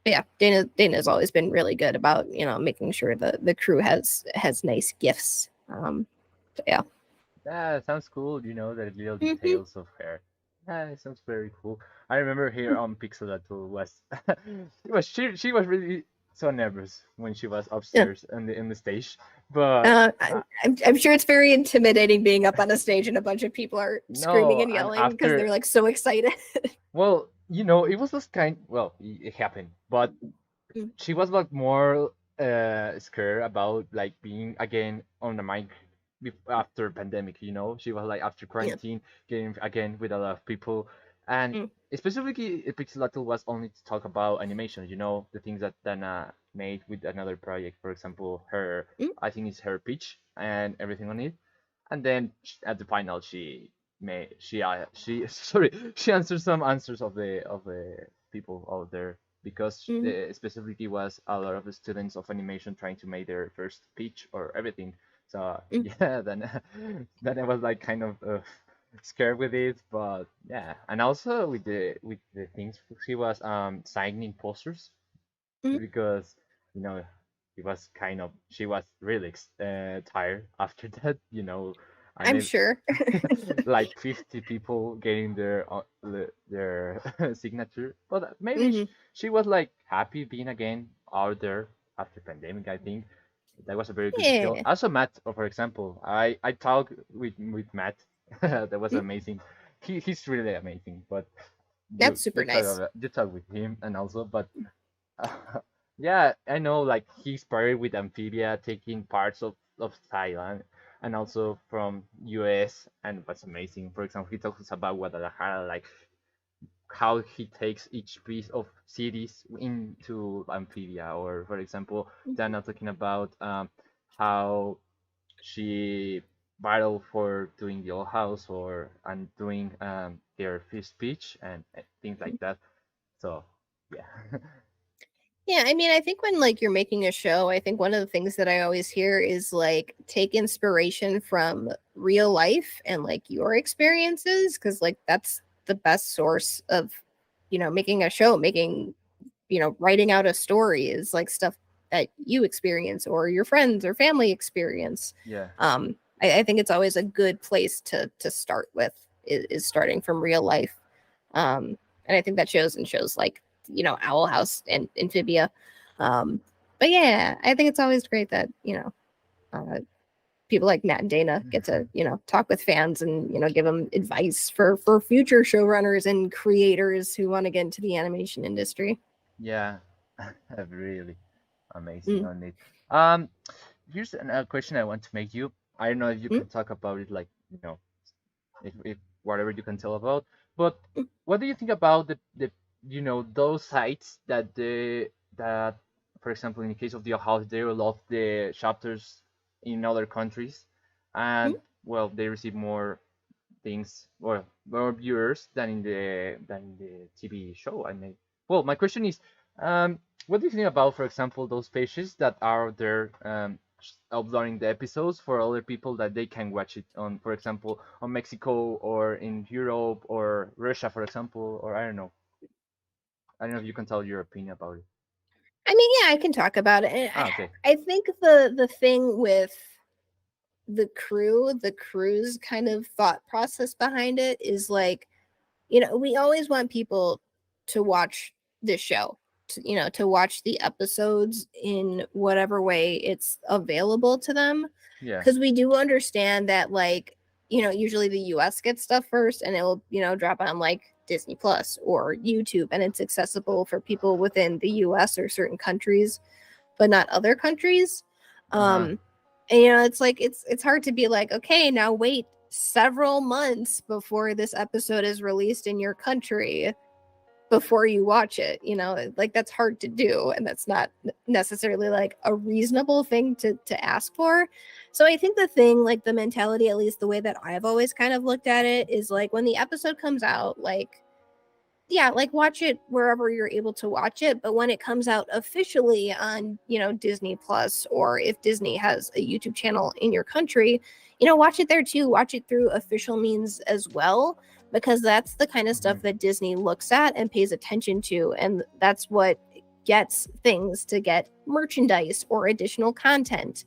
Yeah, Dana's always been really good about, you know, making sure the crew has nice gifts. So yeah. Yeah, it sounds cool. You know, the little details of her. Yeah, it sounds very cool. I remember here on Pixelator she was really so nervous when she was upstairs in the stage. But I'm sure it's very intimidating being up on a stage and a bunch of people are screaming and yelling because they're like so excited. Well, you know, it was just it happened, but she was like more scared about like being again on the mic after pandemic. You know, she was like after quarantine getting again with a lot of people, and specifically Pixelator was only to talk about animation. You know, the things that Dana made with another project, for example, her I think it's her pitch and everything on it, and then at the final she answered some answers of the people out there, because the specificity was a lot of the students of animation trying to make their first pitch or everything. So yeah, then I was like kind of scared with it, but yeah, and also with the things she was signing posters, because you know she was really tired after that, you know. I'm sure. Like 50 people getting their signature, but maybe she was like happy being again out there after pandemic. I think that was a very good skill. Also Matt, for example, I talked with Matt. That was amazing. He's really amazing, but that's super nice. You talk with him, and also, but yeah, I know, like he started with Amphibia, taking parts of Thailand and also from US, and what's amazing, for example, he talks about Guadalajara, like how he takes each piece of cities into Amphibia, or for example, Dana talking about how she battled for doing the old house and doing their first pitch and things like that. So yeah. Yeah, I mean, I think when like you're making a show, I think one of the things that I always hear is like take inspiration from real life and like your experiences, because like that's the best source of making a show, making, writing out a story is like stuff that you experience or your friends or family experience. Yeah. I think it's always a good place to start with is starting from real life. And I think that shows in shows like, Owl House and Amphibia. But yeah, I think it's always great that, uh, people like Matt and Dana get to, talk with fans and, give them advice for future showrunners and creators who want to get into the animation industry. Yeah. Really amazing Mm. on it. Here's a question I want to make you. I don't know if you Mm. can talk about it, like, if whatever you can tell about. But what do you think about the those sites that, for example, in the case of the house, they will love the chapters in other countries, and Mm. well, they receive more things or more viewers than in the TV show. I mean, well, my question is, what do you think about, for example, those pages that are there, uploading the episodes for other people that they can watch it on, for example, on Mexico or in Europe or Russia, for example, or I don't know. I don't know if you can tell your opinion about it. I mean, yeah, I can talk about it. And Okay. I think the thing with the crew's kind of thought process behind it is like, we always want people to watch the show, to watch the episodes in whatever way it's available to them. Yeah. Because we do understand that, like, usually the US gets stuff first and it will, drop on like Disney Plus or YouTube, and it's accessible for people within the US or certain countries, but not other countries. Uh-huh. And it's like it's hard to be like, okay, now wait several months before this episode is released in your country before you watch it. Like that's hard to do, and that's not necessarily like a reasonable thing to ask for. So I think the thing, like the mentality, at least the way that I've always kind of looked at it, is like when the episode comes out, like, yeah, like watch it wherever you're able to watch it. But when it comes out officially on, Disney Plus, or if Disney has a YouTube channel in your country, watch it there too. Watch it through official means as well, because that's the kind of Hmm. stuff that Disney looks at and pays attention to. And that's what gets things to get merchandise or additional content.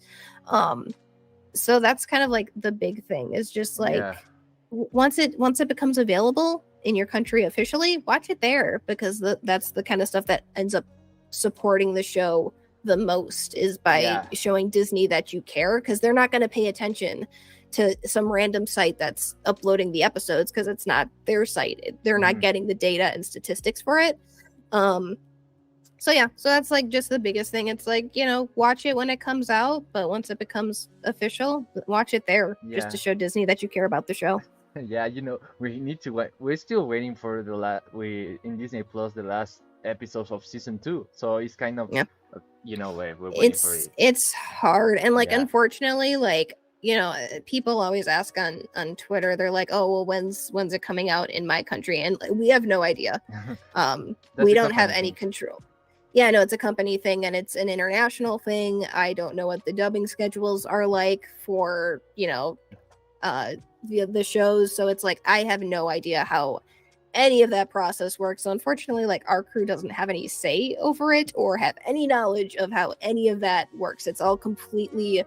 So that's kind of like the big thing, is just Yeah. like, once it becomes available in your country officially, watch it there, because that's the kind of stuff that ends up supporting the show the most, is by Yeah. showing Disney that you care, because they're not going to pay attention to some random site that's uploading the episodes, because it's not their site. They're not Mhm. getting the data and statistics for it. So yeah, so that's like just the biggest thing. It's like, watch it when it comes out, but once it becomes official, watch it there, just Yeah. to show Disney that you care about the show. Yeah, we need to wait. We're still waiting for we in Disney Plus the last episodes of season 2. So it's kind of, Yeah. we're waiting for it. It's hard, and like, Yeah. unfortunately, like, people always ask on Twitter, they're like, oh well, when's it coming out in my country? And we have no idea. We a don't have company any thing. control. Yeah, no, it's a company thing, and it's an international thing. I don't know what the dubbing schedules are like for, the shows. So it's like, I have no idea how any of that process works. So unfortunately, like, our crew doesn't have any say over it or have any knowledge of how any of that works. It's all completely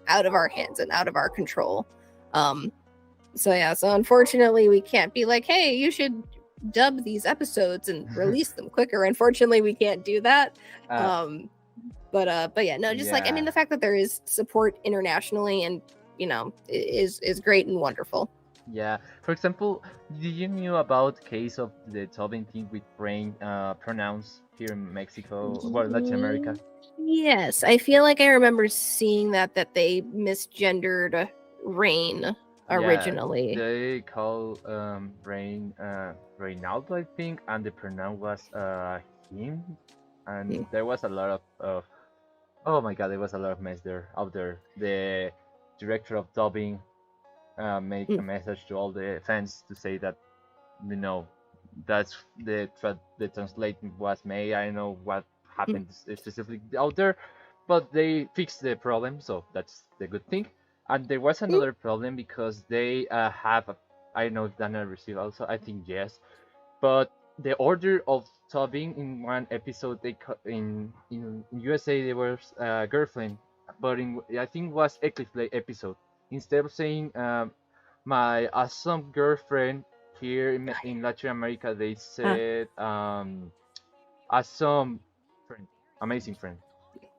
out of our hands and out of our control. So yeah, so unfortunately we can't be like, hey, you should dub these episodes and release them quicker. Unfortunately, we can't do that. But yeah, no, just like, I mean, Yeah. the fact that there is support internationally and, is great and wonderful. Yeah. For example, did you knew about case of the Tobin thing with brain pronouns here in Mexico, well, Latin America? Yes, I feel like I remember seeing that they misgendered Rain originally. Yeah, they call Rain Reynaldo, I think, and the pronoun was him, and Hmm. there was a lot of oh my god, there was a lot of mess out there. The director of dubbing make a message to all the fans to say that, that's the translation was made. I don't know what happened specifically out there, but they fixed the problem, so that's the good thing. And there was another problem because they have I don't know if Dana received also. I think yes, but the order of dubbing in one episode in USA there was girlfriend, but in I think it was Eclipse Play episode. Instead of saying my awesome girlfriend here in Latin America, they Uh, said awesome friend, amazing friend.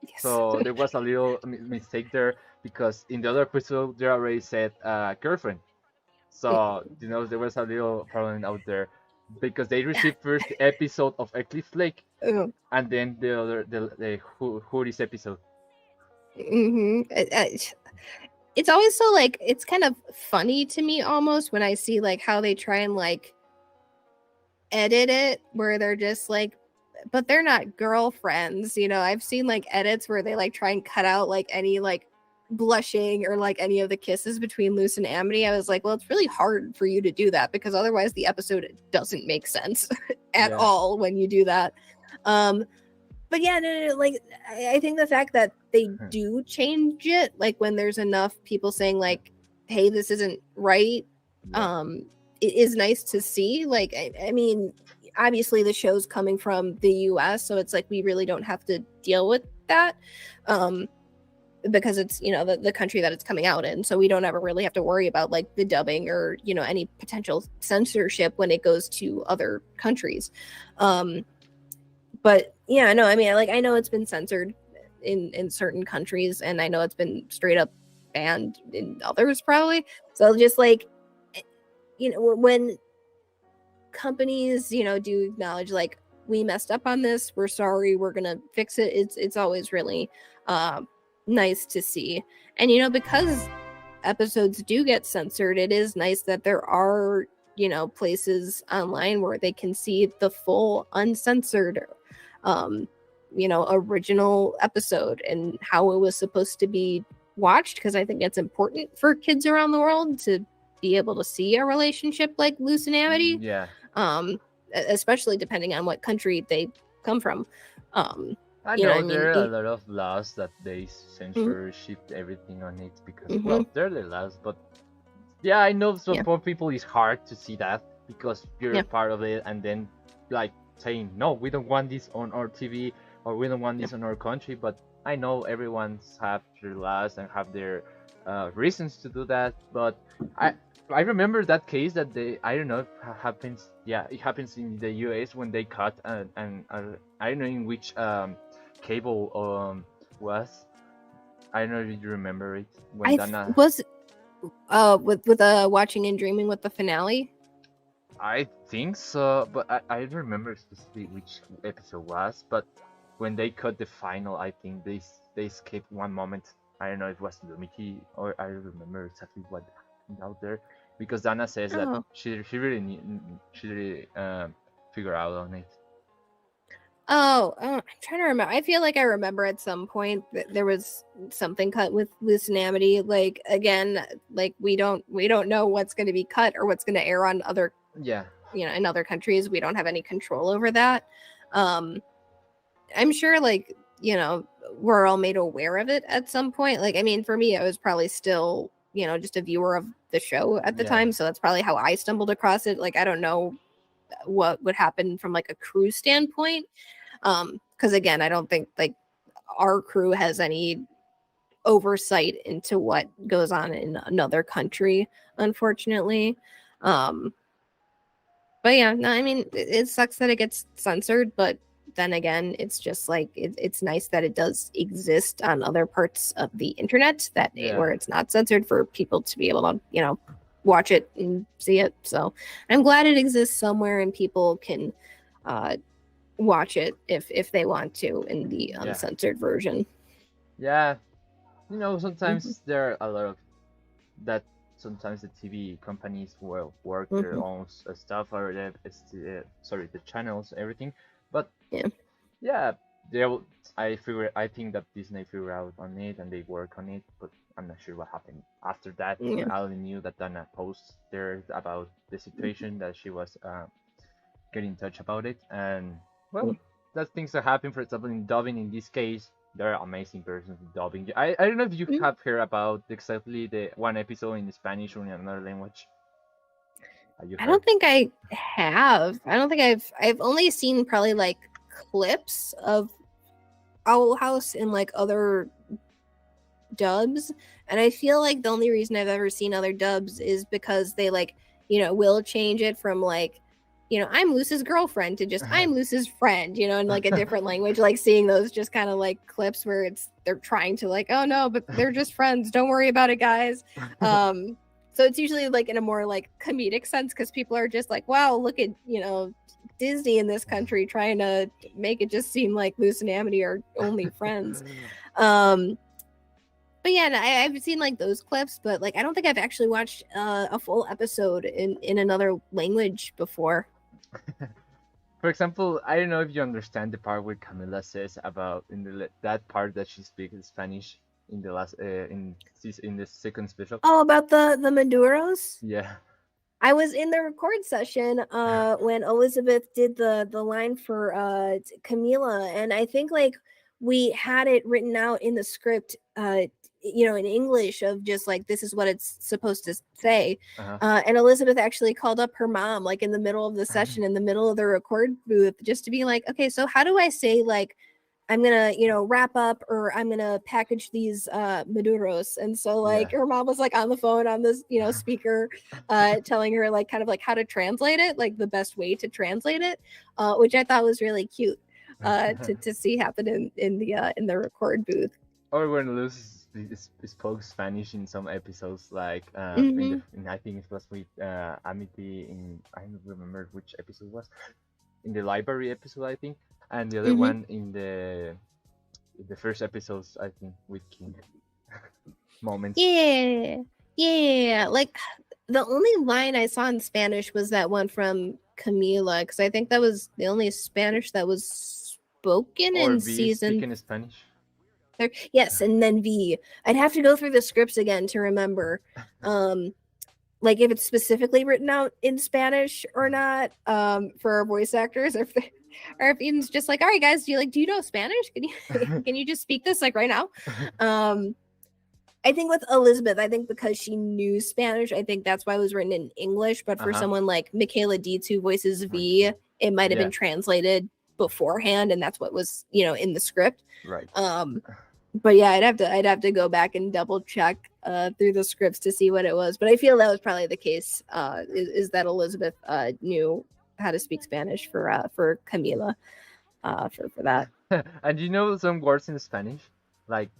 yes. So there was a little mistake there because in the other episode they already said girlfriend. So there was a little problem out there because they received first the episode of Eclipse Lake Oh, and then the Hoodies episode. mhm. It's always so like it's kind of funny to me almost when I see like how they try and like edit it where they're just like but they're not girlfriends, you know. I've seen like edits where they like try and cut out like any like blushing or like any of the kisses between Luce and Amity. I was like, well, it's really hard for you to do that because otherwise the episode doesn't make sense at Yeah. all when you do that. Um but yeah, no, like I think the fact that they do change it, like when there's enough people saying like, hey, this isn't right, Yeah. it is nice to see. Like I mean, obviously the show's coming from the US, so it's like we really don't have to deal with that. Because it's the country that it's coming out in, so we don't ever really have to worry about like the dubbing or any potential censorship when it goes to other countries. But yeah, no, I mean, like I know it's been censored in certain countries, and I know it's been straight up banned in others probably. So just like when companies do acknowledge like we messed up on this, we're sorry, we're gonna fix it, it's always really nice to see. And because episodes do get censored, it is nice that there are places online where they can see the full uncensored original episode and how it was supposed to be watched, because I think it's important for kids around the world to be able to see a relationship like Luce and Amity, Yeah. especially depending on what country they come from. I You know, know I mean, there are a lot of laws that they mhm, censorship everything on it because mhm, well they're the laws, but yeah, I know yeah, for people it's hard to see that because you're a yeah, part of it and then like saying no, we don't want this on our TV or we don't want yeah. this on our country. But I know everyone's have their laws and have their reasons to do that. But I I remember that case that they I don't know if happens. Yeah, it happens in the US when they cut and I don't know in which cable was. I don't know if you remember it when Dana. Was with watching and dreaming with the finale. I think so, but I remember specifically which episode was. But when they cut the final, I think they skipped one moment. I don't know if it was Lumiki or I don't remember exactly what happened out there because Dana says that Oh, she really figure out on it. I'm trying to remember. I feel like I remember at some point that there was something cut with Luce and Amity. Like again, like we don't know what's going to be cut or what's going to air on other Yeah, in other countries. We don't have any control over that. I'm sure like we're all made aware of it at some point. Like I mean, for me, I was probably still just a viewer of the show at the yeah, time, so that's probably how I stumbled across it. Like I don't know what would happen from like a crew standpoint, because again, I don't think like our crew has any oversight into what goes on in another country, unfortunately. um but yeah, no, I mean, it sucks that it gets censored, but then again, it's just like it's nice that it does exist on other parts of the internet yeah, where it's not censored for people to be able to watch it and see it. So I'm glad it exists somewhere and people can uh watch it if they want to in the yeah, uncensored version. yeah. Hmm. Sometimes there are a lot of that sometimes the TV companies will work their Hmm. own stuff or the channels, everything. But Yeah. yeah, I think that Disney figured out on it and they work on it, but I'm not sure what happened after that. Yeah. I only knew that Dana posted there about the situation that she was getting in touch about it, and well, that things that happen. For example, in dubbing, in this case, there are amazing persons in dubbing. I don't know if you have heard about exactly the one episode in Spanish or in another language. You I heard? don't think I have. I don't think I've only seen probably like clips of Owl House in like other dubs, and I feel like the only reason I've ever seen other dubs is because they like, will change it from like, I'm Luce's girlfriend to just I'm Luce's friend, in like a different language. Like seeing those just kind of like clips where they're trying to like, oh no, but they're just friends, don't worry about it, guys. So it's usually like in a more like comedic sense because people are just like, wow, look at Disney in this country trying to make it just seem like Luce and Amity are only friends. But yeah, I've seen like those clips, but like I don't think I've actually watched a full episode in another language before. For example, I don't know if you understand the part where Camila says about that part that she speaks Spanish in the last in the second special. Oh, about the Maduros? Yeah. I was in the record session when Elizabeth did the line for Camila, and I think like we had it written out in the script in English of just like this is what it's supposed to say. And Elizabeth actually called up her mom like in the middle of the session, in the middle of the record booth, just to be like, okay, so how do I say like I'm gonna wrap up, or I'm gonna package these Maduros? And so like her mom was like on the phone on this speaker telling her like kind of like how to translate it, like the best way to translate it, which I thought was really cute to see happen in the record booth. Or when Luz spoke Spanish in some episodes, like I think it was with Amity I don't remember which episode it was, in the library episode I think, and the other one in the first episodes I think with King. Moments. Yeah, like the only line I saw in Spanish was that one from Camila, because I think that was the only Spanish that was spoken or in V season. Speaking Spanish. Yes, and then V. I'd have to go through the scripts again to remember, like if it's specifically written out in Spanish or not, for our voice actors, or if Eden's just like, all right, guys, do you know Spanish? Can you just speak this like right now? I think with Elizabeth, I think because she knew Spanish, I think that's why it was written in English. But for someone like Michaela D2 voices V, it might have been translated beforehand, and that's what was in the script. Right. But yeah, I'd have to go back and double check through the scripts to see what it was. But I feel that was probably the case. Is that Elizabeth knew how to speak Spanish for Camila, for that. And you know some words in Spanish, like.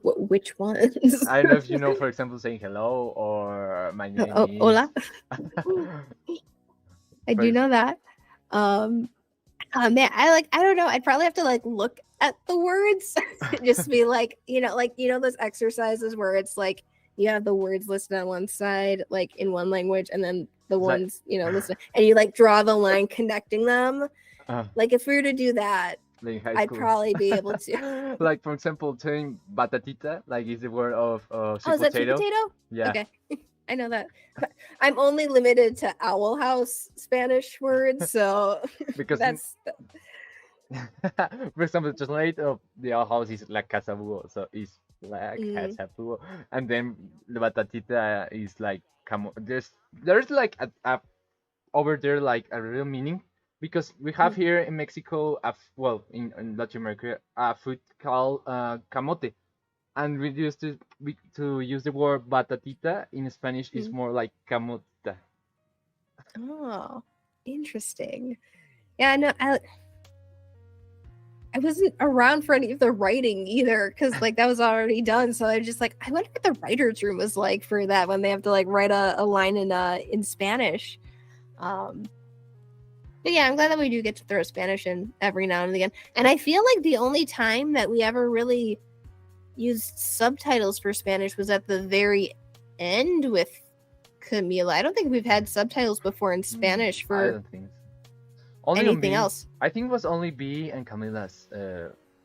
Which ones? I don't know if you know, for example, saying hello or my name is. Hola. I do know that. Man, I don't know. I'd probably have to like look at the words, just be like, those exercises where it's like you have the words listed on one side, like in one language, and then the ones listed, and you like draw the line connecting them. Like if we were to do that, I'd probably be able to. Like for example, saying batatita, like is the word of sweet is that sweet potato? Yeah. Okay. I know that. I'm only limited to Owl House Spanish words, so because that's. For example, the translate of the Owl House is La Casa Búho, so it's like Casa Búho, and then the batatita is like there's like a over there like a real meaning, because we have here in Mexico in Latin America a food called camote. And we used to use the word batatita in Spanish is more like camota. Oh, interesting. Yeah, no, I wasn't around for any of the writing either, because like that was already done. So I was just like, I wonder what the writer's room was like for that when they have to like write a line in Spanish. But yeah, I'm glad that we do get to throw Spanish in every now and again. And I feel like the only time that we ever really used subtitles for Spanish was at the very end with Camila. I don't think we've had subtitles before in Spanish for I don't think so. Only anything else. I think it was only B and Camila's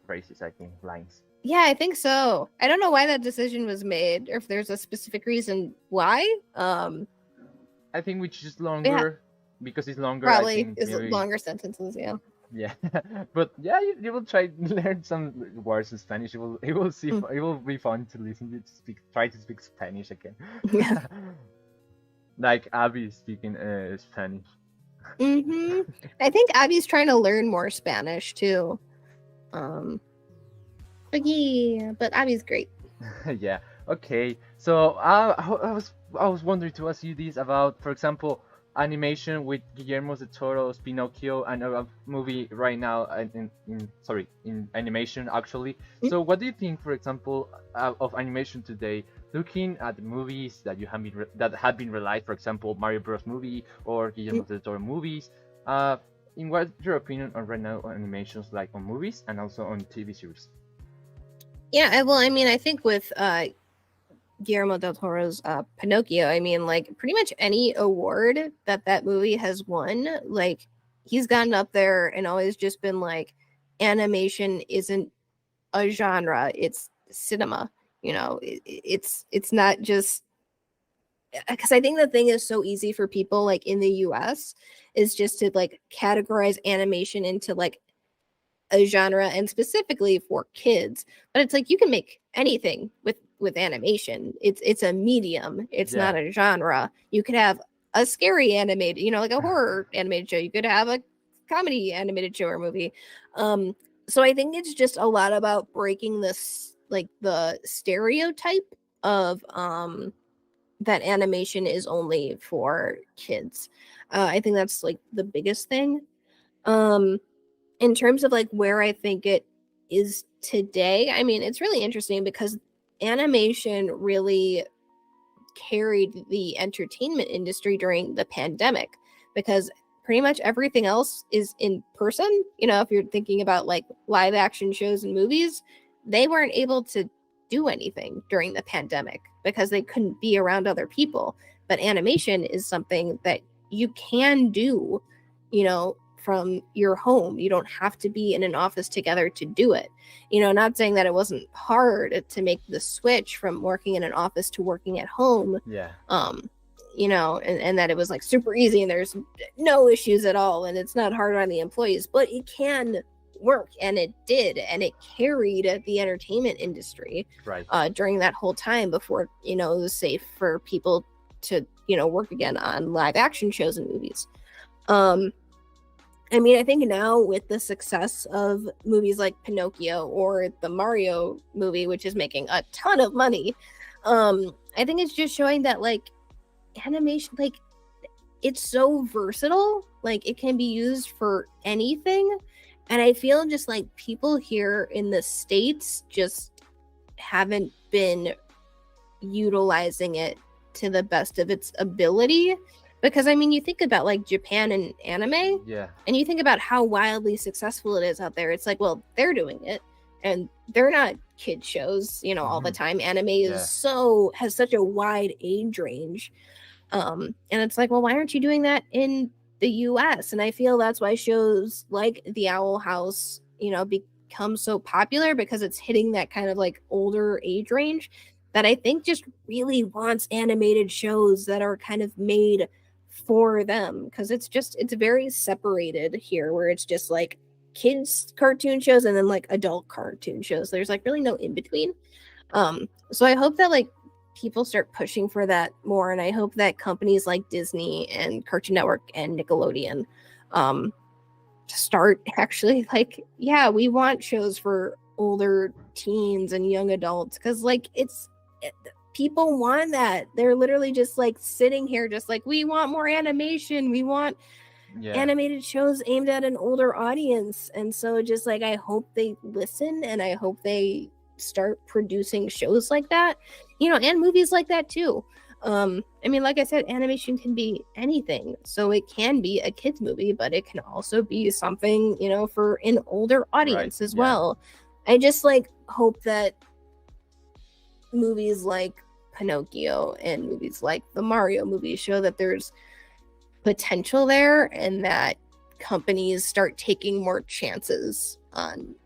phrases, I think, lines. Yeah, I think so. I don't know why that decision was made, or if there's a specific reason why. I think which is longer, because it's longer. Probably I think, is longer sentences, yeah. Yeah, but yeah, you will try to learn some words in Spanish. It will see. It will be fun to listen to try to speak Spanish again. Yeah. like Abby speaking Spanish. I think Abby's trying to learn more Spanish too. But yeah, but Abby's great. Yeah. Okay. So I was wondering to ask you this about, for example, animation with Guillermo del Toro's Pinocchio and a movie right now in animation actually. So what do you think, for example, of animation today? Looking at the movies that that have been released, for example, Mario Bros. Movie or Guillermo del Toro movies. In what's your opinion on right now on animations, like on movies and also on TV series? Yeah, well, I mean, I think with Guillermo del Toro's Pinocchio, I mean, like pretty much any award that movie has won, like he's gotten up there and always just been like, animation isn't a genre, it's cinema. You know, it's not just because I think the thing is so easy for people like in the US is just to like categorize animation into like a genre and specifically for kids, but it's like you can make anything with animation. It's a medium, it's not a genre. You could have a scary animated, you know, like a horror animated show, you could have a comedy animated show or movie. So I think it's just a lot about breaking this, like the stereotype of that animation is only for kids. I think that's like the biggest thing. In terms of like where I think it is today, I mean, it's really interesting because animation really carried the entertainment industry during the pandemic because pretty much everything else is in person. You know, if you're thinking about like live action shows and movies, they weren't able to do anything during the pandemic because they couldn't be around other people. But animation is something that you can do, you know, from your home. You don't have to be in an office together to do it. You know, not saying that it wasn't hard to make the switch from working in an office to working at home. Yeah. You know, and that it was like super easy and there's no issues at all and it's not hard on the employees, but it can work, and it did, and it carried the entertainment industry during that whole time before, you know, it was safe for people to, you know, work again on live action shows and movies. I mean, I think now with the success of movies like Pinocchio or the Mario movie, which is making a ton of money, I think it's just showing that like animation, like it's so versatile, like it can be used for anything. And I feel just like people here in the States just haven't been utilizing it to the best of its ability. Because I mean, you think about like Japan and anime, and you think about how wildly successful it is out there. It's like, well, they're doing it, and they're not kid shows, you know, all the time. Anime is has such a wide age range, and it's like, well, why aren't you doing that in the US? And I feel that's why shows like The Owl House, you know, become so popular because it's hitting that kind of like older age range that I think just really wants animated shows that are kind of made for them, because it's very separated here where it's just like kids cartoon shows and then like adult cartoon shows. There's like really no in between. So I hope that like people start pushing for that more, and I hope that companies like Disney and Cartoon Network and Nickelodeon start actually like, yeah, we want shows for older teens and young adults, because like people want that. They're literally just like sitting here just like, we want more animation, we want animated shows aimed at an older audience. And so just like, I hope they listen, and I hope they start producing shows like that, you know, and movies like that too. I mean, like I said, animation can be anything. So it can be a kids movie, but it can also be something, you know, for an older audience as well. I just like hope that movies like Pinocchio and movies like the Mario movie show that there's potential there, and that companies start taking more chances on,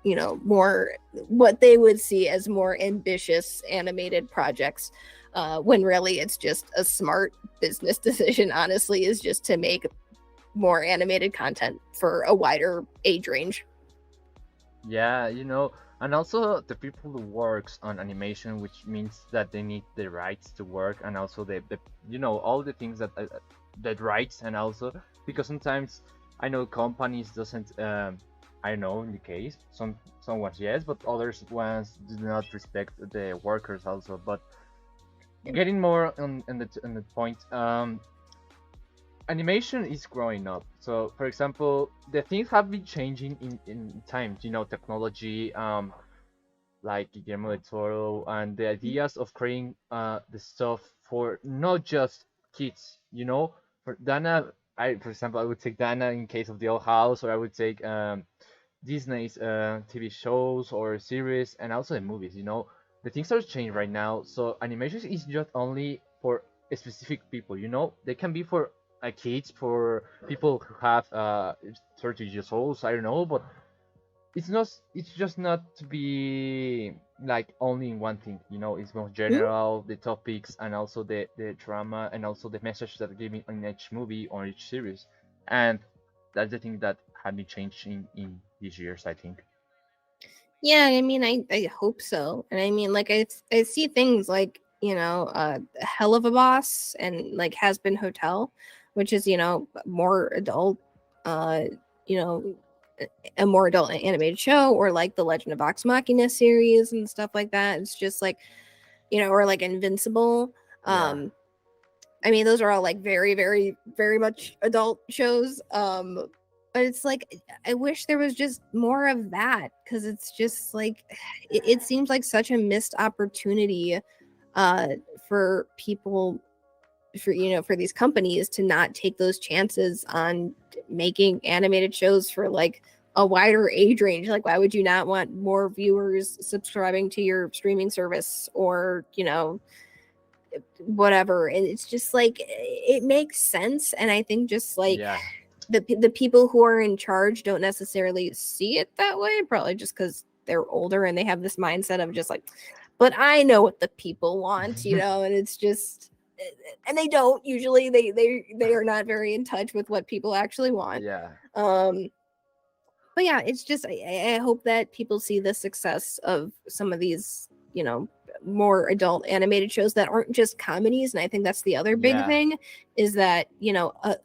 you know, more what they would see as more ambitious animated projects, when really it's just a smart business decision, honestly, is just to make more animated content for a wider age range. Yeah, you know, and also the people who works on animation, which means that they need the rights to work, and also the all the things that rights, and also because sometimes I know companies doesn't I don't know in the case some ones yes, but others ones do not respect the workers also. But getting more on the point, animation is growing up. So, for example, the things have been changing in time. Technology, like Guillermo del Toro, and the ideas of creating the stuff for not just kids. For Dana, for example, I would take Dana in case of the Old House, or I would take Disney's TV shows or series, and also the movies. The things are changing right now. So animation is not only for specific people. They can be for kids, for people who have 30 years old. I don't know, but it's not. It's just not to be like only in one thing. It's more Mhm. general, the topics, and also the drama, and also the message that given in each movie or each series. And that's the thing that had been changing in these years, I think. Yeah, I mean, I hope so. And I mean, like, I see things like, Hell of a Boss and like Has Been Hotel, which is, more adult, uh, you know, a more adult animated show, or like the Legend of Vox Machina series and stuff like that. It's just like, or like Invincible. Yeah. I mean, those are all like very, very, very much adult shows. But it's like I wish there was just more of that, because it's just like it seems like such a missed opportunity uh for people, for these companies to not take those chances on making animated shows for like a wider age range. Like, why would you not want more viewers subscribing to your streaming service, or whatever? And it's just like it makes sense. And I think just like Yeah. the people who are in charge don't necessarily see it that way, probably just because they're older and they have this mindset of just like, but I know what the people want, and it's just, and they don't usually. They are not very in touch with what people actually want. Yeah. um but yeah, it's just I hope that people see the success of some of these, more adult animated shows that aren't just comedies. And I think that's the other big Yeah. thing, is that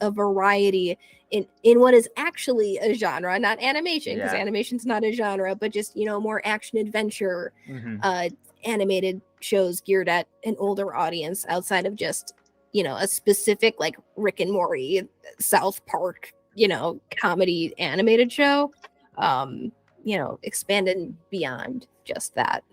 a variety in what is actually a genre, not animation, because Yeah. animation's not a genre, but just more action adventure Hmm. uh animated shows geared at an older audience, outside of just a specific like Rick and Morty, South Park, comedy animated show. Expanded beyond just that.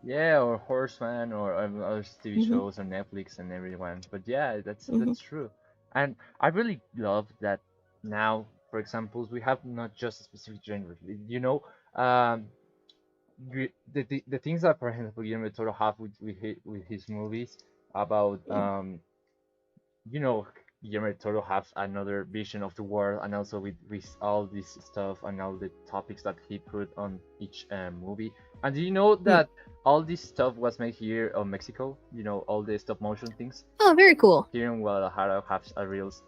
Yeah, or Horseman, or other TV Hmm. shows on Netflix and everyone. But yeah, that's Hmm. that's true. And I really love that now, for example, we have not just a specific genre. Um, the things that, for example, Guillermo del Toro have with his movies about you know Guillermo del Toro have another vision of the world, and also with all this stuff and all the topics that he put on each movie. And do you know that all this stuff was made here on Mexico? All the stop motion things Oh, very cool. here in Guadalajara have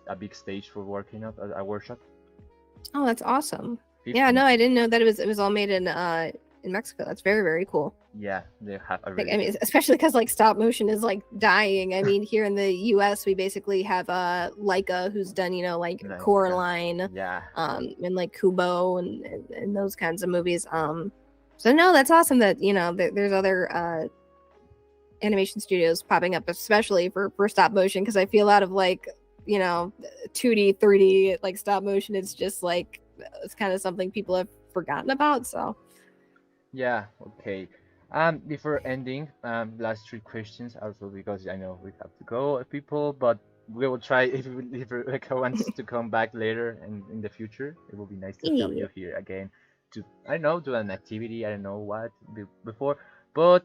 a big stage for working at a workshop. Oh, that's awesome. Yeah, 15. no, I didn't know that it was all made in Mexico. That's very, very cool. Yeah, they have a Like, really I mean, especially because like stop motion is like dying. I mean, here in the US we basically have Leica, who's done, like like Coraline, yeah. and like Kubo, and those kinds of movies. So no, that's awesome that there's other animation studios popping up, especially for stop motion, because I feel a lot of like 2D 3D like stop motion, it's just like it's kind of something people have forgotten about. So Yeah, okay. Before ending, last three questions also, because I know we have to go, people, but we will try if Rebecca wants to come back later and in the future. It will be nice to have yeah. you here again to, I don't know, do an activity. I don't know what before, but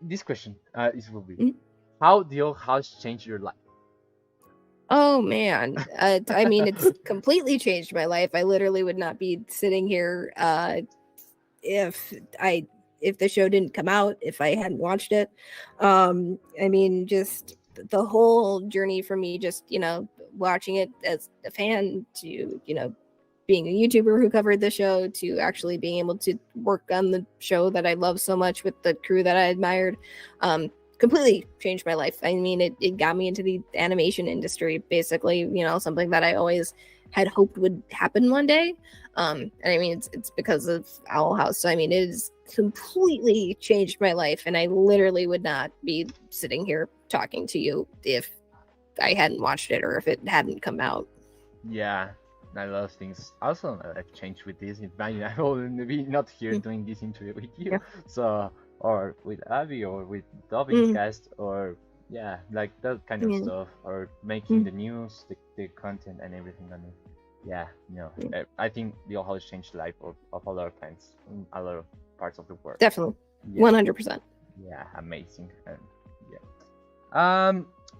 this question is will be, Mhm. how the old house changed your life? Oh man, I mean, it's completely changed my life. I literally would not be sitting here if I if the show didn't come out, if I hadn't watched it. I mean, just the whole journey for me, just watching it as a fan to being a YouTuber who covered the show to actually being able to work on the show that I love so much with the crew that I admired. Completely changed my life. I mean, it got me into the animation industry, basically, something that I always had hoped would happen one day. And I mean, it's because of Owl House. So, I mean, it has completely changed my life. And I literally would not be sitting here talking to you if I hadn't watched it or if it hadn't come out. Yeah, a lot of things also have changed with this. I will be not here doing this interview with you, so or with Abby or with Dobbins cast or like that kind of stuff, or making the news, the content and everything on it. Yeah, I think the Owl House changed the life of a lot of fans in a lot of parts of the world. Definitely, 100%. Yeah, amazing.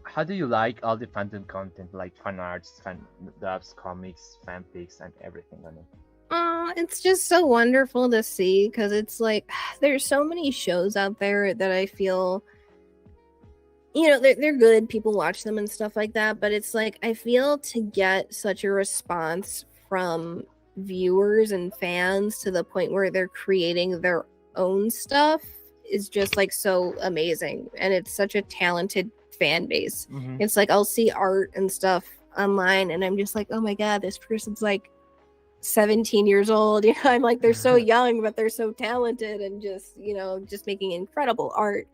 How do you like all the fandom content, like fan arts, fan dubs, comics, fanfics, and everything on it? It's just so wonderful to see, because it's like there's so many shows out there that I feel, they're good, people watch them and stuff like that, but it's like I feel to get such a response from viewers and fans to the point where they're creating their own stuff is just like so amazing. And it's such a talented fan base. It's like I'll see art and stuff online and I'm just like, oh my god, this person's like 17 years old. I'm like, they're so young but they're so talented and just just making incredible art.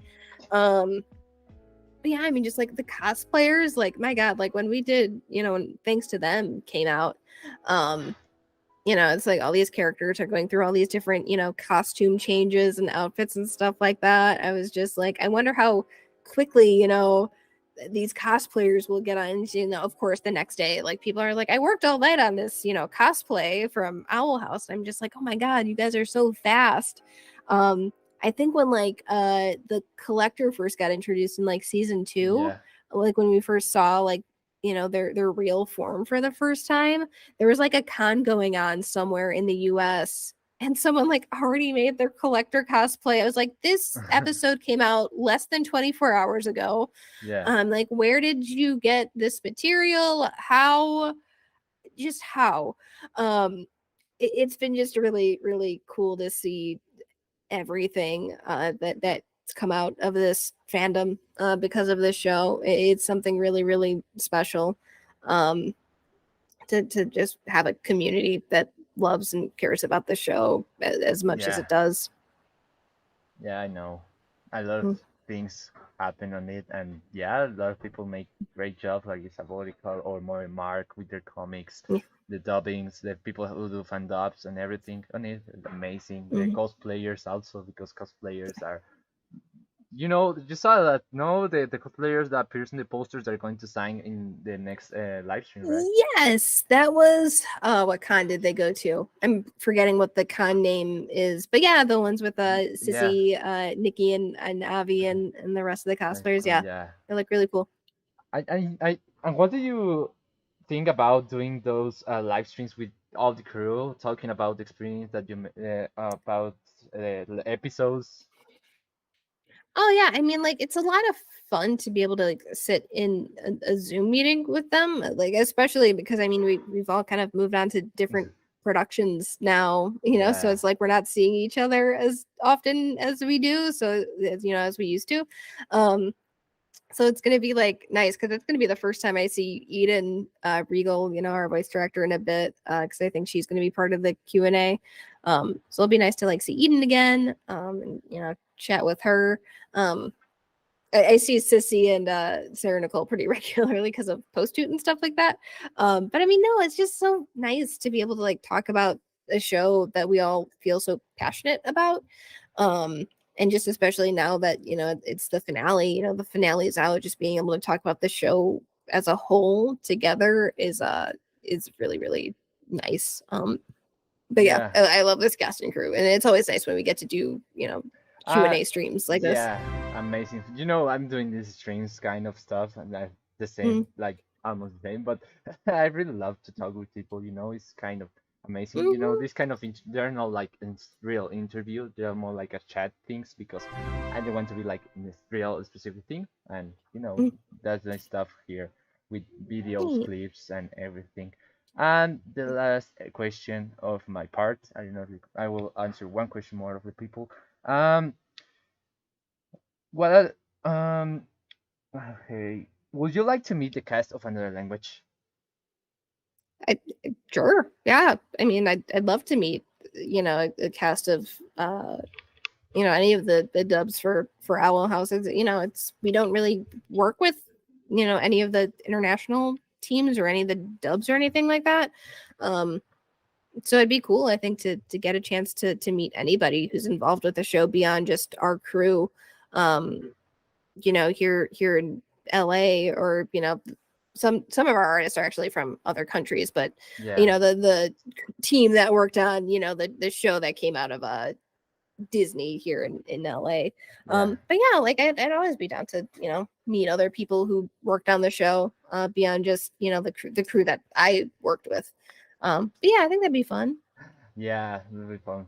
But yeah, I mean, just like the cosplayers, like my god, like when we did, and Thanks to Them came out, it's like all these characters are going through all these different costume changes and outfits and stuff like that. I was just like, I wonder how quickly these cosplayers will get on. Of course the next day, like people are like, I worked all night on this cosplay from Owl House. I'm just like, oh my god, you guys are so fast. I think when like the Collector first got introduced in like season 2, like when we first saw like their real form for the first time, there was like a con going on somewhere in the US and someone like already made their Collector cosplay. I was like, this episode came out less than 24 hours ago. Like, where did you get this material? How? It's been just really, really cool to see everything that's come out of this fandom because of this show. It's something really, really special to just have a community that loves and cares about the show as much as it does. Yeah, I know. A lot of things happen on it, and a lot of people make great jobs, like Isabolical or Mori Mark with their comics, the dubbings, the people who do fan dubs and everything on it. Amazing. The cosplayers also, because cosplayers are, you saw that, no? The cosplayers that appears in the posters that are going to sign in the next live stream, right? Yes, that was what con did they go to? I'm forgetting what the con name is, but yeah, the ones with Sissy, Nikki, and Avi, and the rest of the cosplayers. They look really cool. And what do you think about doing those live streams with all the crew, talking about the experience that you about the episodes? Oh yeah, I mean, like it's a lot of fun to be able to like sit in a Zoom meeting with them, like especially because I mean we've all kind of moved on to different productions now, so it's like we're not seeing each other as often as we do, so as we used to. So it's going to be like nice because it's going to be the first time I see Eden Regal, our voice director, in a bit, because I think she's going to be part of the Q&A. So it'll be nice to like see Eden again, and chat with her. I see Sissy and Sarah Nicole pretty regularly because of post-toot and stuff like that. But I mean, no, it's just so nice to be able to like talk about a show that we all feel so passionate about. And just especially now that it's the finale, the finale is out, just being able to talk about the show as a whole together is really, really nice. But yeah, I love this casting crew, and it's always nice when we get to do Q&A streams like this. Amazing. I'm doing these streams kind of stuff, and the same, like almost the same, but I really love to talk with people. It's kind of amazing. This kind of they're not like in real interview, they're more like a chat things, because I don't want to be like in this real specific thing, and that's nice stuff here with videos, clips, and everything. And the last question of my part, I don't know if I will answer one question more of the people. Um, what okay, would you like to meet the cast of another language? I sure, yeah. I mean, I'd love to meet, a cast of any of the dubs for Owl House. It's we don't really work with any of the international teams or any of the dubs or anything like that. Um, so it'd be cool, I think, to get a chance to meet anybody who's involved with the show beyond just our crew. Um, here in LA, or some of our artists are actually from other countries, but Yeah, the team that worked on the show that came out of Disney here in LA. yeah, But yeah, like I'd always be down to meet other people who worked on the show beyond just the crew that I worked with. But yeah, I think that'd be fun. yeah. Really fun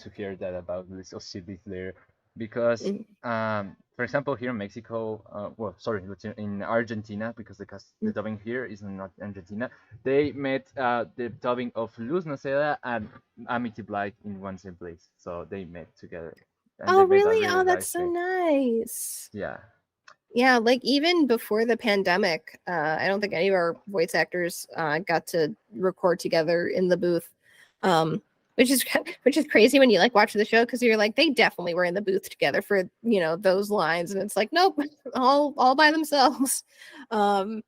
to hear that about this cities there, because Mm, for example, here in Mexico, well, sorry, in Argentina, because the mm. dubbing here is not Argentina. They met the dubbing of Luz Noceda and Amity Blight in one same place, so they met together, and they Oh, made a really? really Oh, that's nice so thing. nice. Yeah, Yeah, like even before the pandemic, I don't think any of our voice actors got to record together in the booth, um, which is which is crazy when you like watch the show because you're like they definitely were in the booth together for those lines, and it's like nope, all by themselves. Um,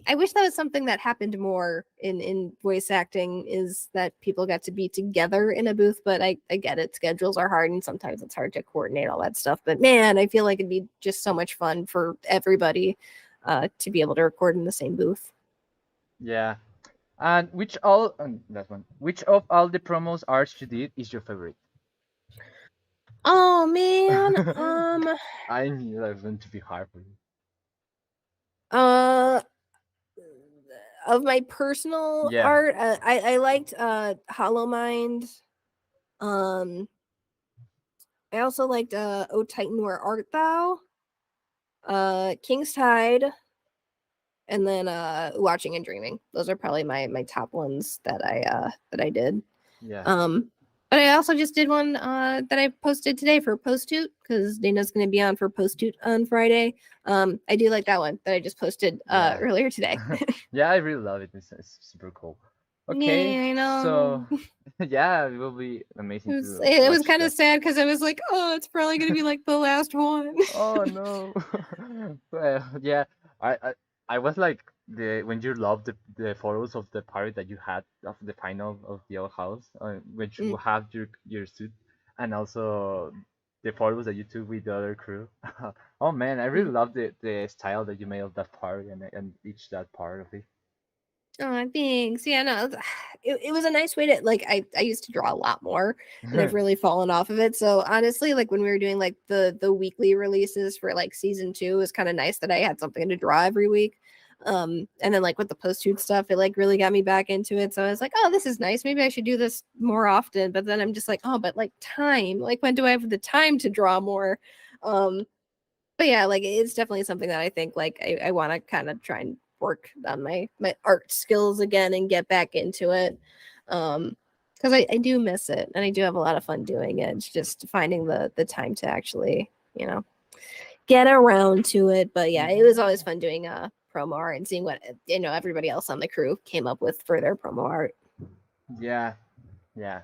I wish that was something that happened more in voice acting, is that people got to be together in a booth, but I get it. Schedules are hard and sometimes it's hard to coordinate all that stuff. But man, I feel like it'd be just so much fun for everybody to be able to record in the same booth. yeah. And which of all the promos arts you did is your favorite? Oh man. I knew that was going to be hard for you. Uh of my personal Yeah, art, I liked Hollow Mind. Um I also liked O Titan, Where Art Thou? King's Tide, and then Watching and Dreaming. Those are probably my top ones that I did. yeah, um but I also just did one that I posted today for Post Toot, because Dana's going to be on for Post Toot on Friday. I do like that one that I just posted yeah. earlier today. Yeah, I really love it. It's super cool. Okay, Yeah, I so know. yeah, it will be it amazing was, to it was watch kind of that. sad because I was like, oh, it's probably going to be like the last one. Oh no. Well, yeah, I, I I was like the when you loved the photos of the party that you had of the final of the old house, which Mm. will have your suit, and also the photos that you took with the other crew. Oh man, I really Mm. love the style that you made of that party and each that part of it. Oh, thanks. Yeah, no, it was a nice way to like I used to draw a lot more, and I've really fallen off of it. So honestly, like when we were doing like the weekly releases for like season 2, it was kind of nice that I had something to draw every week. And then like with the post shoot stuff, it like really got me back into it. So I was like, oh, this is nice. Maybe I should do this more often. But then I'm just like, oh, but like time, like when do I have the time to draw more? Um, but yeah, like it's definitely something that I think like I want to kind of try and work on my art skills again and get back into it. Because I do miss it and I do have a lot of fun doing it. It's just finding the time to actually, get around to it. But yeah, it was always fun doing promo art and seeing what everybody else on the crew came up with for their promo art. Yeah, yeah.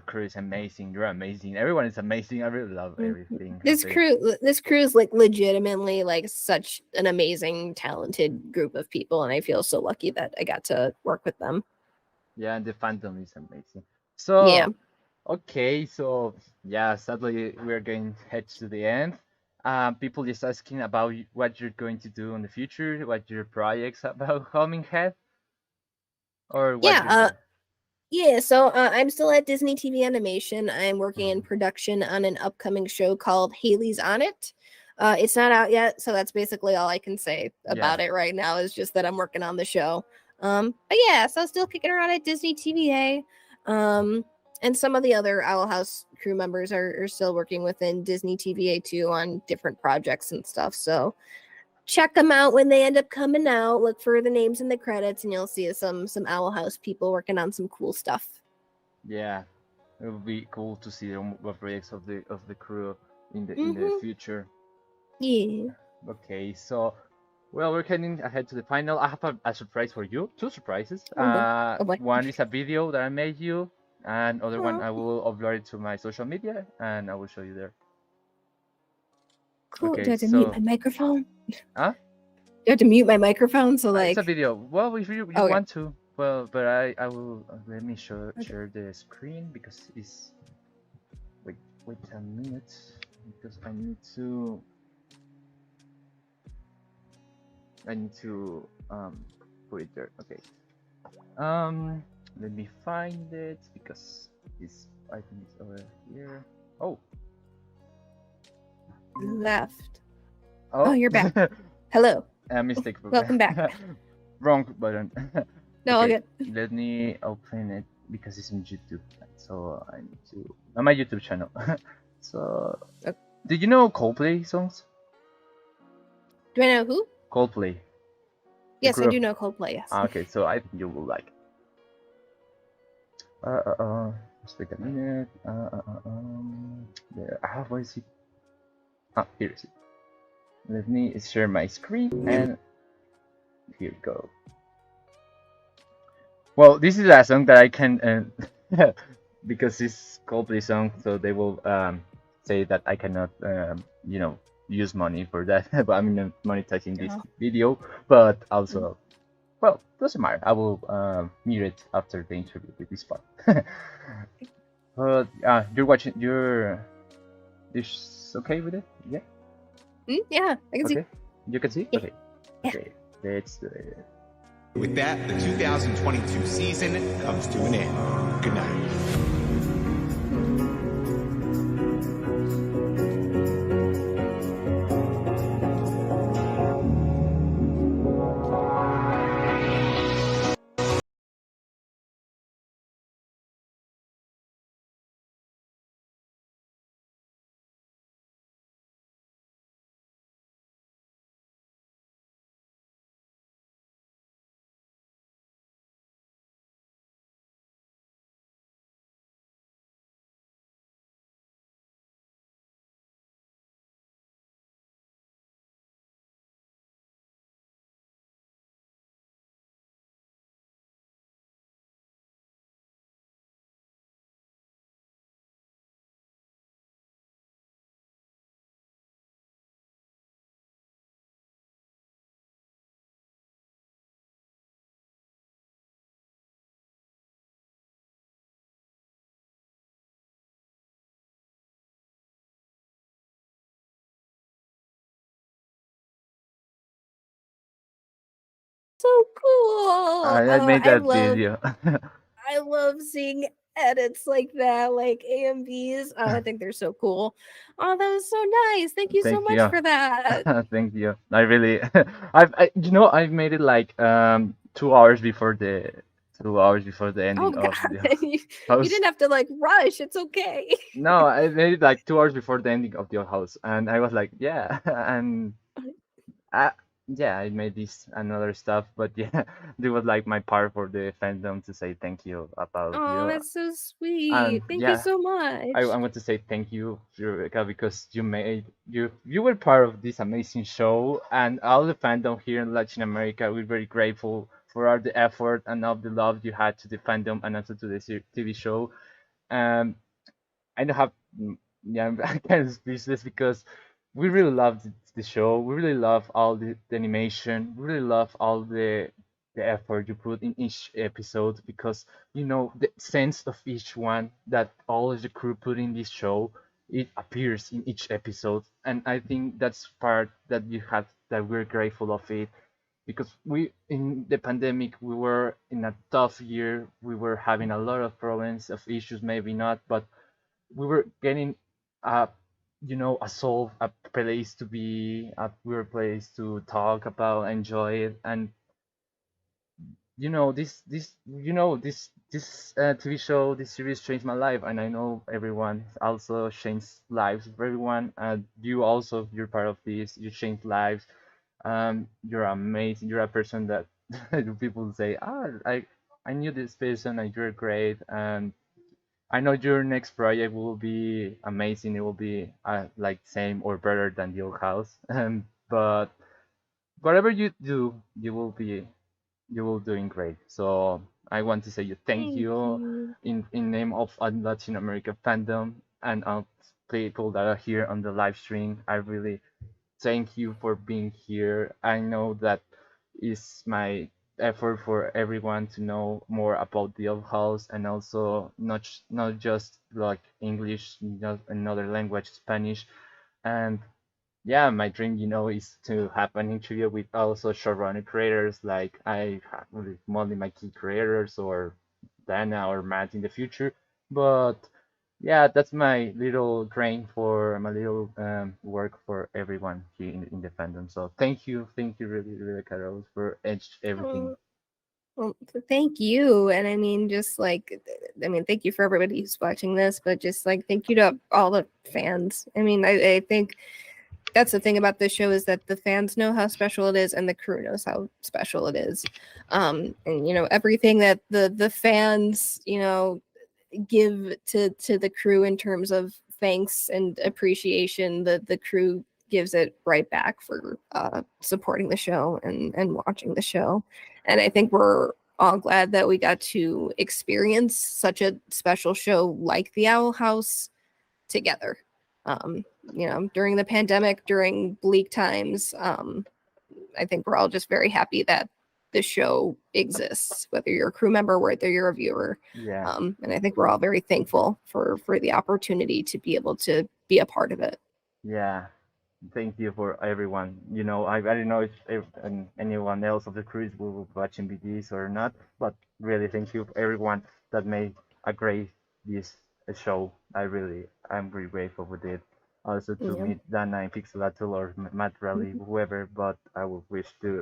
Crew is amazing. You're amazing. Everyone is amazing. I really love Mhm. everything of This it. crew, this crew is like legitimately like such an amazing, talented group of people, and I feel so lucky that I got to work with them. Yeah, and the fandom is amazing. Yeah, So, okay, so yeah, sadly we're going to head to the end. People just asking about what you're going to do in the future, what your projects about coming ahead, or what yeah, you're doing. yeah. So I'm still at Disney TV Animation. I'm working in Mhm. production on an upcoming show called Haley's on It. It's not out yet, so that's basically all I can say Yeah, about it right now. Is just that I'm working on the show. But yeah, so still kicking around at Disney TVA. And some of the other Owl House crew members are still working within Disney TVA too on different projects and stuff. So check them out when they end up coming out. Look for the names in the credits, and you'll see some Owl House people working on some cool stuff. Yeah, it would be cool to see the projects of the crew in the future. Yeah. Okay, so well, we're heading ahead to the final. I have a surprise for you. Two surprises. Oh boy. One is a video that I made you, and other one Aw. I will upload it to my social media, and I will show you there. Cool. Okay, Do I have to mute so my microphone? huh? Do I have to mute my microphone? So It's a like, video. Well, if you okay. want to, well, but I will let me share the screen because it's wait a minute because I need to put it there. Okay. Let me find it because it's I think it's over here. Oh. Left. Oh, Oh, you're back. Hello. A mistake. Welcome back. Wrong button. No, Okay, okay. let me open it because it's on YouTube. So I need to on my YouTube channel. So, Okay. did you know Coldplay songs? Do I know who? Coldplay. Yes, I do know Coldplay. Yes. Okay, so I think you will like. Just wait a minute. There. Where is it? Here is it. Let me share my screen and here we go. Well, this is a song that I can because it's Coldplay song, so they will say that I cannot use money for that, but I'm not monetizing this video. But also, well, doesn't matter. I will mute it after the interview with this part. But you're watching. This okay with it? Yeah. Yeah, I can see. Okay. You can see. Yeah. Okay. Yeah. Okay. Let's do it. With that, the 2022 season comes to an end. Good night. So cool. I made that video. I love seeing edits like that, like AMVs. Oh, I think they're so cool. Oh, that was so nice. Thank you so much for that. Thank you. I really, I've made it like 2 hours before the 2 hours before the ending of the you house. didn't have to like rush. It's okay. No, I made it like 2 hours before the ending of the house, and I was like, yeah, and yeah, I made this and other stuff, but yeah, it was like my part for the fandom to say thank you about Oh, you. that's so sweet. And Thank you yeah, so much. I want to say thank you, Rebecca, because you were part of this amazing show, and all the fandom here in Latin America. We're very grateful for all the effort and all the love you had to the fandom and also to the TV show. Um, I don't have yeah, I'm kind of speechless because we really loved the show. We really love all the animation. We really love all the effort you put in each episode because the sense of each one that all of the crew put in this show, it appears in each episode, and I think that's part that you had that we're grateful of it because we in the pandemic we were in a tough year. We were having a lot of problems of issues, maybe not, but we were getting a a solve, a place to be, a weird place to talk about, enjoy it, and this TV show, this series changed my life, and I know everyone also changed lives for everyone. And you also, you're part of this. You changed lives. You're amazing. You're a person that people say, ah, I knew this person and you're great. And I know your next project will be amazing. It will be like same or better than the old house. But whatever you do, you will doing great. So I want to say you thank Thank you you. in name of Latin America fandom and people that are here on the live stream. I really thank you for being here. I know that is my effort for everyone to know more about the old house and also not just like English, not another language, Spanish. And yeah, my dream, is to have an interview with also showrunner creators like I have with Molly, my key creators, or Dana or Matt in the future. But yeah, that's my little grain for my little work for everyone here in the fandom. So thank you really, really, Carol, for everything. Oh, well, thank you. And I mean, just like, thank you for everybody who's watching this, but just like, thank you to all the fans. I mean, I think that's the thing about this show is that the fans know how special it is and the crew knows how special it is. And everything that the fans, give to the crew in terms of thanks and appreciation, the crew gives it right back for supporting the show and watching the show. And I think we're all glad that we got to experience such a special show like the Owl House together. During the pandemic, during bleak times, I think we're all just very happy that the show exists, whether you're a crew member, whether you're a viewer. Yeah. And I think we're all very thankful for the opportunity to be able to be a part of it. Yeah. Thank you for everyone. I don't know if anyone else of the crew will be watching BDs or not, but really thank you for everyone that made a great this show. I'm really grateful with it. Also to Yeah. meet Dana and Pixelatul or Matt Raleigh, whoever, but I would wish to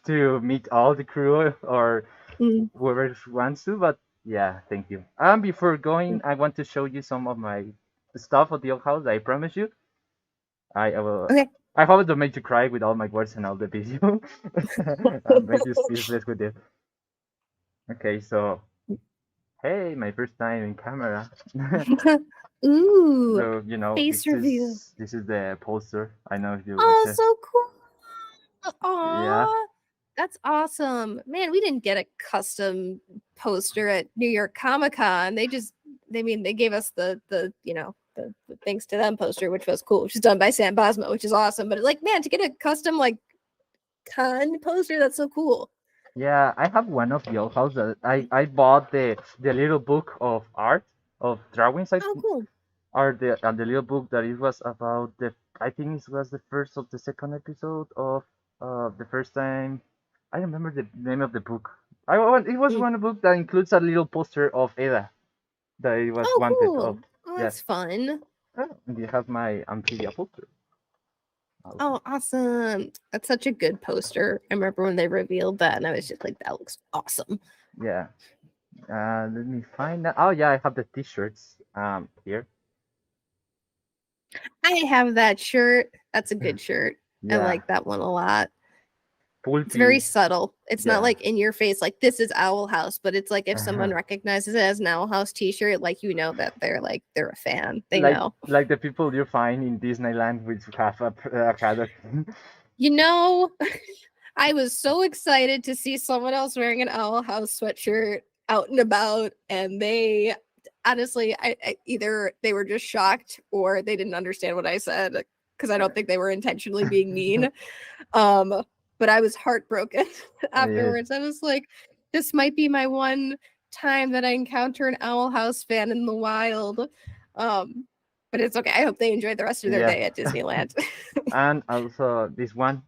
to meet all the crew or Mm. whoever wants to. But yeah, thank you. Before going, I want to show you some of my stuff at the old house. I promise you. I will. Okay. I hope to make you cry with all my words and all the video. Make you speechless with it. Okay, so hey, my first time in camera. Ooh, So face reveal. this is the poster. I know if you watch Oh, it. so cool. Yeah, Aw, that's awesome. Man, we didn't get a custom poster at New York Comic Con. They gave us the thanks to them poster, which was cool, which is done by Sam Bosma, which is awesome. But like, man, to get a custom like con poster, that's so cool. yeah. I have one of the old house that I bought the little book of art of drawings. Oh, cool. Or the little book that it was about the. I think it was the first of the second episode of the first time. I remember the name of the book. It was Mm. one book that includes a little poster of Ada that it was Oh, wanted of. cool. Oh, that's Yes. fun. And you have my Amphilia poster. Oh, awesome. That's such a good poster. I remember when they revealed that, and I was just like, that looks awesome. Yeah. Let me find that. Oh yeah, I have the T-shirts here. I have that shirt. That's a good shirt. I Yeah. like that one a lot. Pulpy. It's very subtle. It's Yeah. not like in your face, like this is Owl House, but it's like if someone Uh-huh. recognizes it as an Owl House t-shirt, like that they're a fan. They like know. like the people you find in Disneyland which have a cadre. I was so excited to see someone else wearing an Owl House sweatshirt out and about, and they honestly, I either they were just shocked or they didn't understand what I said because I don't think they were intentionally being mean. But I was heartbroken afterwards. I was like, this might be my one time that I encounter an Owl House fan in the wild. But it's okay. I hope they enjoy the rest of their day at Disneyland. And also this one.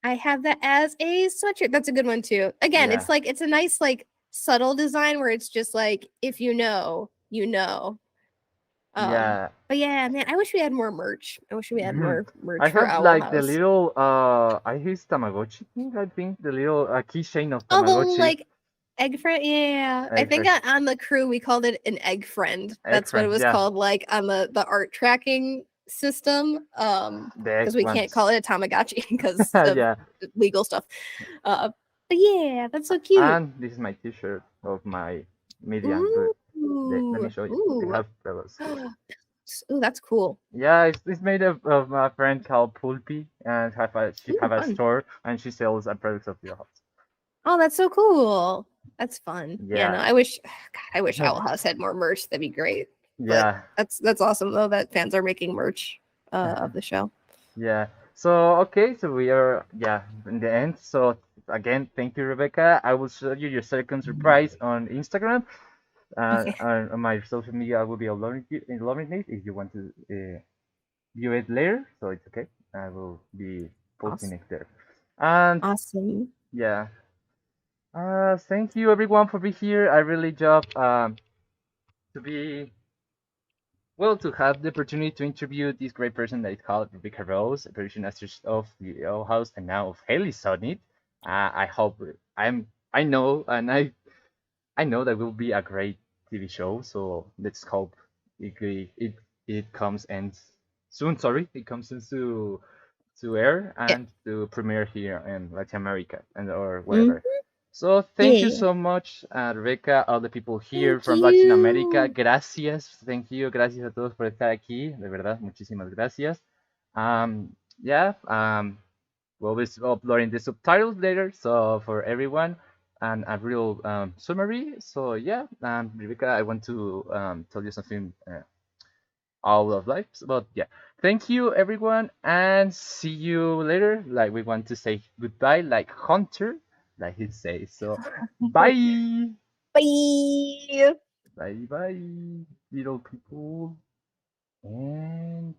I have that as a sweatshirt. That's a good one too. Again, Yeah. it's a nice like subtle design where it's just like if you know, you know. Yeah. But yeah, man, I wish we had more merch. I wish we had more merch I for have Owl like House. the little I use Tamagotchi thing, I think the little keychain of Oh, the Tamagotchi. like egg friend. Yeah, I think on the crew we called it an egg friend. That's what it was called, like on the art tracking system. The Because we can't ones. call it a Tamagotchi because of Yeah. legal stuff. But yeah, that's so cute. And this is my T-shirt of my medium. But let me show you. I Ooh. have pillows. Ooh, that's cool. Yeah, it's made of my friend called Pulpi, and she Ooh, have a fun. store, and she sells products of your house. Oh, that's so cool. That's fun. Yeah, no, Yeah. I wish Owl House had more merch. That'd be great. Yeah. But that's awesome though that fans are making merch of the show. Yeah. So okay, so we are in the end. So again, thank you, Rebecca. I will show you your second surprise on Instagram. Okay. On my social media, I will be uploading it if you want to view it later. So it's okay. I will be posting it there. And Awesome. yeah. Thank you everyone for being here. I really job to be to have the opportunity to interview this great person that is called Rebecca Rose, a production actress of the Owl House and now of Haley Sonnet. I hope I know and I know that will be a great TV show. So let's hope it comes and soon. Sorry, it comes soon to air Yeah. and to premiere here in Latin America and or Mhm. whatever. So thank you Yeah. so much, Rebecca, all the people here Thank from Latin you. America. Gracias, thank you, gracias a todos por estar aquí, de verdad, muchísimas gracias. Yeah, we'll be uploading the subtitles later, so for everyone, and a real summary. So yeah, Rebecca, I want to tell you something all of life. But yeah, thank you everyone, and see you later. Like we want to say goodbye, like Hunter, like he says. So bye, Bye. bye, bye, little people, and.